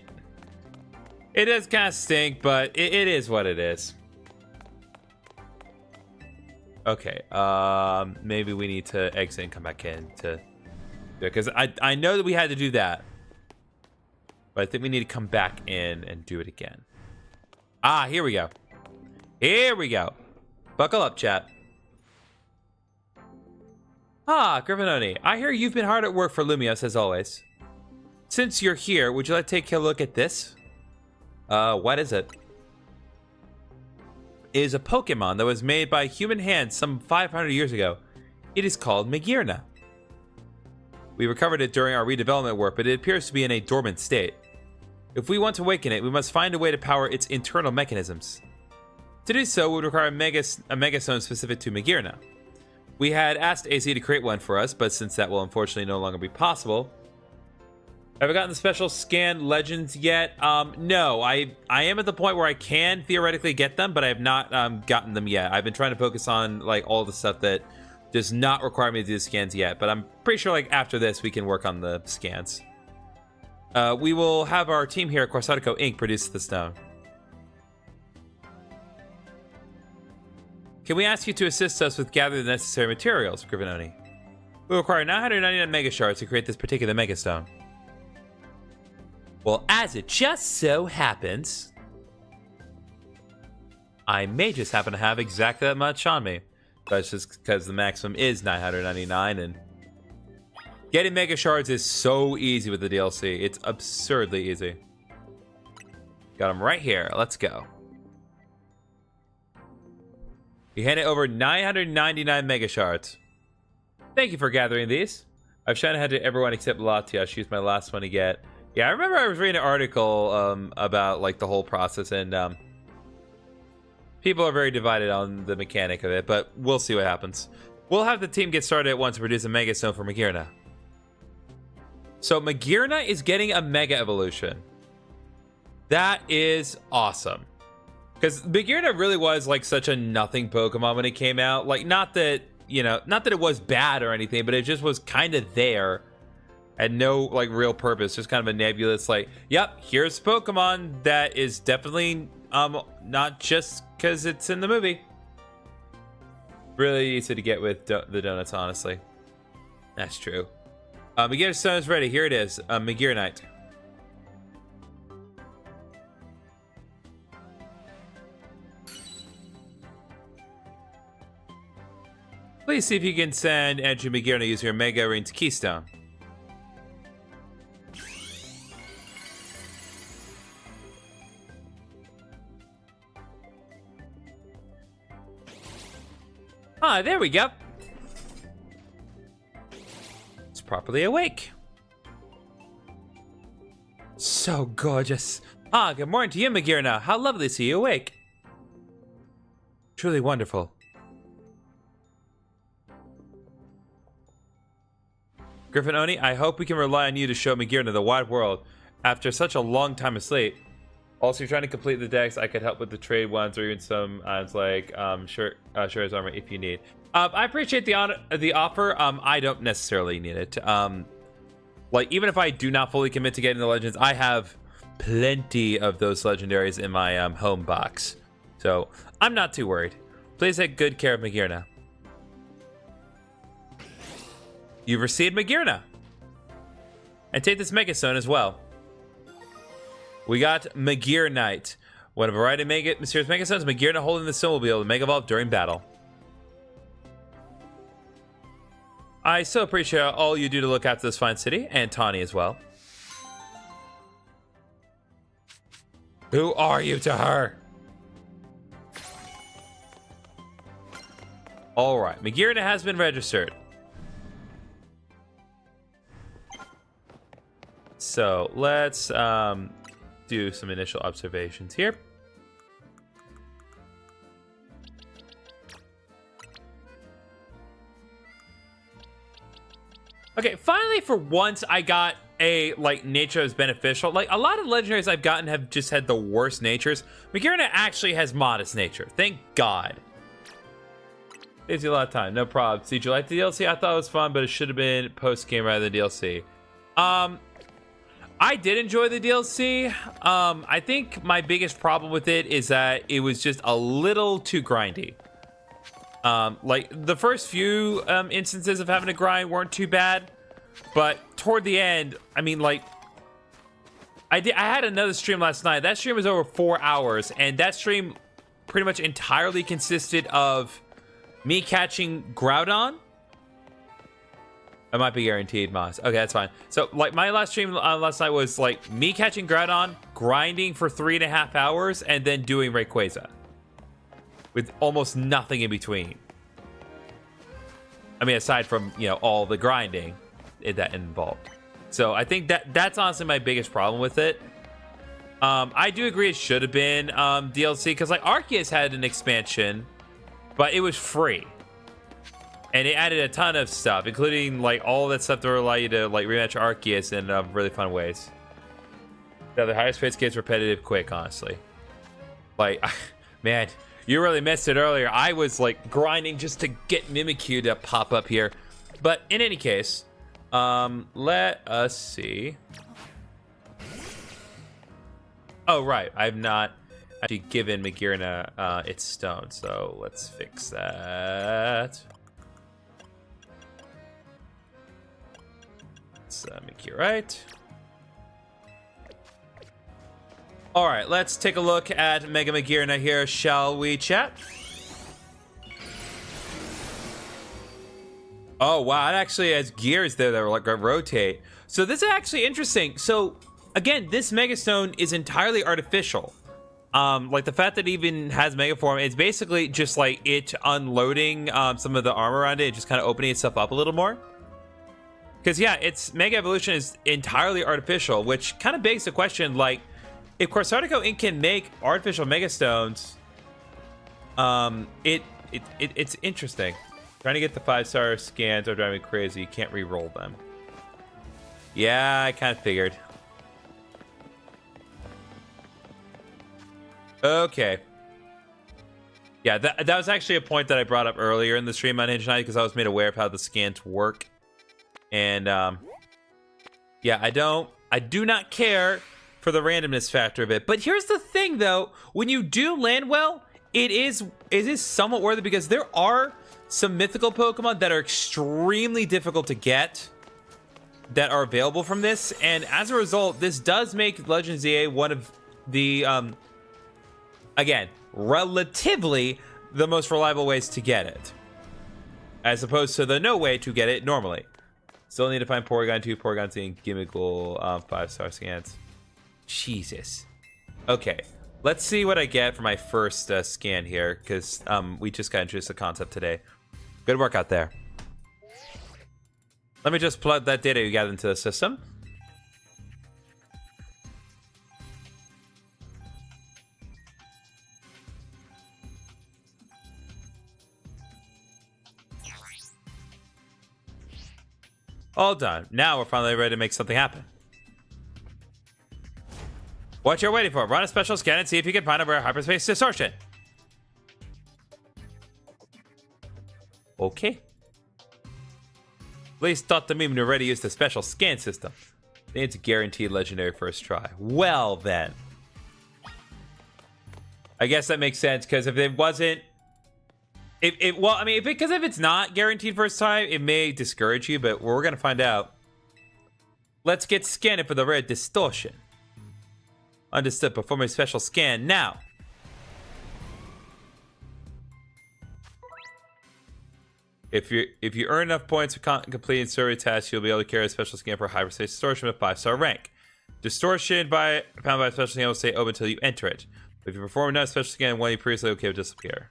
does kind of stink, but it is what it is. Okay, maybe we need to exit and come back in to... Because I know that we had to do that. But I think we need to come back in and do it again. Ah, here we go. Here we go. Buckle up, chat. Ah, GriffinOni, I hear you've been hard at work for Lumiose, as always. Since you're here, would you like to take a look at this? What is it? It is a Pokemon that was made by human hands some 500 years ago. It is called Magearna. We recovered it during our redevelopment work, but it appears to be in a dormant state. If we want to awaken it, we must find a way to power its internal mechanisms. To do so, we would require a Mega Stone specific to Magearna. We had asked AZ to create one for us, but since that will unfortunately no longer be possible... Have I gotten the special scan legends yet? No, I am at the point where I can theoretically get them, but I have not gotten them yet. I've been trying to focus on like all the stuff that does not require me to do the scans yet, but I'm pretty sure like after this we can work on the scans. We will have our team here at Corsatico Inc. produce the stone. Can we ask you to assist us with gathering the necessary materials, GriffinOni? We require 999 Mega Shards to create this particular Mega Stone. Well, as it just so happens, I may just happen to have exactly that much on me. That's just because the maximum is 999, and getting Mega Shards is so easy with the DLC. It's absurdly easy. Got them right here. Let's go. You handed over 999 Mega Shards. Thank you for gathering these. I've shown how to everyone except Latias. She was my last one to get. Yeah, I remember I was reading an article about like the whole process, and people are very divided on the mechanic of it, but we'll see what happens. We'll have the team get started at once to produce a Mega Stone for Magearna. So Magearna is getting a Mega Evolution. That is awesome. Because Magearna really was like such a nothing Pokemon when it came out. Like, not that, you know, not that it was bad or anything, but it just was kind of there. Had no like real purpose, just kind of a nebulous like, yep, here's Pokemon that is definitely not just because it's in the movie. Really easy to get with the donuts, honestly. That's true. Magearna Stone is ready. Here it is. Magearnite. Please see if you can send Andrew Magearna using your Mega Arena's Keystone. Ah, there we go. It's properly awake. So gorgeous. Ah, good morning to you, Magearna. How lovely to see you awake. Truly wonderful. GriffinOni, I hope we can rely on you to show Magearna the wide world after such a long time asleep. Also, if you're trying to complete the decks, I could help with the trade ones or even some items like Shura's armor if you need. I appreciate the offer. I don't necessarily need it. Like, even if I do not fully commit to getting the legends, I have plenty of those legendaries in my home box. So, I'm not too worried. Please take good care of Magearna. You've received Magearna. And take this Mega Stone as well. We got Magearnite. When a variety of mysterious Mega Stones, Magearna holding the stone will be able to Mega Evolve during battle. I so appreciate all you do to look after this fine city, and Tawny as well. Who are you to her? Alright, Magearna has been registered. So, let's do some initial observations here. Okay, finally for once I got a like nature that's beneficial. Like a lot of legendaries I've gotten have just had the worst natures. Magearna actually has modest nature. Thank God. Saves you a lot of time. No problem. Did you like the DLC? I thought it was fun, but it should have been post game rather than DLC. I did enjoy the DLC. I think my biggest problem with it is that it was just a little too grindy. Like the first few instances of having to grind weren't too bad, but toward the end, I mean, like I had another stream last night. That stream was over 4 hours, and that stream pretty much entirely consisted of me catching Groudon. I might be guaranteed, Moss. Okay, that's fine. So, like, my last stream last night was, like, me catching Groudon, grinding for 3.5 hours, and then doing Rayquaza. With almost nothing in between. I mean, aside from, you know, all the grinding that involved. So, I think that's honestly my biggest problem with it. I do agree it should have been DLC, because, like, Arceus had an expansion, but it was free. And it added a ton of stuff, including like all that stuff to allow you to like rematch Arceus in really fun ways. Yeah, the highest pace gets repetitive quick, honestly. Like, man, you really missed it earlier. I was like grinding just to get Mimikyu to pop up here. But in any case, let us see. Oh, right. I've not actually given Magearna its stone, so let's fix that. Make you right. All right, let's take a look at Mega Magearna here, shall we, chat? Oh wow, it actually has gears there that are like rotate. So this is actually interesting. So again, this Mega Stone is entirely artificial. Like the fact that it even has Mega Form, it's basically just like it unloading some of the armor around it, just kind of opening itself up a little more. Because yeah, its Mega Evolution is entirely artificial, which kind of begs the question, like, if Corsarico Inc. can make artificial Mega Stones, it's interesting. Trying to get the 5-star scans are driving me crazy. You can't re-roll them. Yeah, I kind of figured. Okay. Yeah, that was actually a point that I brought up earlier in the stream on Hinge Night, because I was made aware of how the scans work. And yeah, I do not care for the randomness factor of it. But here's the thing, though: when you do land well, it is somewhat worth it, because there are some mythical Pokemon that are extremely difficult to get that are available from this, and as a result, this does make Legends ZA one of the again, relatively the most reliable ways to get it, as opposed to the no way to get it normally. Still need to find Porygon 2, Porygon 3, and Gimmickle 5-star scans. Jesus. Okay, let's see what I get for my first scan here, because we just got introduced to the concept today. Good work out there. Let me just plug that data you got into the system. All done. Now we're finally ready to make something happen. What you're waiting for? Run a special scan and see if you can find a rare hyperspace distortion. Okay. Please thought to me when you're ready to use the special scan system. It's a guaranteed legendary first try. Well then. I guess that makes sense, because if it wasn't... Well, I mean, because if it's not guaranteed first time, it may discourage you, but we're gonna find out. Let's get scanning for the rare distortion. Understood. Perform a special scan now. If you earn enough points for completing survey tasks, you'll be able to carry a special scan for hyperspace distortion with 5-star rank. Distortion found by a special scan will stay open until you enter it. If you perform another special scan, one you previously okay will disappear.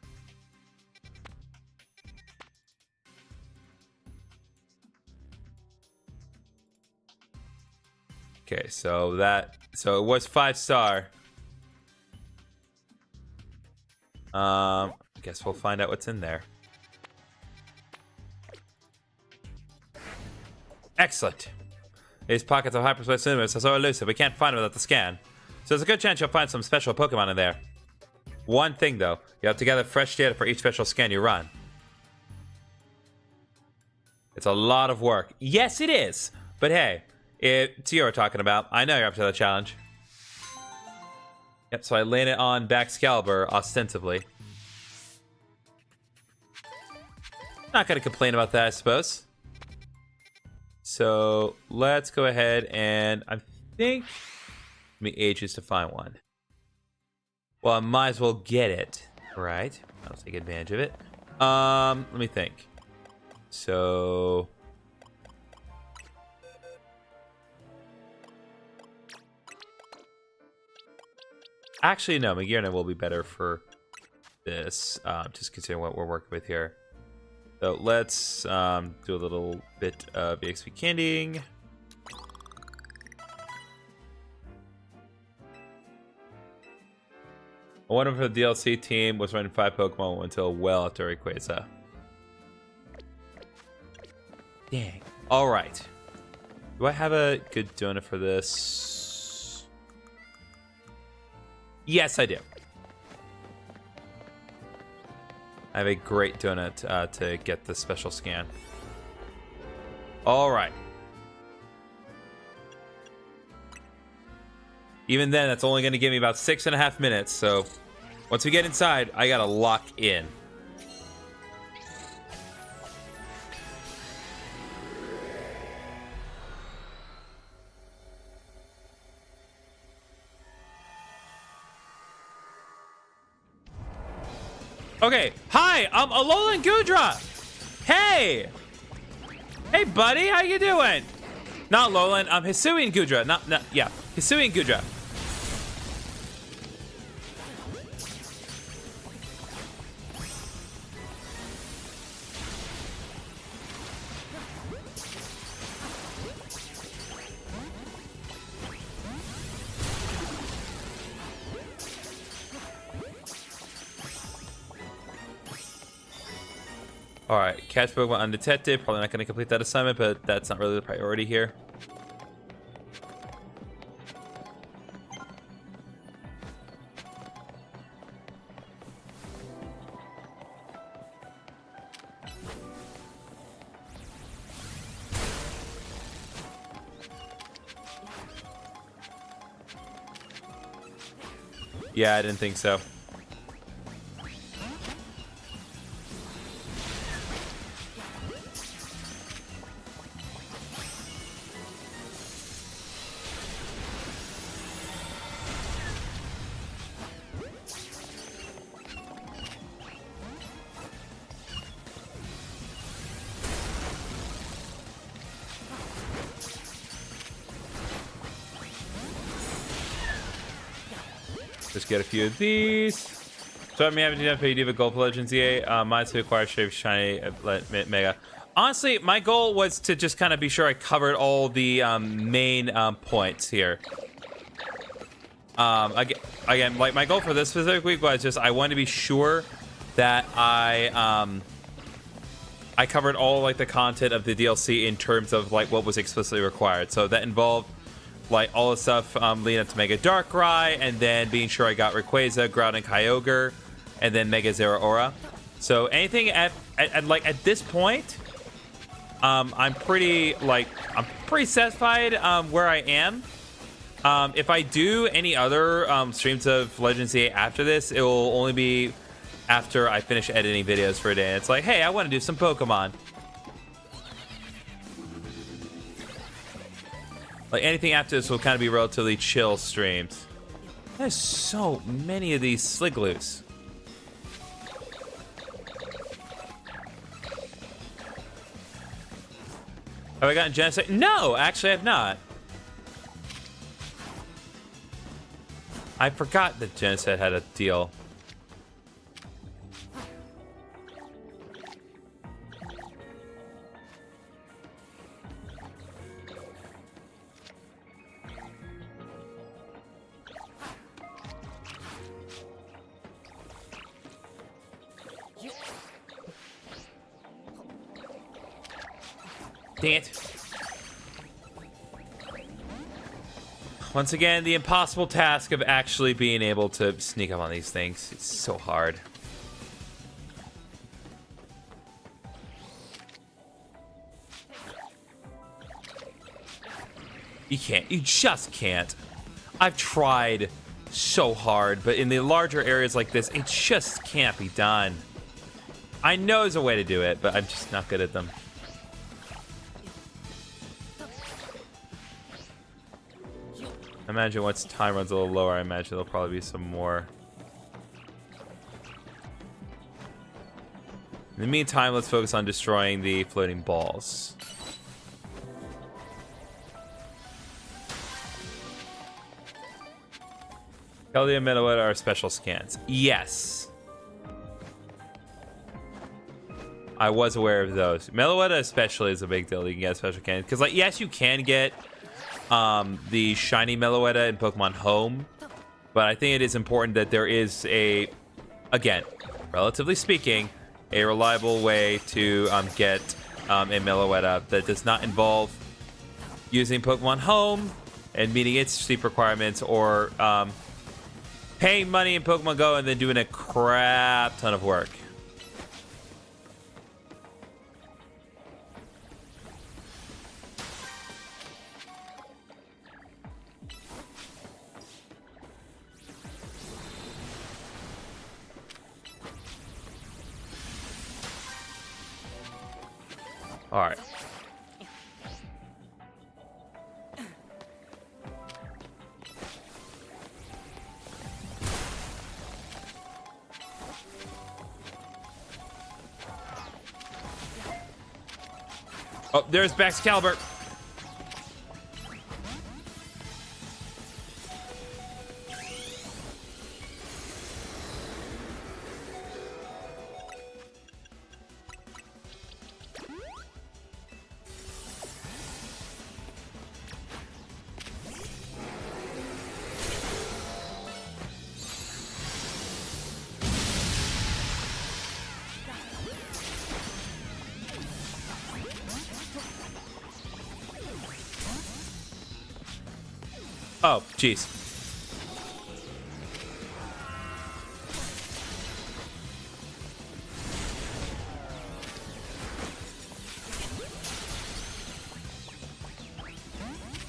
Okay, so it was 5-star. I guess we'll find out what's in there. Excellent. These pockets of hyperspace limits are so elusive we can't find them without the scan. So there's a good chance you'll find some special Pokemon in there. One thing though, you have to gather fresh data for each special scan you run. It's a lot of work. Yes, it is. But hey, it's you we're talking about. I know you're up to the challenge. Yep, so I landed on Baxcalibur ostensibly. Not gonna complain about that, I suppose. So let's go ahead and I think me ages to find one. Well, I might as well get it, right? I'll take advantage of it. Let me think. So actually, no, Magirna will be better for this, just considering what we're working with here. So let's do a little bit of EXP candying. I wonder if the DLC team was running 5 Pokemon until well after Rayquaza. Dang. Alright. Do I have a good donut for this? Yes, I do. I have a great donut to get the special scan. Alright. Even then, that's only going to give me about 6.5 minutes, so once we get inside, I gotta lock in. Okay, hi, I'm Alolan Gudra. Hey, hey, buddy, how you doing? Not Alolan, I'm Hisuian Gudra. Yeah, Hisuian Gudra. All right, catch Pokemon undetected. Probably not going to complete that assignment, but that's not really the priority here. Yeah, I didn't think so. Just get a few of these. So I mean, having to pay Diva Gold for Legends EA. Mine's to acquire Shape Shiny Mega. Honestly, my goal was to just kind of be sure I covered all the main points here. Again, like my goal for this specific week was just I wanted to be sure that I covered all like the content of the DLC in terms of like what was explicitly required. So that involved like all the stuff leading up to Mega Darkrai, and then being sure I got Rayquaza, Groudon, and Kyogre, and then Mega Zeraora. So anything at this point, I'm pretty satisfied where I am. If I do any other streams of Legends EA after this, it will only be after I finish editing videos for a day. And it's like, hey, I want to do some Pokemon. Like anything after this will kind of be relatively chill streams. There's so many of these Sligloos. Have I gotten Genesect? No, actually I have not. I forgot that Genesect had a deal. Dang it. Once again, the impossible task of actually being able to sneak up on these things. It's so hard. You can't. You just can't. I've tried so hard, but in the larger areas like this, it just can't be done. I know there's a way to do it, but I'm just not good at them. I imagine once time runs a little lower, I imagine there'll probably be some more. In the meantime, let's focus on destroying the floating balls. Keldea and Meloetta are special scans. Yes. I was aware of those. Meloetta especially is a big deal. You can get special scans. Because, like, yes, you can get the shiny Meloetta in Pokemon Home, but I think it is important that there is a, again, relatively speaking, a reliable way to get a Meloetta that does not involve using Pokemon Home and meeting its steep requirements, or paying money in Pokemon Go and then doing a crap ton of work. All right. Oh, there's Baxcalibur. Oh, jeez.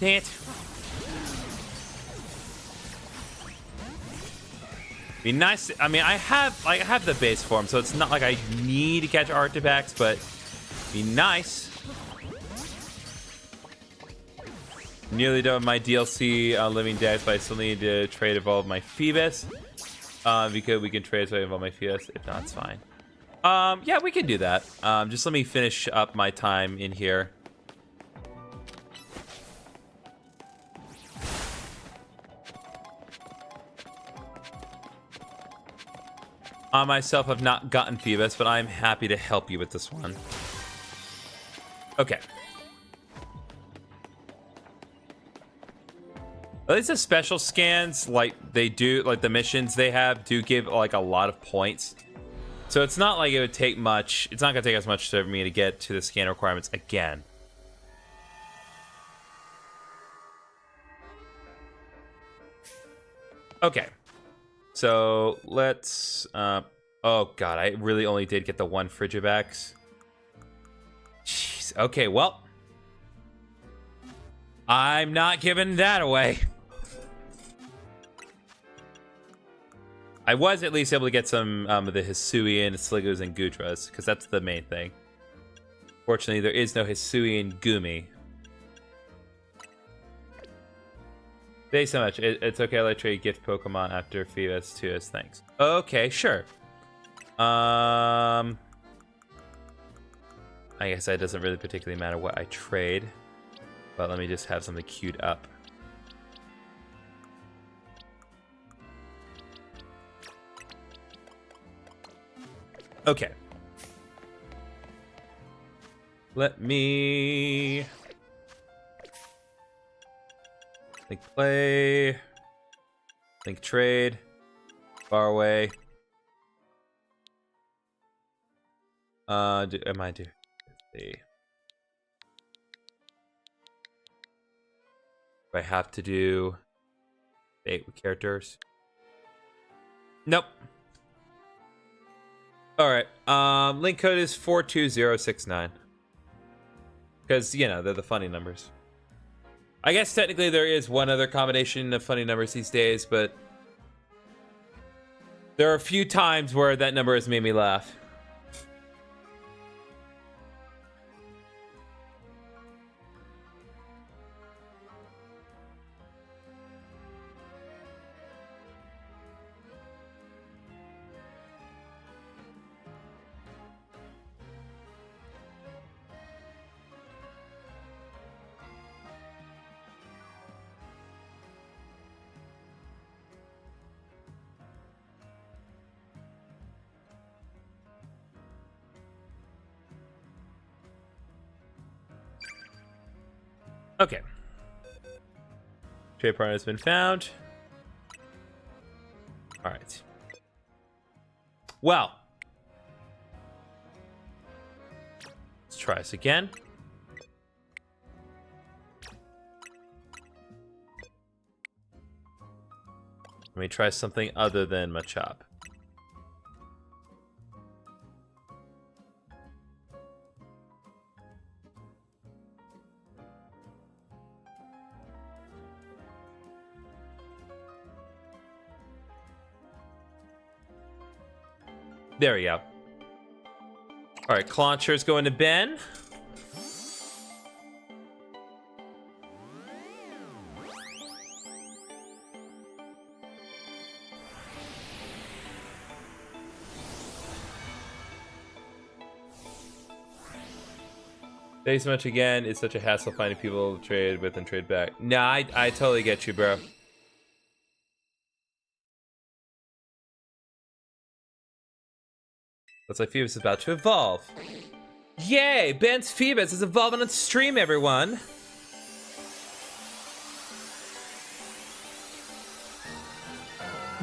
Dang it. Be nice. I mean, I have the base form, so it's not like I need to catch Artifacts, but be nice. Nearly done with my DLC Living Death, but I still need to trade evolve my Phoebus. Because we can trade so I evolve my Phoebus. If not, it's fine. Yeah, we can do that. Just let me finish up my time in here. I myself have not gotten Phoebus, but I'm happy to help you with this one. Okay. At least the special scans, like they do, like the missions they have, do give like a lot of points. So it's not like it would take much. It's not going to take as much for me to get to the scan requirements again. Okay. So let's. Oh god, I really only did get the one Frigivax. Jeez. Okay, well, I'm not giving that away. I was at least able to get some of the Hisuian, Sliggos, and Gudras, because that's the main thing. Fortunately, there is no Hisuian Gumi. Thanks so much. It's okay. I'll trade gift Pokemon after Phoebus to us. Thanks. Okay, sure. I guess that doesn't really particularly matter what I trade. But let me just have something queued up. Okay. Let me... Think play. Think trade. Far away. Let's see. Do I have to do 8 characters? Nope. Alright. Link code is 42069. Because, you know, they're the funny numbers. I guess technically there is one other combination of funny numbers these days, but there are a few times where that number has made me laugh. Okay. Trade partner has been found. All right. Well, let's try this again. Let me try something other than Machop. There we go. All right, Clauncher's going to Ben. Thanks so much again. It's such a hassle finding people to trade with and trade back. Nah, I totally get you, bro. Looks like Phoebus is about to evolve. Yay! Ben's Phoebus is evolving on stream, everyone!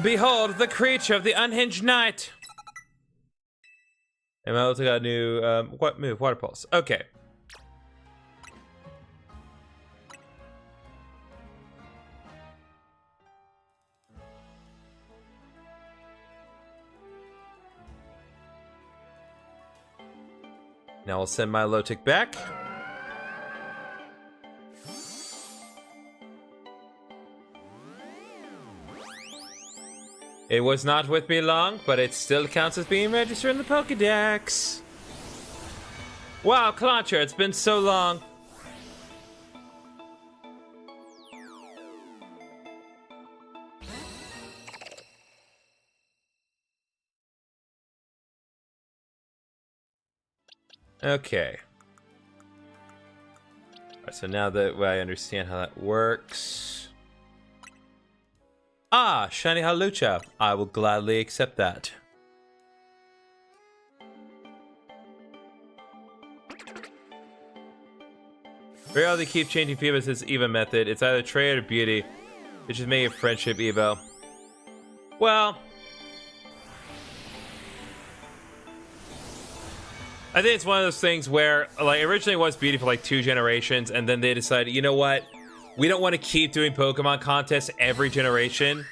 Behold, the creature of the unhinged night! And I also got a new, what move? Water Pulse. Okay. Now we'll send my Milotic back. It was not with me long, but it still counts as being registered in the Pokédex. Wow, Clauncher, it's been so long. Okay. Alright, so now that I understand how that works. Ah, Shiny Halucha. I will gladly accept that. Very odd to keep changing Phoebus' Evo method. It's either trade or beauty. It's just making friendship Evo. Well, I think it's one of those things where, like, originally it was beauty for like 2 generations, and then they decided, you know what? We don't want to keep doing Pokemon contests every generation,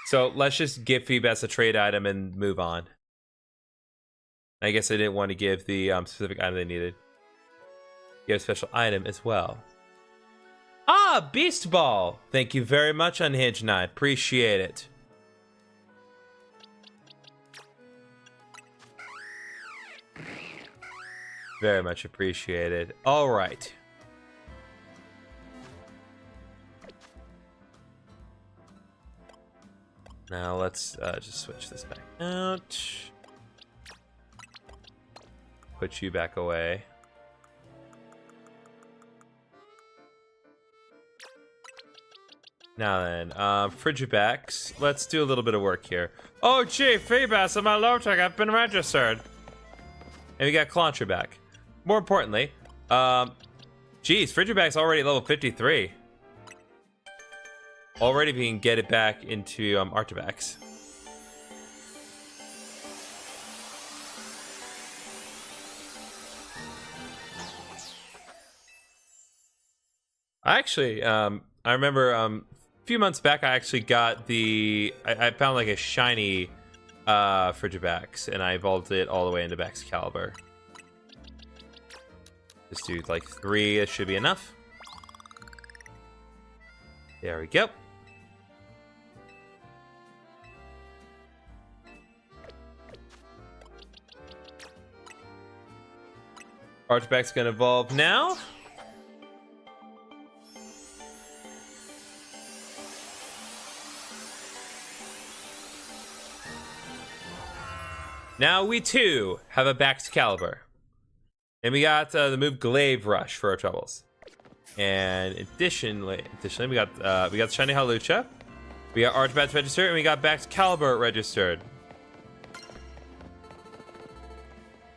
so let's just give Phoebus a trade item and move on. I guess they didn't want to give the specific item they needed. Get a special item as well. Ah, Beast Ball! Thank you very much, Unhinged Knight. Appreciate it. Very much appreciated. All right. Now let's just switch this back out. Put you back away. Now then, Frigibacks. Let's do a little bit of work here. Oh, gee, Phoebus and my Milotic have been registered. And we got Clauncher back. More importantly, geez, Frigiback's already at level 53. Already we can get it back into Artivax. Actually, I remember a few months back I actually got the I found like a shiny Frigibax, and I evolved it all the way into Baxcalibur. Just do like 3, that should be enough. There we go. Archback's gonna evolve now. Now we too have a Baxcalibur. And we got the move Glaive Rush for our troubles. And additionally we got Shiny Halucha, we got Archbats registered, and we got Baxcalibur registered.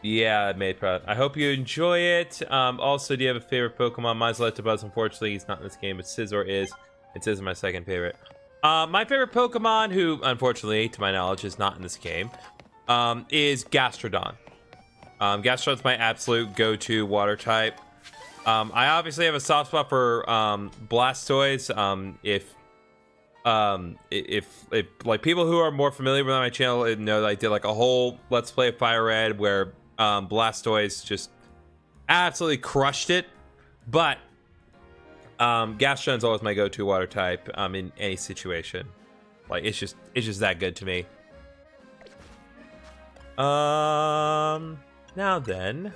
Yeah, made proud. I hope you enjoy it. Also, do you have a favorite Pokemon? Mine's Electabuzz. Unfortunately, he's not in this game, but Scizor is. And Scizor is my second favorite. My favorite Pokemon, who unfortunately, to my knowledge, is not in this game, is Gastrodon. Gastrodon's my absolute go-to water type. I obviously have a soft spot for Blastoise. If like people who are more familiar with my channel know that I did like a whole Let's Play of Fire Red where Blastoise just absolutely crushed it. But Gastrodon's always my go-to water type in any situation. Like it's just that good to me. Now then,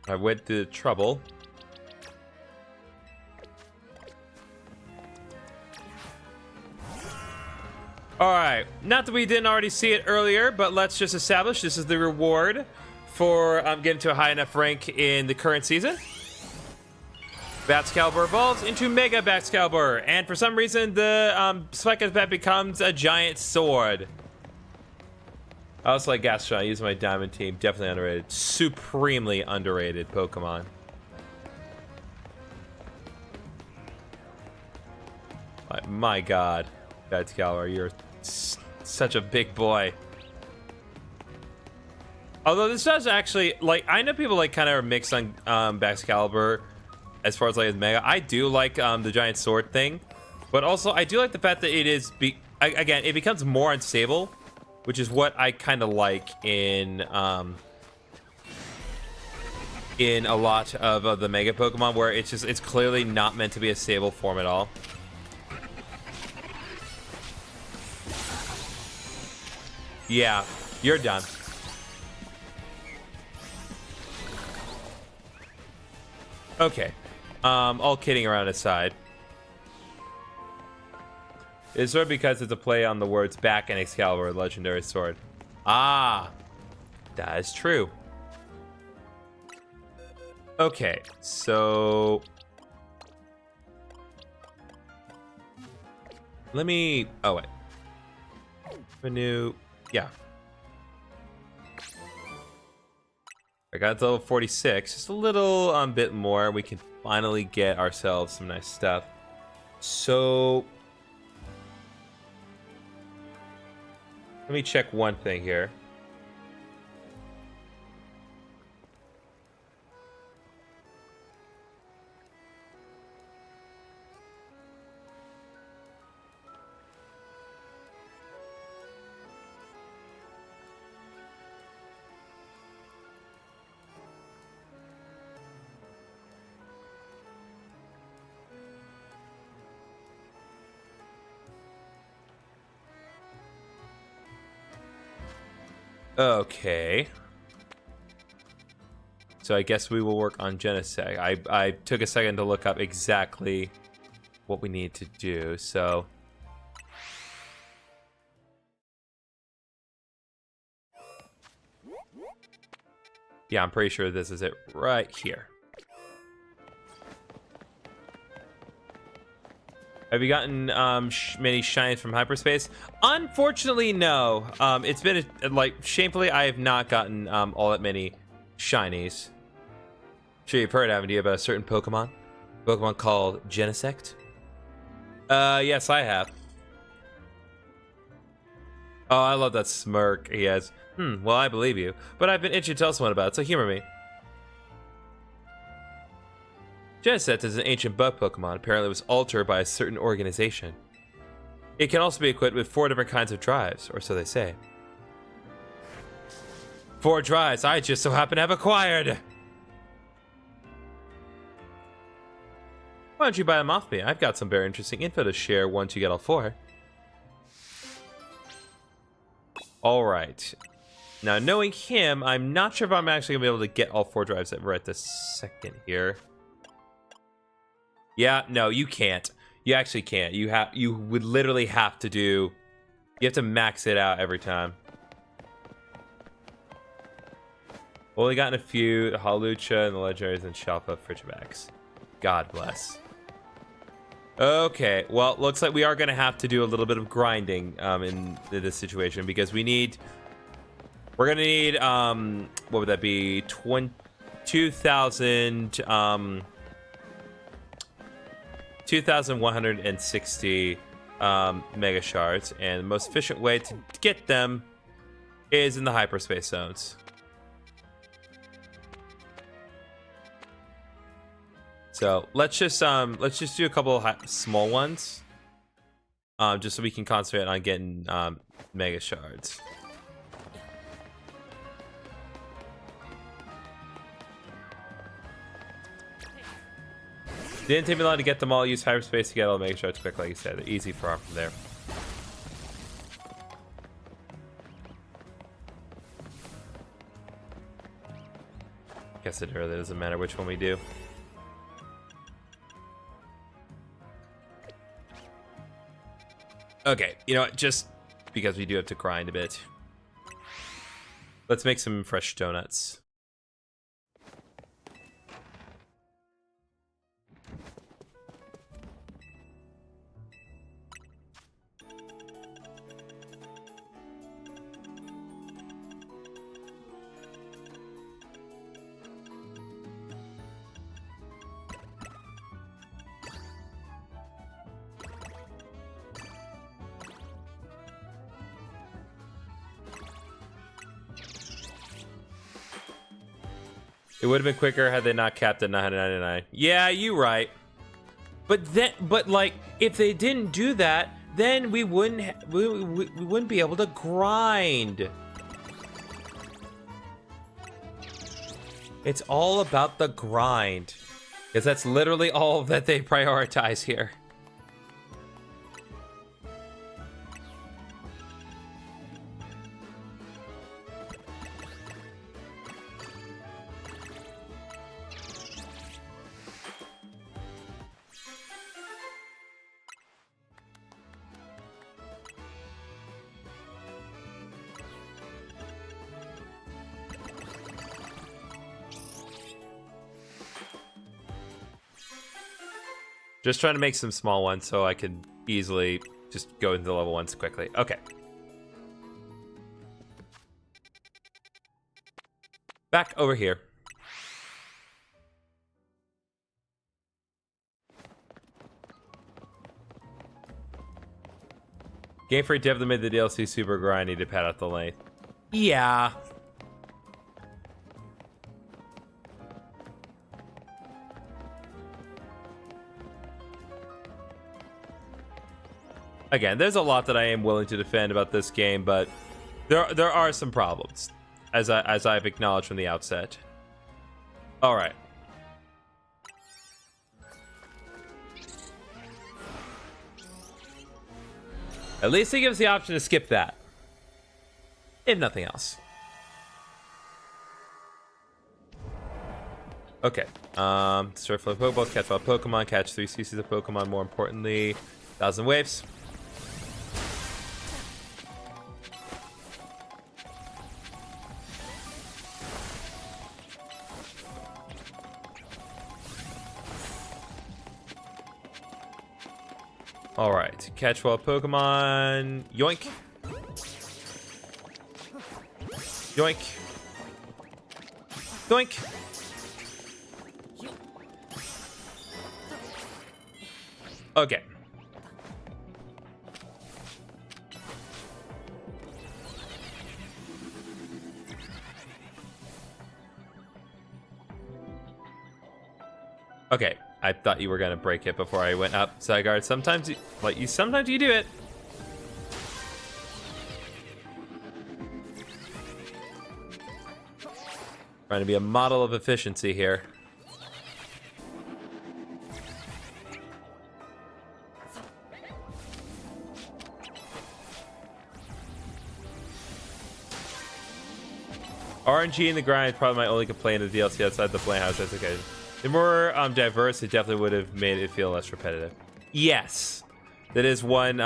I went through the trouble. Alright, not that we didn't already see it earlier, but let's just establish this is the reward for getting to a high enough rank in the current season. Baxcalibur evolves into Mega Baxcalibur, and for some reason the Spike Bat becomes a giant sword. I also like Gastrodon. I use my Diamond team. Definitely underrated. Supremely underrated Pokemon. My God, Baxcalibur, you're such a big boy. Although this does actually, like, I know people like kind of are mixed on Baxcalibur as far as like Mega. I do like the giant sword thing, but also I do like the fact that it is again, it becomes more unstable which is what I kind of like in a lot of the Mega Pokemon, where it's clearly not meant to be a stable form at all. Yeah, you're done. Okay. All kidding around aside. It's sort of because it's a play on the words back and Excalibur, legendary sword. Ah, that is true. Okay, so let me. Oh wait, renew. Yeah, I got to level 46. Just a little bit more. We can finally get ourselves some nice stuff. So let me check one thing here. Okay. So I guess we will work on Genesect. I took a second to look up exactly what we need to do, so... Yeah, I'm pretty sure this is it right here. Have you gotten many shinies from hyperspace? Unfortunately, no. It's been like shamefully, I have not gotten all that many shinies. Sure, you've heard, haven't you, about a certain Pokemon? Pokemon called Genesect? Yes, I have. Oh, I love that smirk he has. Well, I believe you, but I've been itching to tell someone about it, so humor me. Genesect is an ancient bug Pokemon. Apparently it was altered by a certain organization. It can also be equipped with 4 different kinds of drives, or so they say. 4 drives I just so happen to have acquired! Why don't you buy them off me? I've got some very interesting info to share once you get all 4. Alright. Now, knowing him, I'm not sure if I'm actually going to be able to get all 4 drives right this second here. Yeah, no, you can't. You actually can't. You would literally have to do... You have to max it out every time. Only gotten a few, the Hawlucha and the Legendaries and Shalpa Frigibax. God bless. Okay, well, looks like we are going to have to do a little bit of grinding in this situation, because we need... We're going to need, what would that be? 2,000... 2,160 Mega Shards, and the most efficient way to get them is in the hyperspace zones. So let's just do a couple of small ones, just so we can concentrate on getting Mega Shards. Didn't take me long to get them all. Use hyperspace to get all the Mega Shards quick, like you said. They're easy from there. Guess it really doesn't matter which one we do. Okay, you know what? Just because we do have to grind a bit. Let's make some fresh donuts. It would have been quicker had they not capped at 999. Yeah, you right. But like, if they didn't do that, then we wouldn't be able to grind. It's all about the grind, because that's literally all that they prioritize here. Just trying to make some small ones so I can easily just go into the level ones quickly. Okay. Back over here. Game Freak definitely made the DLC super grindy to pad out the length. Yeah. Again, there's a lot that I am willing to defend about this game, but there are some problems, as I've acknowledged from the outset. All right. At least it gives the option to skip that, if nothing else. Okay. Start flow Pokeballs, catch wild Pokemon, catch 3 species of Pokemon. More importantly, 1,000 waves. All right, catch wild Pokemon. Yoink. Yoink. Yoink. Okay. Okay, I thought you were gonna break it before I went up. Zygarde, sometimes you do it. Trying to be a model of efficiency here. RNG in the grind is probably my only complaint of the DLC outside the flame house. That's okay. The more diverse, it definitely would have made it feel less repetitive. Yes, that is one.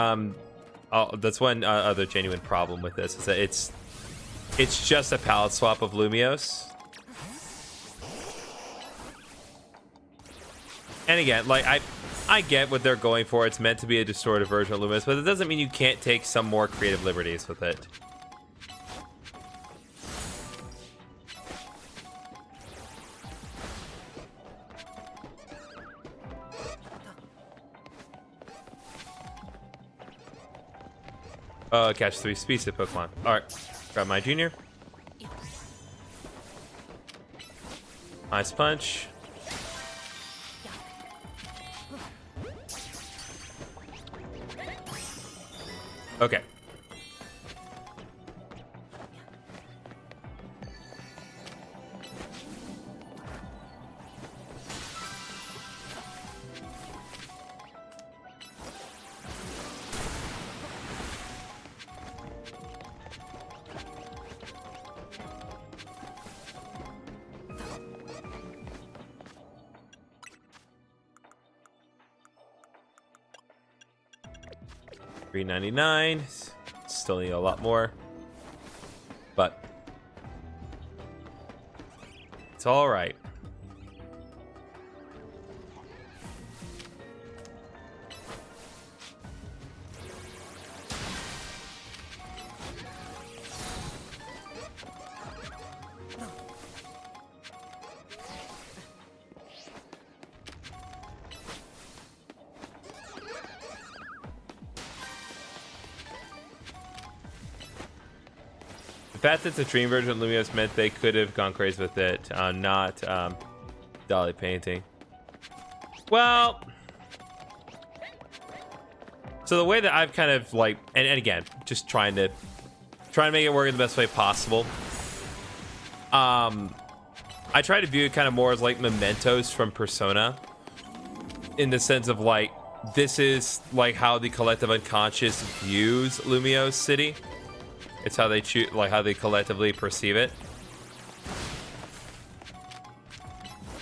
That's one other genuine problem with this, is that it's just a palette swap of Lumiose. And again, like I get what they're going for. It's meant to be a distorted version of Lumiose, but it doesn't mean you can't take some more creative liberties with it. Catch 3 species of Pokemon. Alright, grab my junior. Ice Punch. Okay. $3.99. Still need a lot more, but it's all right. The fact that it's a dream version of Lumiose meant they could have gone crazy with it, not dolly painting. Well, So the way that I've kind of like, and again, just trying to make it work in the best way possible. I try to view it kind of more as like mementos from Persona, in the sense of like, this is like how the collective unconscious views Lumiose City. It's how they choose, like how they collectively perceive it.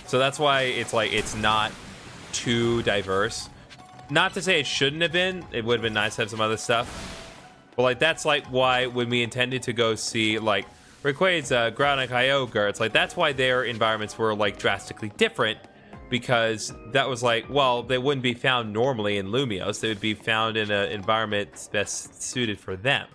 So that's why it's like, it's not too diverse. Not to say it shouldn't have been. It would have been nice to have some other stuff. But like, that's like why when we intended to go see like Rayquade's Ground and Kyogre, it's like that's why their environments were like drastically different, because that was like, well, they wouldn't be found normally in Lumiose. They would be found in an environment best suited for them.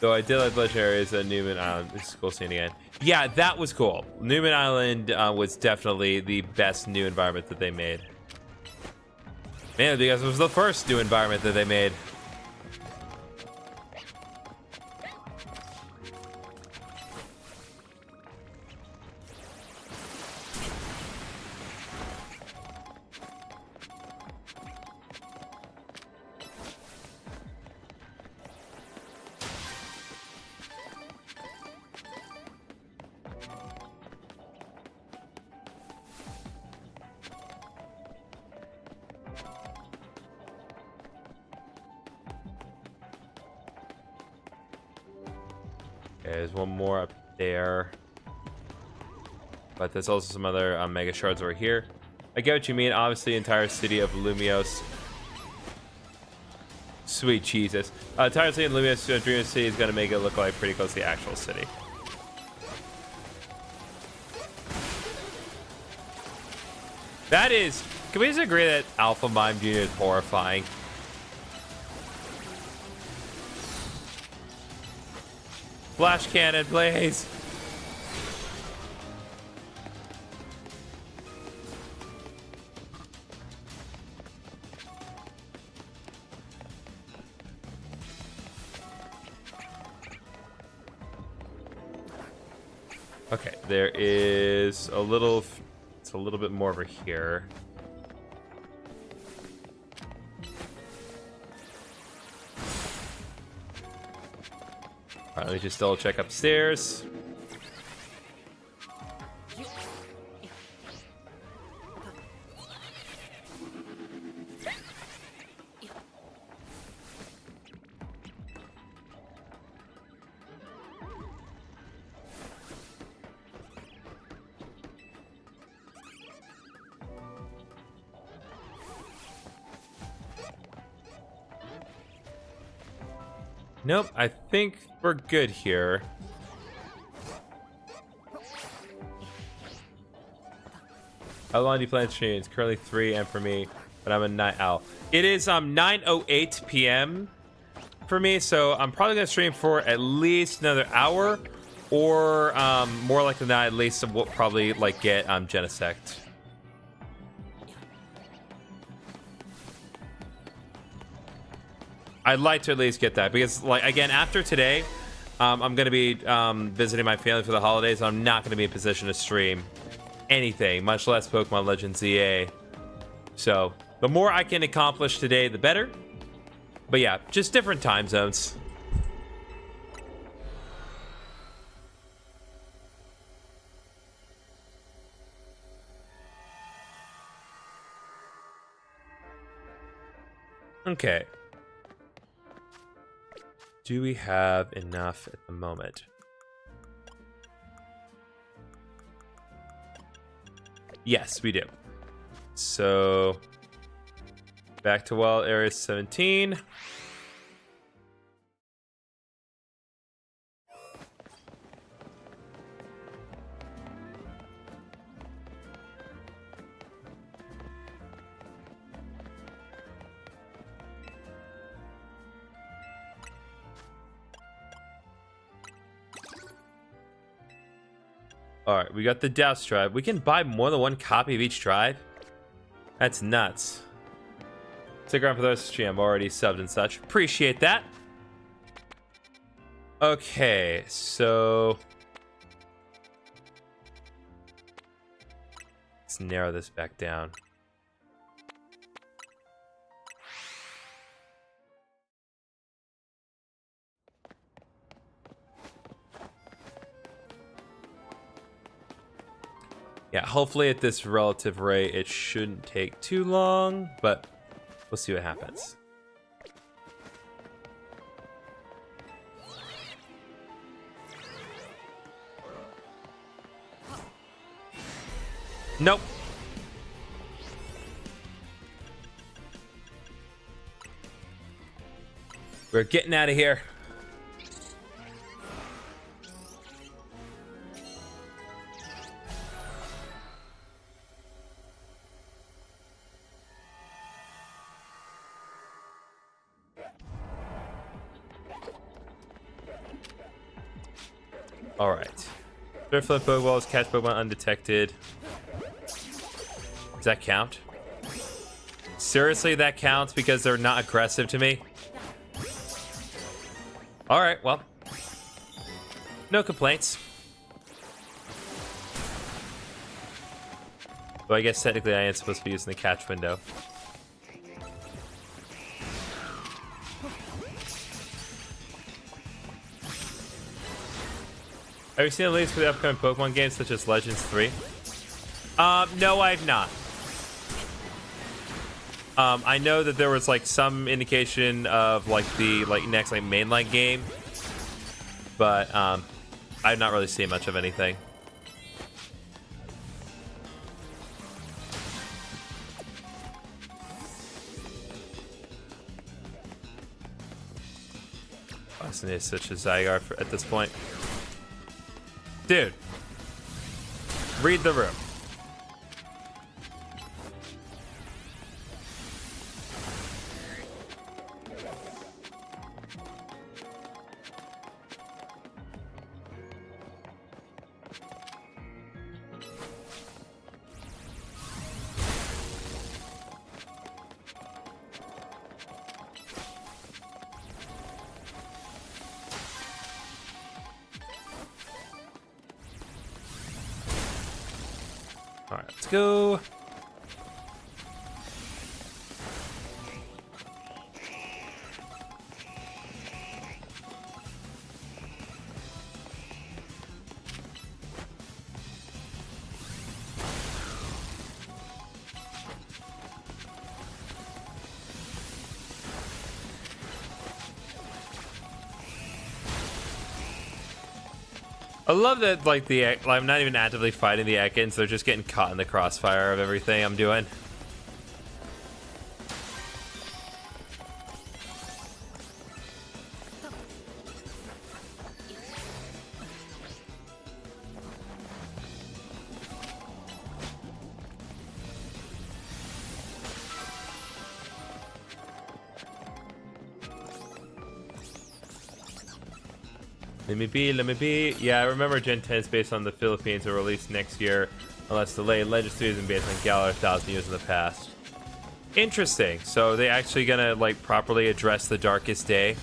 Though I did like legendaries at Newman Island. This is cool seeing again. Yeah, that was cool. Newman Island was definitely the best new environment that they made. Man, because it was the first new environment that they made. There's one more up there, but there's also some other mega shards over here. I get what you mean. Obviously, entire city of Lumiose. Sweet Jesus. Entire city of Lumiose, Dream City is going to make it look like pretty close to the actual city. That is. Can we just agree that Alpha Mime Jr. is horrifying? Flash cannon, please. Okay, there is a little. It's a little bit more over here. All right, let me just double check upstairs. Nope, I think we're good here. How long do you plan to stream? It's currently 3 a.m. for me, but I'm a night owl. It is 9:08 p.m. for me, so I'm probably gonna stream for at least another hour, or more likely than not, at least we'll probably like get Genesect. I'd like to at least get that, because like again, after today, I'm gonna be visiting my family for the holidays. I'm not gonna be in position to stream anything, much less Pokemon Legends ZA. So the more I can accomplish today, the better. But yeah, just different time zones. Okay. Do we have enough at the moment? Yes, we do. So, back to Wild Area 17. All right, we got the Douse Drive. We can buy more than one copy of each drive. That's nuts. Stick around for those stream. I'm already subbed and such. Appreciate that. Okay, so Let's narrow this back down. Yeah, hopefully at this relative rate, it shouldn't take too long, but we'll see what happens. Nope. We're getting out of here. All right. Third flip Pokeballs, catch Pokemon undetected. Does that count? Seriously, that counts because they're not aggressive to me? All right, well. No complaints. Well, I guess technically I am supposed to be using the catch window. Have you seen the leads for the upcoming Pokemon games such as Legends 3? No, I've not. I know that there was like some indication of like the next mainline game, but I've not really seen much of anything. Boston is such a Zygarde at this point. Dude, read the room. All right, let's go. I love that, like, I'm not even actively fighting the Ekans, they're just getting caught in the crossfire of everything I'm doing. Let me be. Yeah, I remember Gen 10 is based on the Philippines will release next year, unless delayed. Legends 3 has been based on Galar 1,000 years in the past. Interesting. So they actually gonna like properly address the Darkest Day?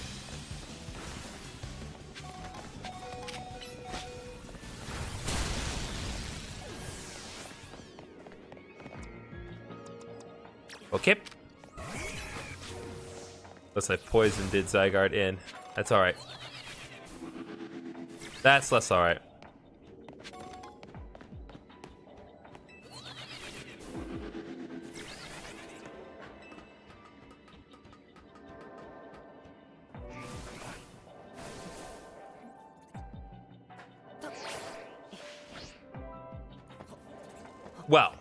Okay. Looks like poison did Zygarde in. That's alright. That's less alright. Well.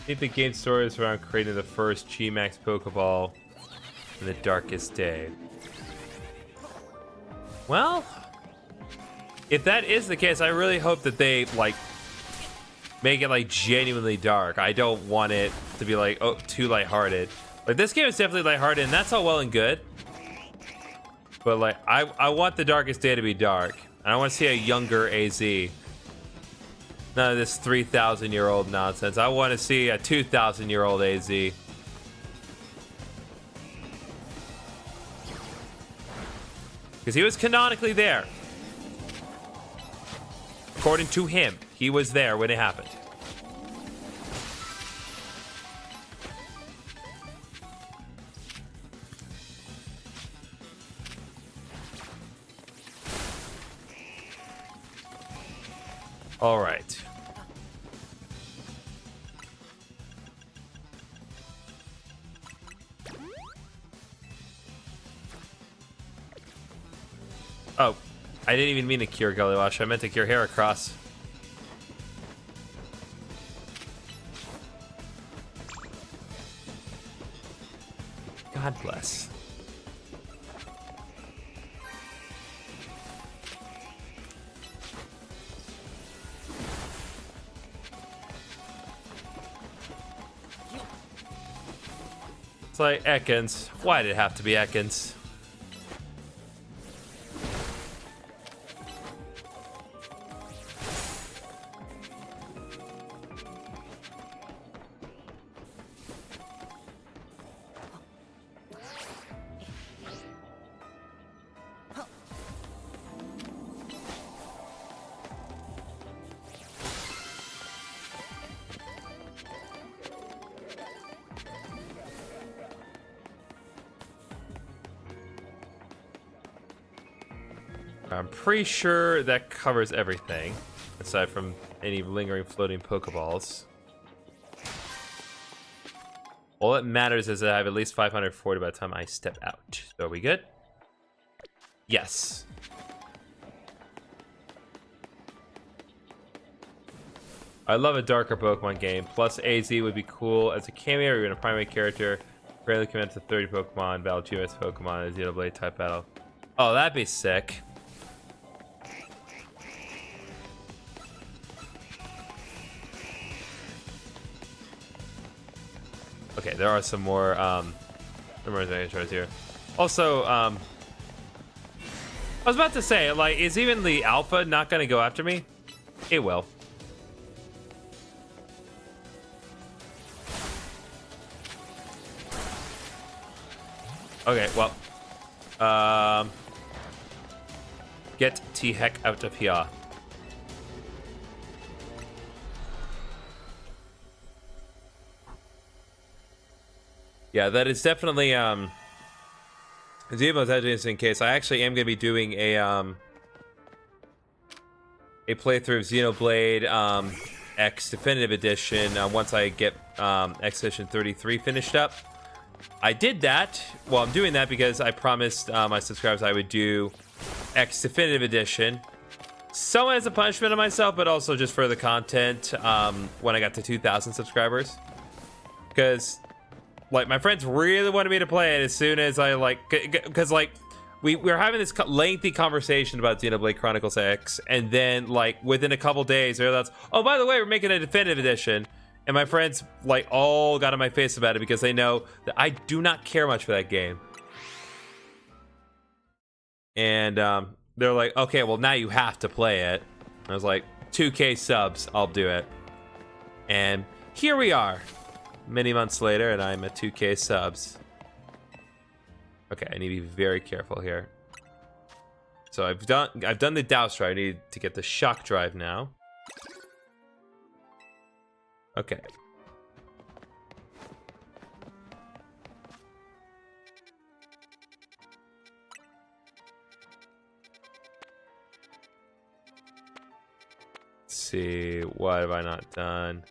I think the game story is around creating the first G-Max Pokeball in the Darkest Day. Well, if that is the case, I really hope that they, like, make it like genuinely dark. I don't want it to be like, oh, too lighthearted. Like this game is definitely lighthearted, and that's all well and good. But like, I want the Darkest Day to be dark. And I want to see a younger AZ. None of this 3,000-year-old nonsense. I want to see a 2,000-year-old AZ. Because he was canonically there. According to him, he was there when it happened. All right. Oh, I didn't even mean to cure Gully Wash. I meant to cure Heracross. God bless. It's like Ekans. Why did it have to be Ekans? I'm pretty sure that covers everything, aside from any lingering floating Pokeballs. All that matters is that I have at least 540 by the time I step out. So are we good? Yes. I love a darker Pokemon game. Plus AZ would be cool as a cameo or even a primary character. Rarely command to 30 Pokemon, battle GMS Pokemon as Xenoblade type battle. Oh, that'd be sick. Okay, there are some more intros here. Also, I was about to say, like, is even the alpha not going to go after me? It will. Okay, well, get the heck out of here. Yeah, that is definitely the most interesting case. I actually am going to be doing a playthrough of Xenoblade X Definitive Edition once I get X Edition 33 finished up. I did that. Well, I'm doing that because I promised my subscribers I would do X Definitive Edition. Somewhat as a punishment on myself, but also just for the content when I got to 2,000 subscribers. Because, like, my friends really wanted me to play it as soon as I, like, because, like, we were having this lengthy conversation about Xenoblade Chronicles X, and then, like, within a couple days, they realized, oh, by the way, we're making a definitive edition. And my friends, like, all got on my face about it because they know that I do not care much for that game. And they're like, okay, well, now you have to play it. I was like, 2K subs, I'll do it. And here we are. Many months later, and I'm at 2K subs. Okay, I need to be very careful here. So I've done the Douse Drive. I need to get the Shock Drive now. Okay. Let's see, what have I not done?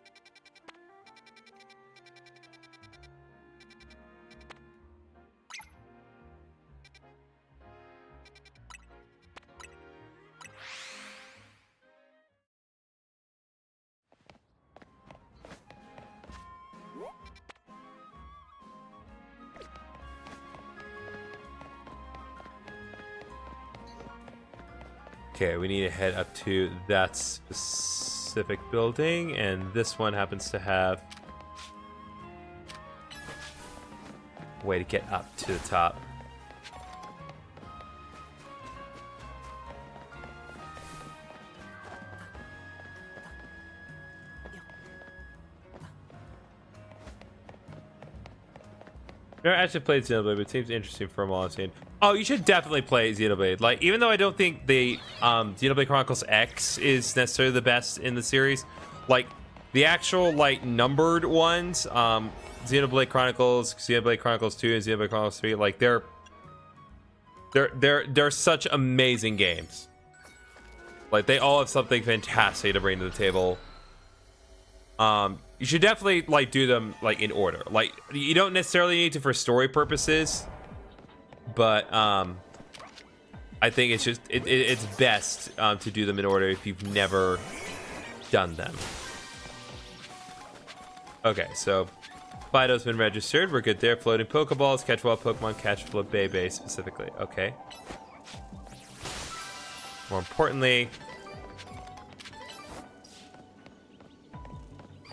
Okay, we need to head up to that specific specific building, and this one happens to have a way to get up to the top. Never actually played Xenoblade, but it seems interesting from all I've seen. Oh, you should definitely play Xenoblade. Like, even though I don't think the Xenoblade Chronicles X is necessarily the best in the series, like the actual like numbered ones, Xenoblade Chronicles 2, and Xenoblade Chronicles 3, like they're such amazing games. Like they all have something fantastic to bring to the table. You should definitely like do them like in order. Like you don't necessarily need to for story purposes, but I think it's just it's best to do them in order if you've never done them. Okay, so Fido's been registered. We're good there. Floating Pokeballs, catch wild Pokemon, catch Flabébé specifically. Okay. More importantly,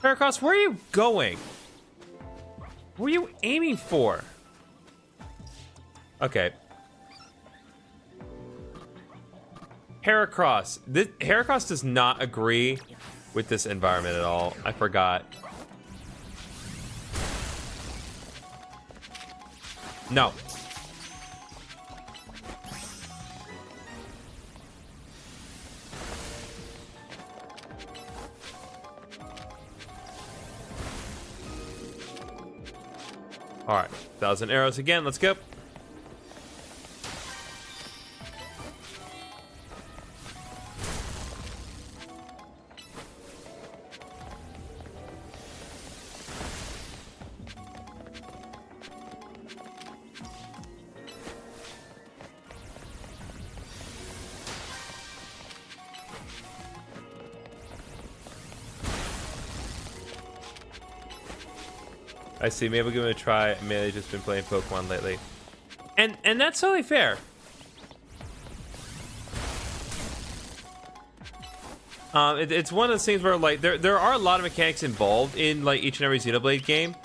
Heracross, where are you going? What are you aiming for? Okay. Heracross. Heracross does not agree with this environment at all. I forgot. No. All right, 1,000 arrows again. Let's go. I see. Maybe we'll give it a try. I mainly just been playing Pokemon lately, and that's totally fair. It's one of those things where like there are a lot of mechanics involved in like each and every Xenoblade game,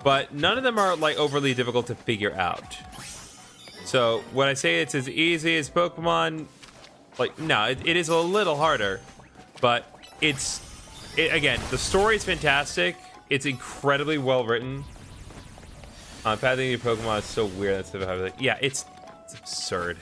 but none of them are like overly difficult to figure out. So when I say it's as easy as Pokemon, like no, it is a little harder, but again, the story is fantastic. It's incredibly well written. Pathing your Pokemon is so weird. That's the yeah, it's absurd.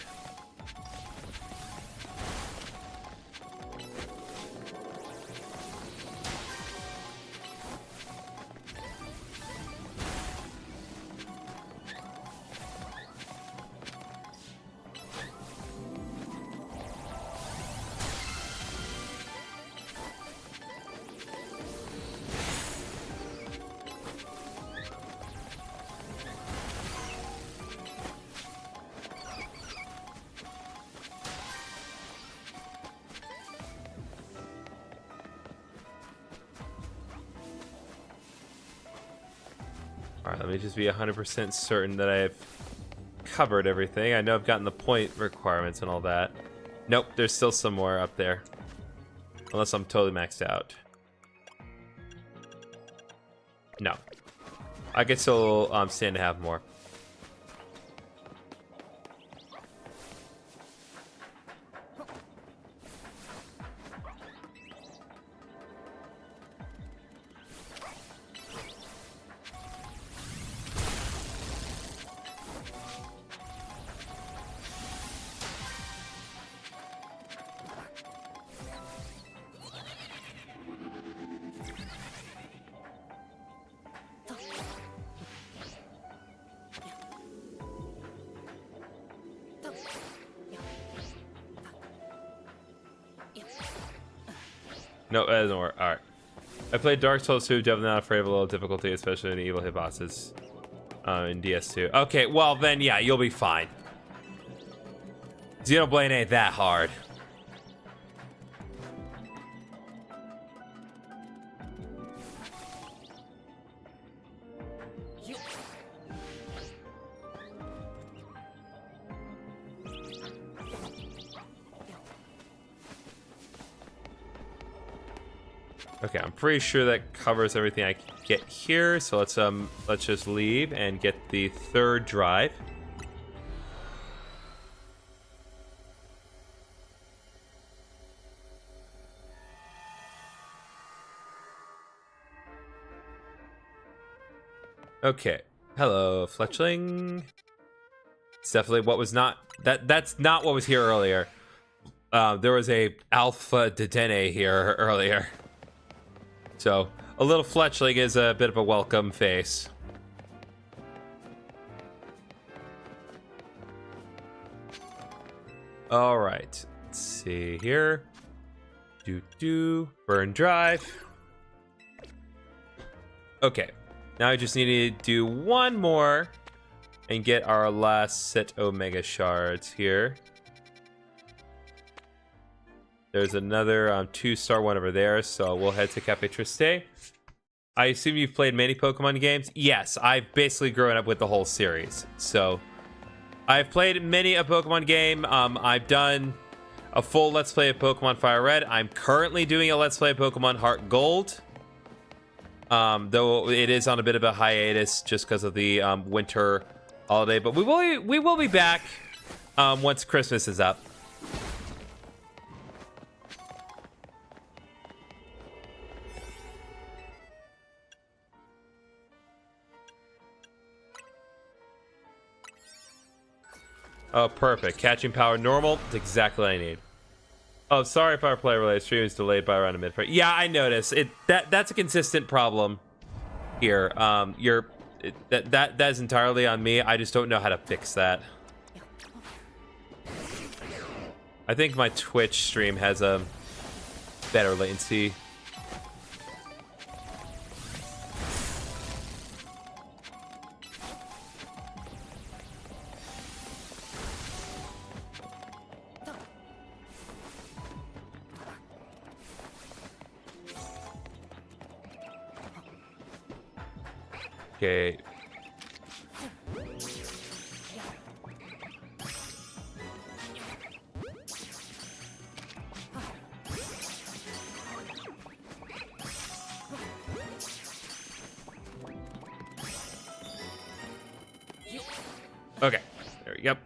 Alright, let me just be 100% certain that I've covered everything. I know I've gotten the point requirements and all that. Nope, there's still some more up there. Unless I'm totally maxed out. No. I could still stand to have more. No, that doesn't work. Alright. I played Dark Souls 2, definitely not afraid of a little difficulty, especially in the evil hit bosses in DS2. Okay, well then, yeah, you'll be fine. Xenoblade ain't that hard. Okay, I'm pretty sure that covers everything I can get here. So let's just leave and get the third drive. Okay. Hello, fletchling. It's definitely what was not that's not what was here earlier. There was a alpha Dedenne here earlier. So a little fletchling is a bit of a welcome face. All right, let's see here. Burn drive. Okay, now I just need to do one more and get our last set Omega shards here. There's another 2-star one over there, so we'll head to Cafe Triste. I assume you've played many Pokemon games? Yes, I've basically grown up with the whole series. So, I've played many a Pokemon game. I've done a full Let's Play of Pokemon Fire Red. I'm currently doing a Let's Play of Pokemon Heart Gold. Though it is on a bit of a hiatus just because of the winter holiday. But we will be back once Christmas is up. Oh, perfect. Catching power normal. It's exactly what I need. Oh, sorry if our player related stream is delayed by around a minute. Yeah, I noticed it. That's a consistent problem here. That is entirely on me. I just don't know how to fix that. I think my Twitch stream has a better latency. Okay. Okay, there we go.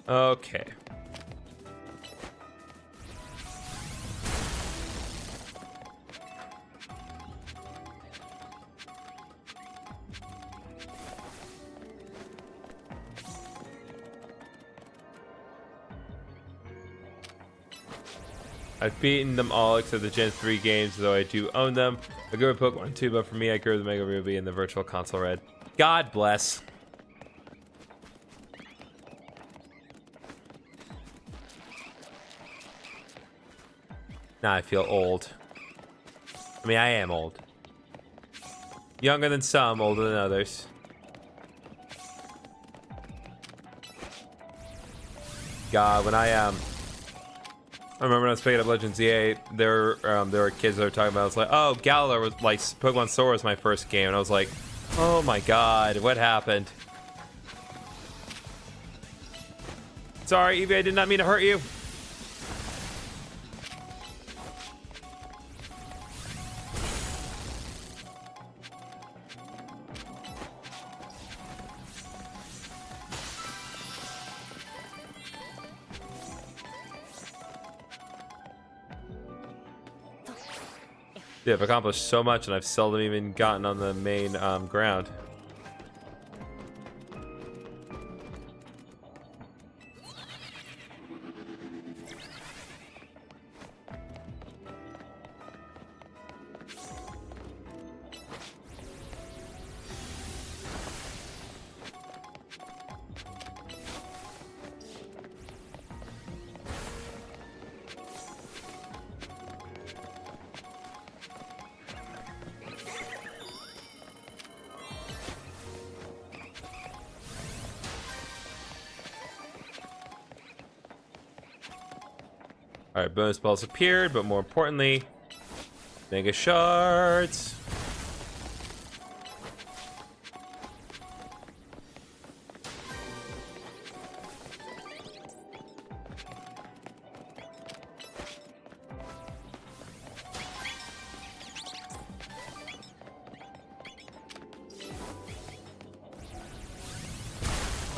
Okay. I've beaten them all except the Gen 3 games, though I do own them. I grew with Pokemon 2, but for me, I grew with Mega Ruby and the Virtual Console Red. God bless. Now I feel old. I mean, I am old. Younger than some, older than others. God, when I remember when I was picking up Legends ZA, there were kids that were talking about. I was like, oh, Galar was like Pokemon Sword was my first game, and I was like, oh my God, what happened? Sorry, Eevee, I did not mean to hurt you. Dude, I've accomplished so much, and I've seldom even gotten on the main ground. Alright, bonus balls appeared, but more importantly, Mega Shards.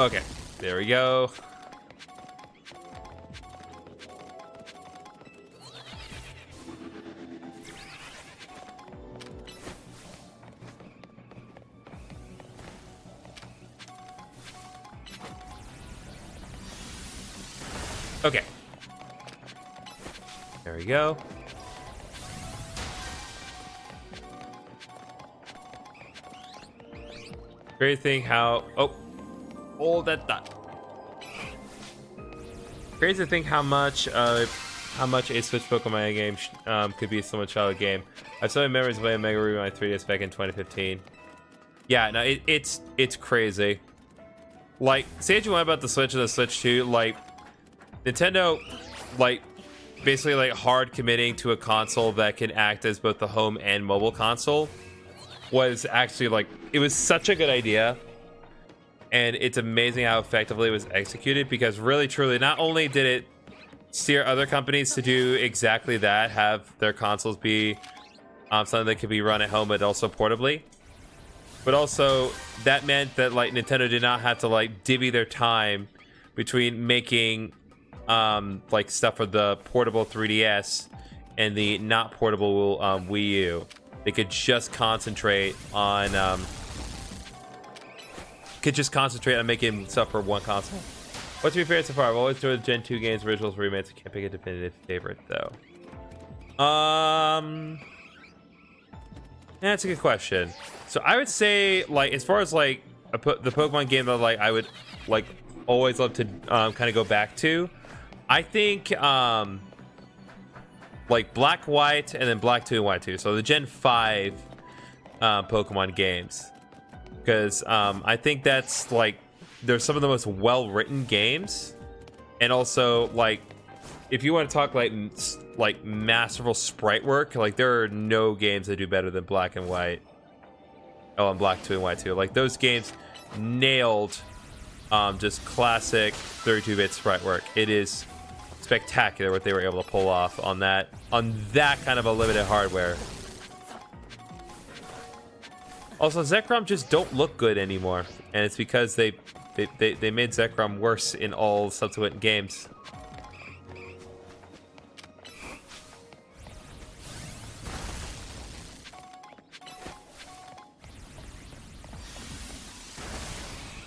Okay, there we go. Okay. There we go. Great thing how... Oh. Hold that thought. Crazy to think how much a Switch Pokemon game could be so much of a game. I have so many memories of playing Mega Ruby on my 3DS back in 2015. Yeah, no, it's crazy. Like, say what you want about the Switch and the Switch 2, like, Nintendo, like, basically, like, hard committing to a console that can act as both the home and mobile console was actually, like, it was such a good idea. And it's amazing how effectively it was executed, because really, truly, not only did it steer other companies to do exactly that, have their consoles be something that could be run at home, but also portably. But also, that meant that, like, Nintendo did not have to, like, divvy their time between making, like, stuff for the portable 3DS and the not portable Wii U. They could just concentrate on, making stuff for one console. What's your favorite so far? I've always enjoyed the Gen 2 games, originals, remakes. I can't pick a definitive favorite, though. That's a good question. So I would say, like, as far as, like, the Pokemon game that, like, I would, like, always love to kind of go back to, I think, like, Black, White, and then Black 2 and White 2. So the Gen 5 Pokemon games. Because I think that's, like, they're some of the most well-written games. And also, like, if you want to talk, like masterful sprite work, like, there are no games that do better than Black and White. Oh, and Black 2 and White 2. Like, those games nailed just classic 32-bit sprite work. It is spectacular what they were able to pull off on that kind of a limited hardware. Also, Zekrom just don't look good anymore, and it's because they made Zekrom worse in all subsequent games.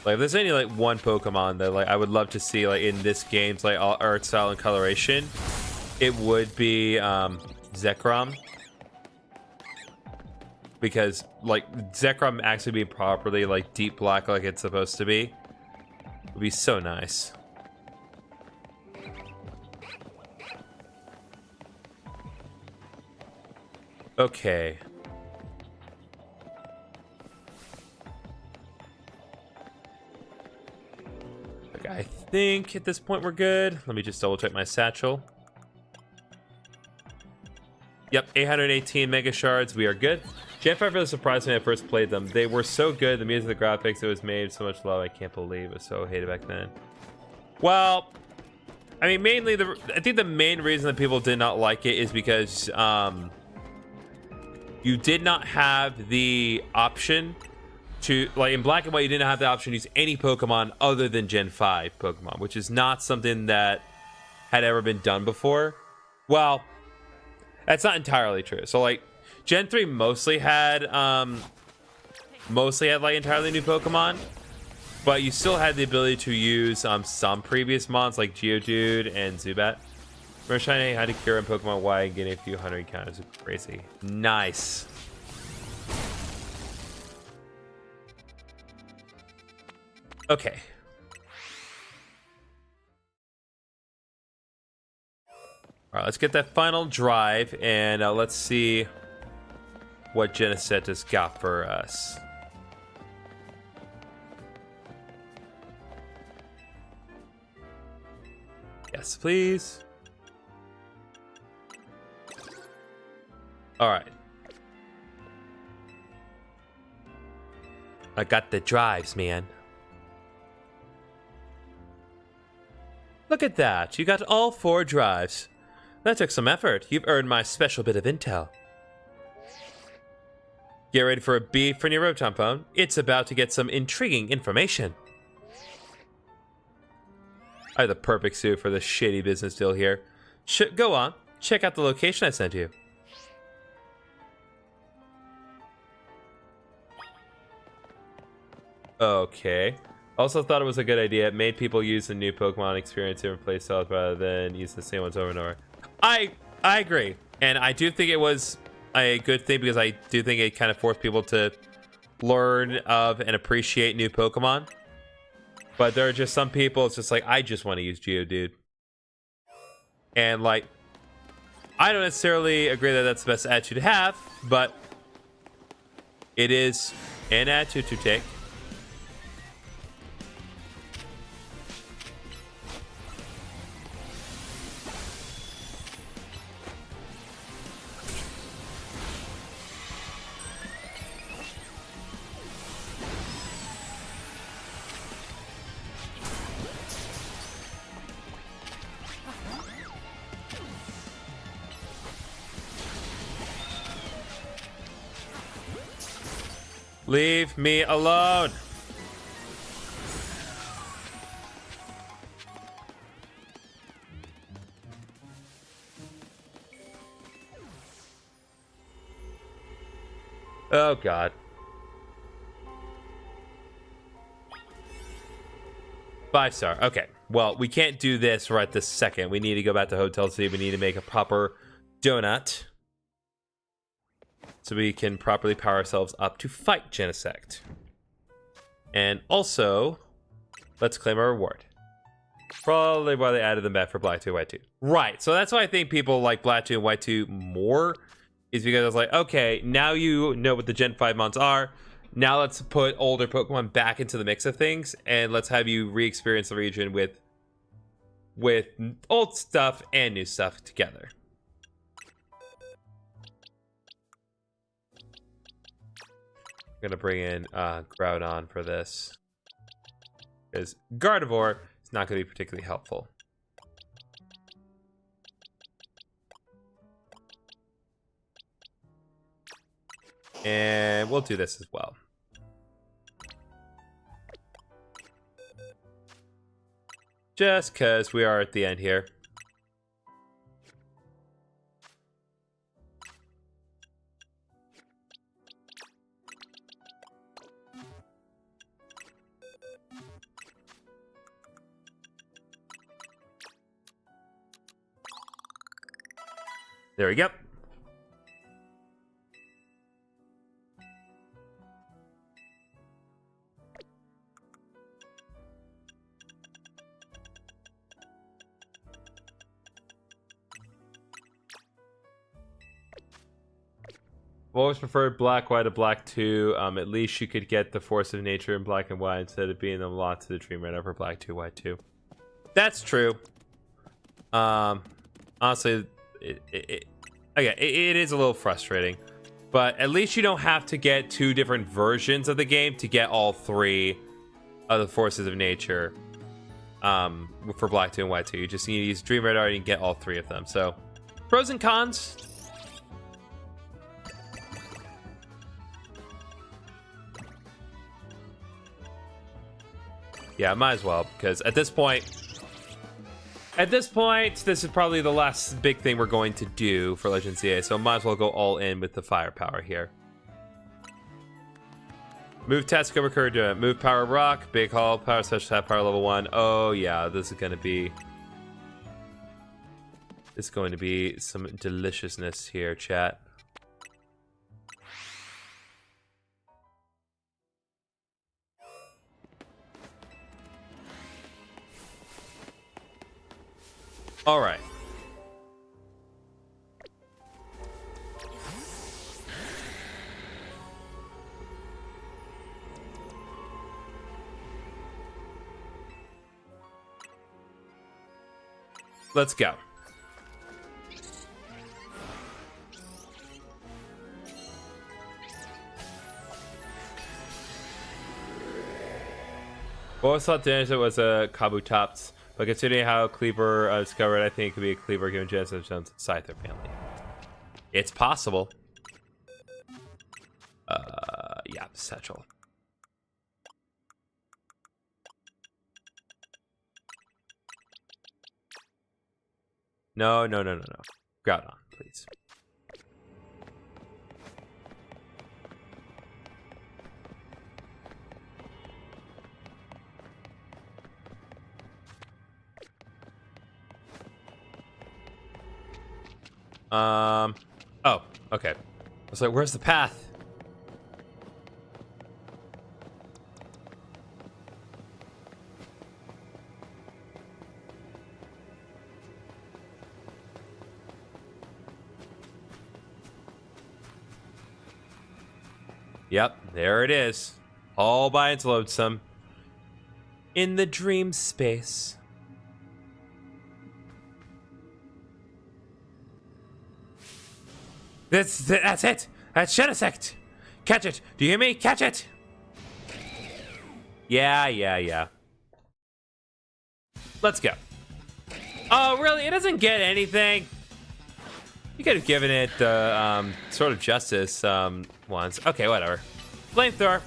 Like, if there's any, like, one Pokemon that, like, I would love to see, like, in this game's, like, art style and coloration, it would be Zekrom. Because, like, Zekrom actually being properly, like, deep black like it's supposed to be would be so nice. Okay. Okay, I think at this point we're good. Let me just double check my satchel. Yep, 818 Mega Shards. We are good. Gen 5 really surprised me when I first played them. They were so good. The music, the graphics, it was made so much love. I can't believe it was so hated back then. Well, I mean, mainly, I think the main reason that people did not like it is because you did not have the option to, like, in Black and White, you didn't have the option to use any Pokemon other than Gen 5 Pokemon, which is not something that had ever been done before. Well, that's not entirely true. So, like, Gen 3 mostly had like, entirely new Pokemon, but you still had the ability to use some previous mons like Geodude and Zubat. Remember Shiny had to cure in Pokemon Y and getting a few hundred encounters. Crazy. Nice. Okay. All right, let's get that final drive, and let's see what Genesect has got for us. Yes, please. All right. I got the drives, man. Look at that. You got all 4 drives. That took some effort. You've earned my special bit of intel. Get ready for a beep from your Rotom phone. It's about to get some intriguing information. I have the perfect suit for this shady business deal here. Go on. Check out the location I sent you. Okay. Also thought it was a good idea. It made people use the new Pokemon experience different play styles rather than use the same ones over and over. I agree. And I do think it was a good thing because I do think it kind of forced people to learn of and appreciate new Pokemon. But there are just some people, it's just like, I just want to use Geodude. And like, I don't necessarily agree that that's the best attitude to have, but it is an attitude to take. Leave me alone. Oh, God. Five-star. Okay. Well, we can't do this right this second. We need to go back to Hotel City. We need to make a proper donut so we can properly power ourselves up to fight Genesect. And also, let's claim our reward. Probably why they added them back for Black 2 White 2. Right, so that's why I think people like Black 2 and White 2 more, is because I was like, okay, now you know what the Gen 5 mons are. Now let's put older Pokemon back into the mix of things, and let's have you re-experience the region with old stuff and new stuff together. I'm gonna bring in Groudon for this, because Gardevoir is not gonna be particularly helpful. And we'll do this as well. Just because we are at the end here. There we go. I've always preferred Black White to Black 2. At least you could get the Force of Nature in Black and White instead of being unlocked to the Dream Rider for Black 2 White 2. That's true. Honestly, it is a little frustrating, but at least you don't have to get two different versions of the game to get all three of the Forces of Nature for Black 2 and White 2. You just need to use Dream Rider and you get all three of them. So, pros and cons. Yeah, might as well, because at this point, this is probably the last big thing we're going to do for Legends ZA, so might as well go all in with the firepower here. Move Tactical Recur, do it. Move Power Rock, Big Haul, Power Special Attack, Power Level 1. Oh yeah, this is going to be some deliciousness here, chat. All right. Let's go. Always thought damage it was a Kabutops. But considering how Cleaver discovered, I think it could be a Cleaver given Genesis Jones Scyther family. It's possible. Yeah, Satchel. No, no, no, no, no. Groudon, please. Oh, okay. I was like, where's the path? Yep, there it is. All by its lonesome. In the dream space. That's it. That's Genesect. Catch it. Do you hear me? Catch it. Yeah. Let's go. Oh, really? It doesn't get anything. You could have given it the Sword of Justice once. Okay, whatever. Flamethrower.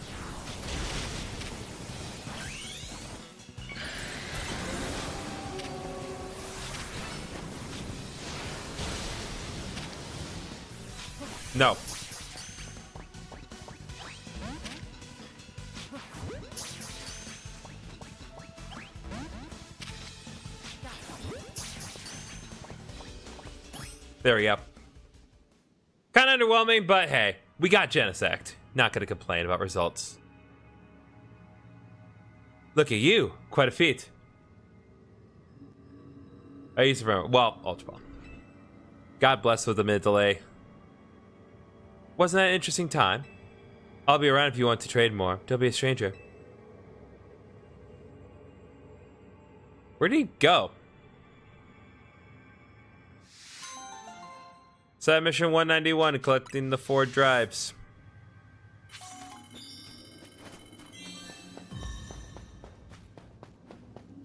No. There we go. Kind of underwhelming, but hey, we got Genesect. Not going to complain about results. Look at you. Quite a feat. I used to remember. Well, Ultra Ball. God bless with a minute delay. Wasn't that an interesting time? I'll be around if you want to trade more. Don't be a stranger. Where did he go? Side mission 191, collecting the 4 drives.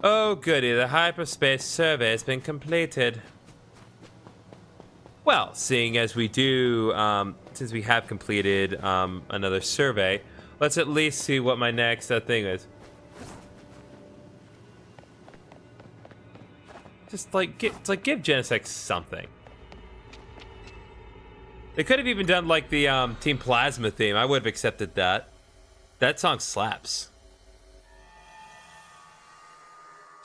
Oh goody, the hyperspace survey has been completed. Well, seeing as we do, since we have completed another survey, let's at least see what my next thing is. Just like give Genesect something. They could have even done like the Team Plasma theme. I would have accepted that. That song slaps.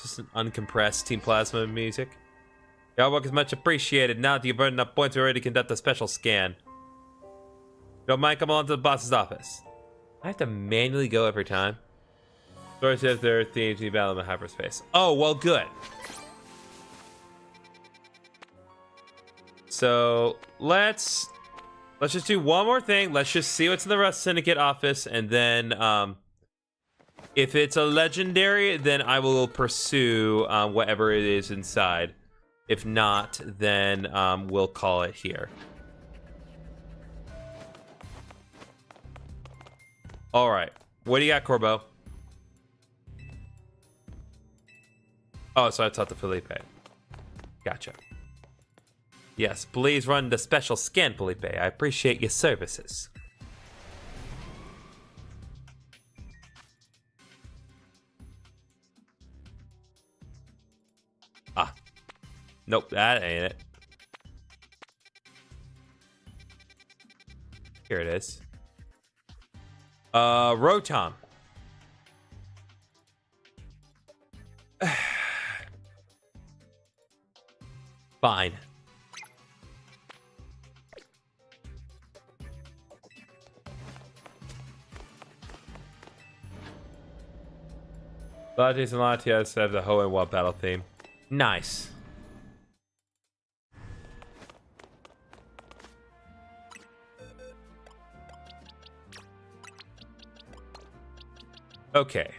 Just an uncompressed Team Plasma music. Your work is much appreciated. Now that you've earned enough points, we're ready to conduct a special scan. Don't mind coming along to the boss's office. I have to manually go every time. Story says there are themes in battle in hyperspace. Oh, well, good. So let's just do one more thing. Let's just see what's in the Rust Syndicate office, and then if it's a legendary, then I will pursue whatever it is inside. If not, then we'll call it here. All right. What do you got, Corbo? Oh, so I talked to Felipe. Gotcha. Yes, please run the special scan, Felipe. I appreciate your services. Ah. Nope, that ain't it. Here it is. Rotom. Fine. Latias and Latias have the Ho and Wa battle theme. Nice. Okay.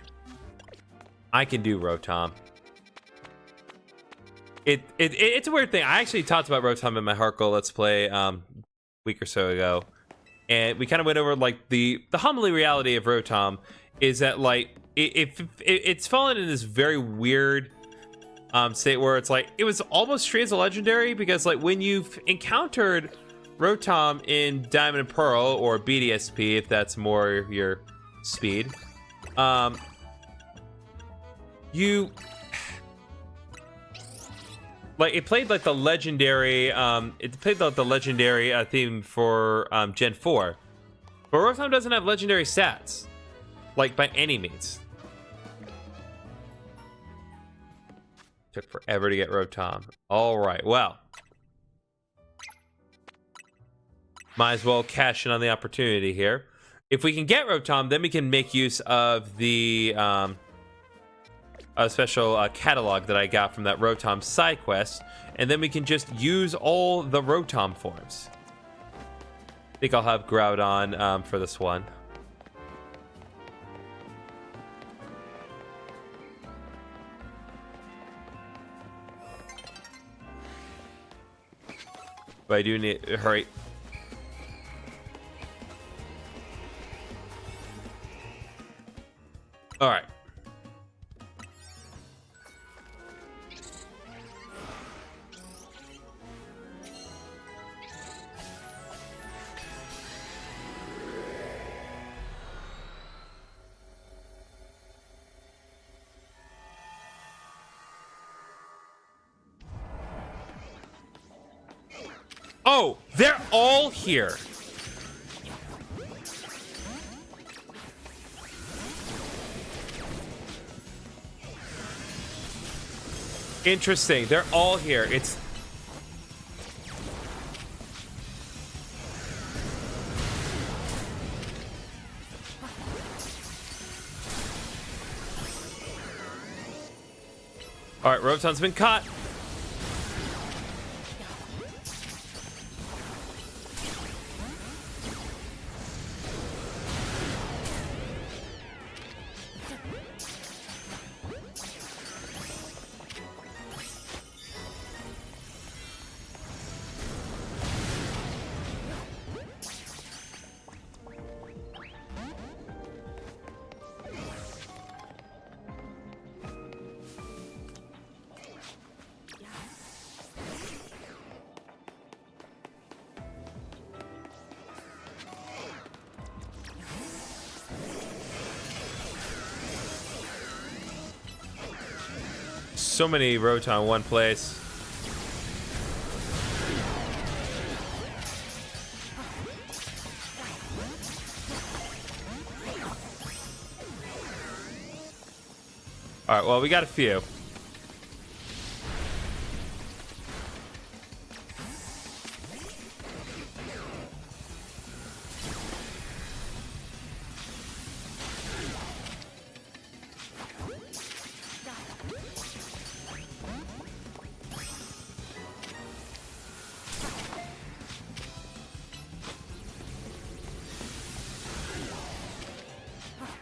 I can do Rotom. It's a weird thing. I actually talked about Rotom in my Heartgoal Let's Play week or so ago. And we kind of went over like the humbling reality of Rotom is that like it's fallen in this very weird state where it's like it was almost treated as a legendary because like when you've encountered Rotom in Diamond and Pearl or BDSP if that's more your speed, like it played like the legendary theme for Gen 4. But Rotom doesn't have legendary stats, like by any means. Took forever to get Rotom. All right, well, might as well cash in on the opportunity here. If we can get Rotom, then we can make use of the a special catalog that I got from that Rotom side quest, and then we can just use all the Rotom forms. I think I'll have Groudon for this one. But I do need to hurry. All right. Oh, they're all here. Interesting. They're all here. It's all right. Rotom's been caught. So many Rotom in one place. All right, well, we got a few.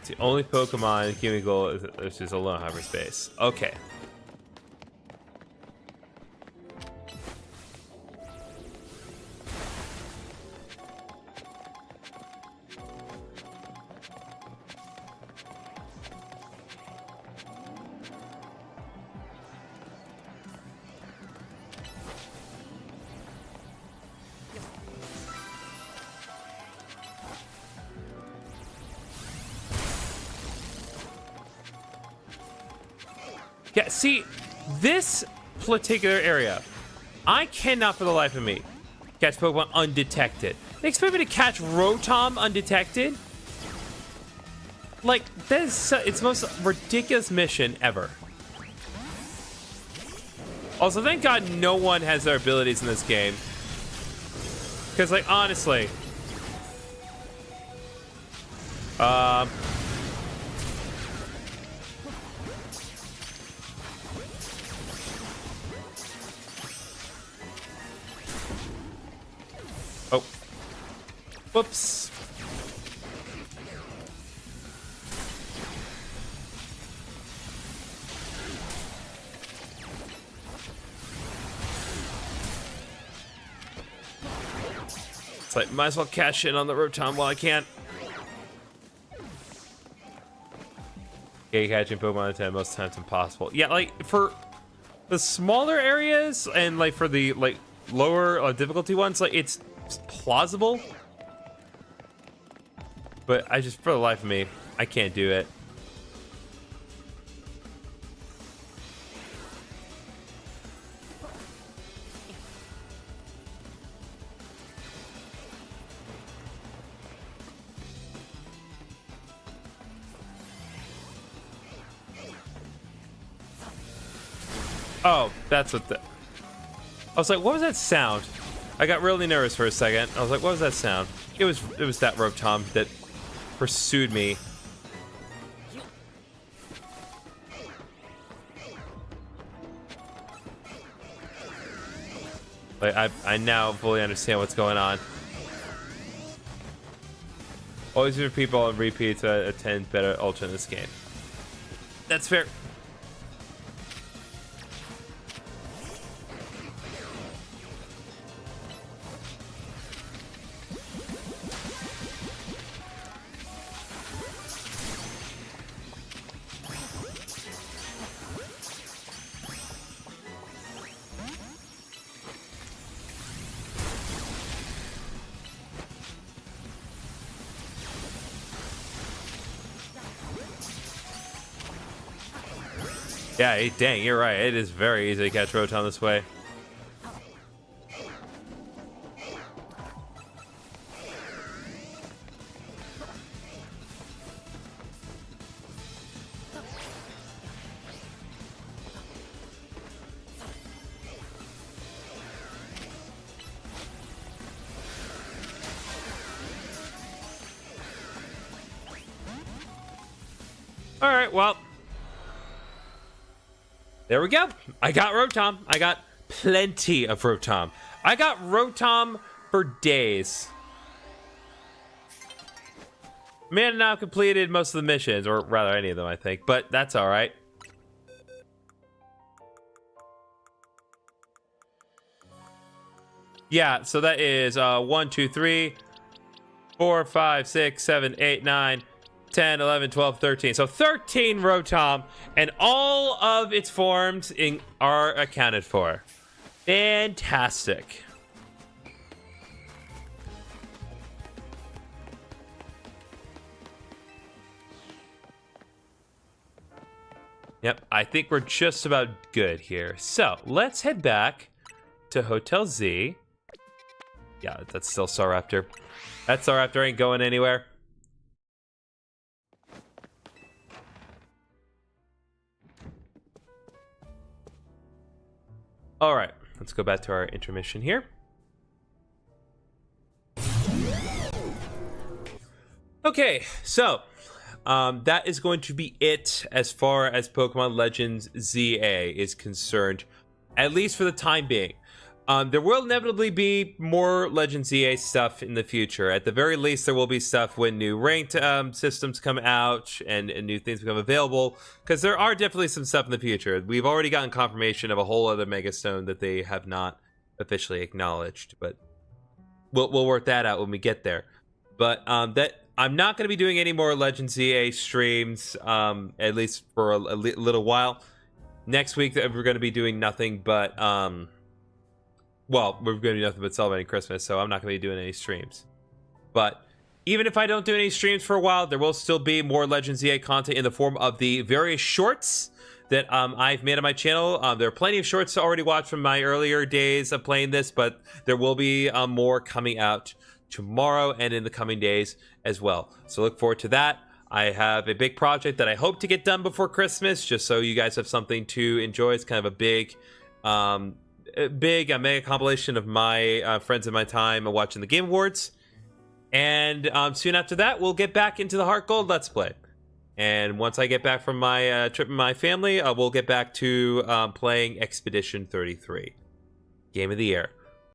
The only Pokemon in Chemical is just alone hyperspace. Okay. Yeah, see, this particular area, I cannot for the life of me catch Pokemon undetected. They expect me to catch Rotom undetected? Like, that is it's the most ridiculous mission ever. Also, thank God no one has their abilities in this game. Because, like, honestly... Oh. Whoops. It's like, might as well cash in on the Rotom while I can. Yeah, catching Pokemon at 10 most times impossible. Yeah, like, for the smaller areas and, like, for the, like, lower difficulty ones, like, it's plausible, but I just, for the life of me, I can't do it. Oh, that's what the... I was like, what was that sound? I got really nervous for a second. I was like, what was that sound? It was that Rotom that pursued me. Like, I now fully understand what's going on. Always for people on repeats attend better Ultra in this game. That's fair. Yeah, dang, you're right. It is very easy to catch Rotom this way. All right, well. There we go. I got Rotom. I got plenty of Rotom. I got Rotom for days. Man, now I've completed most of the missions, or rather any of them, I think, but that's all right. Yeah, so that is 1, 2, 3, 4, 5, 6, 7, 8, 9, 10, 11, 12, 13. So 13 Rotom, and all of its forms are accounted for. Fantastic. Yep, I think we're just about good here. So let's head back to Hotel Z. Yeah, that's still Staraptor. That Staraptor ain't going anywhere. All right, let's go back to our intermission here. Okay, so that is going to be it as far as Pokemon Legends ZA is concerned, at least for the time being. There will inevitably be more Legends ZA stuff in the future. At the very least, there will be stuff when new ranked systems come out and new things become available, because there are definitely some stuff in the future. We've already gotten confirmation of a whole other Mega Stone that they have not officially acknowledged, but we'll work that out when we get there. But that I'm not going to be doing any more Legends ZA streams, at least for a little while. Next week, we're going to be doing nothing but... well, we're going to do nothing but celebrating Christmas, so I'm not going to be doing any streams. But even if I don't do any streams for a while, there will still be more Legends ZA content in the form of the various shorts that I've made on my channel. There are plenty of shorts to already watch from my earlier days of playing this, but there will be more coming out tomorrow and in the coming days as well. So look forward to that. I have a big project that I hope to get done before Christmas, just so you guys have something to enjoy. It's kind of a big... mega compilation of my friends in my time watching the Game Awards, and soon after that we'll get back into the Heart Gold Let's Play. And once I get back from my trip with my family, we'll get back to playing Expedition 33, Game of the Year.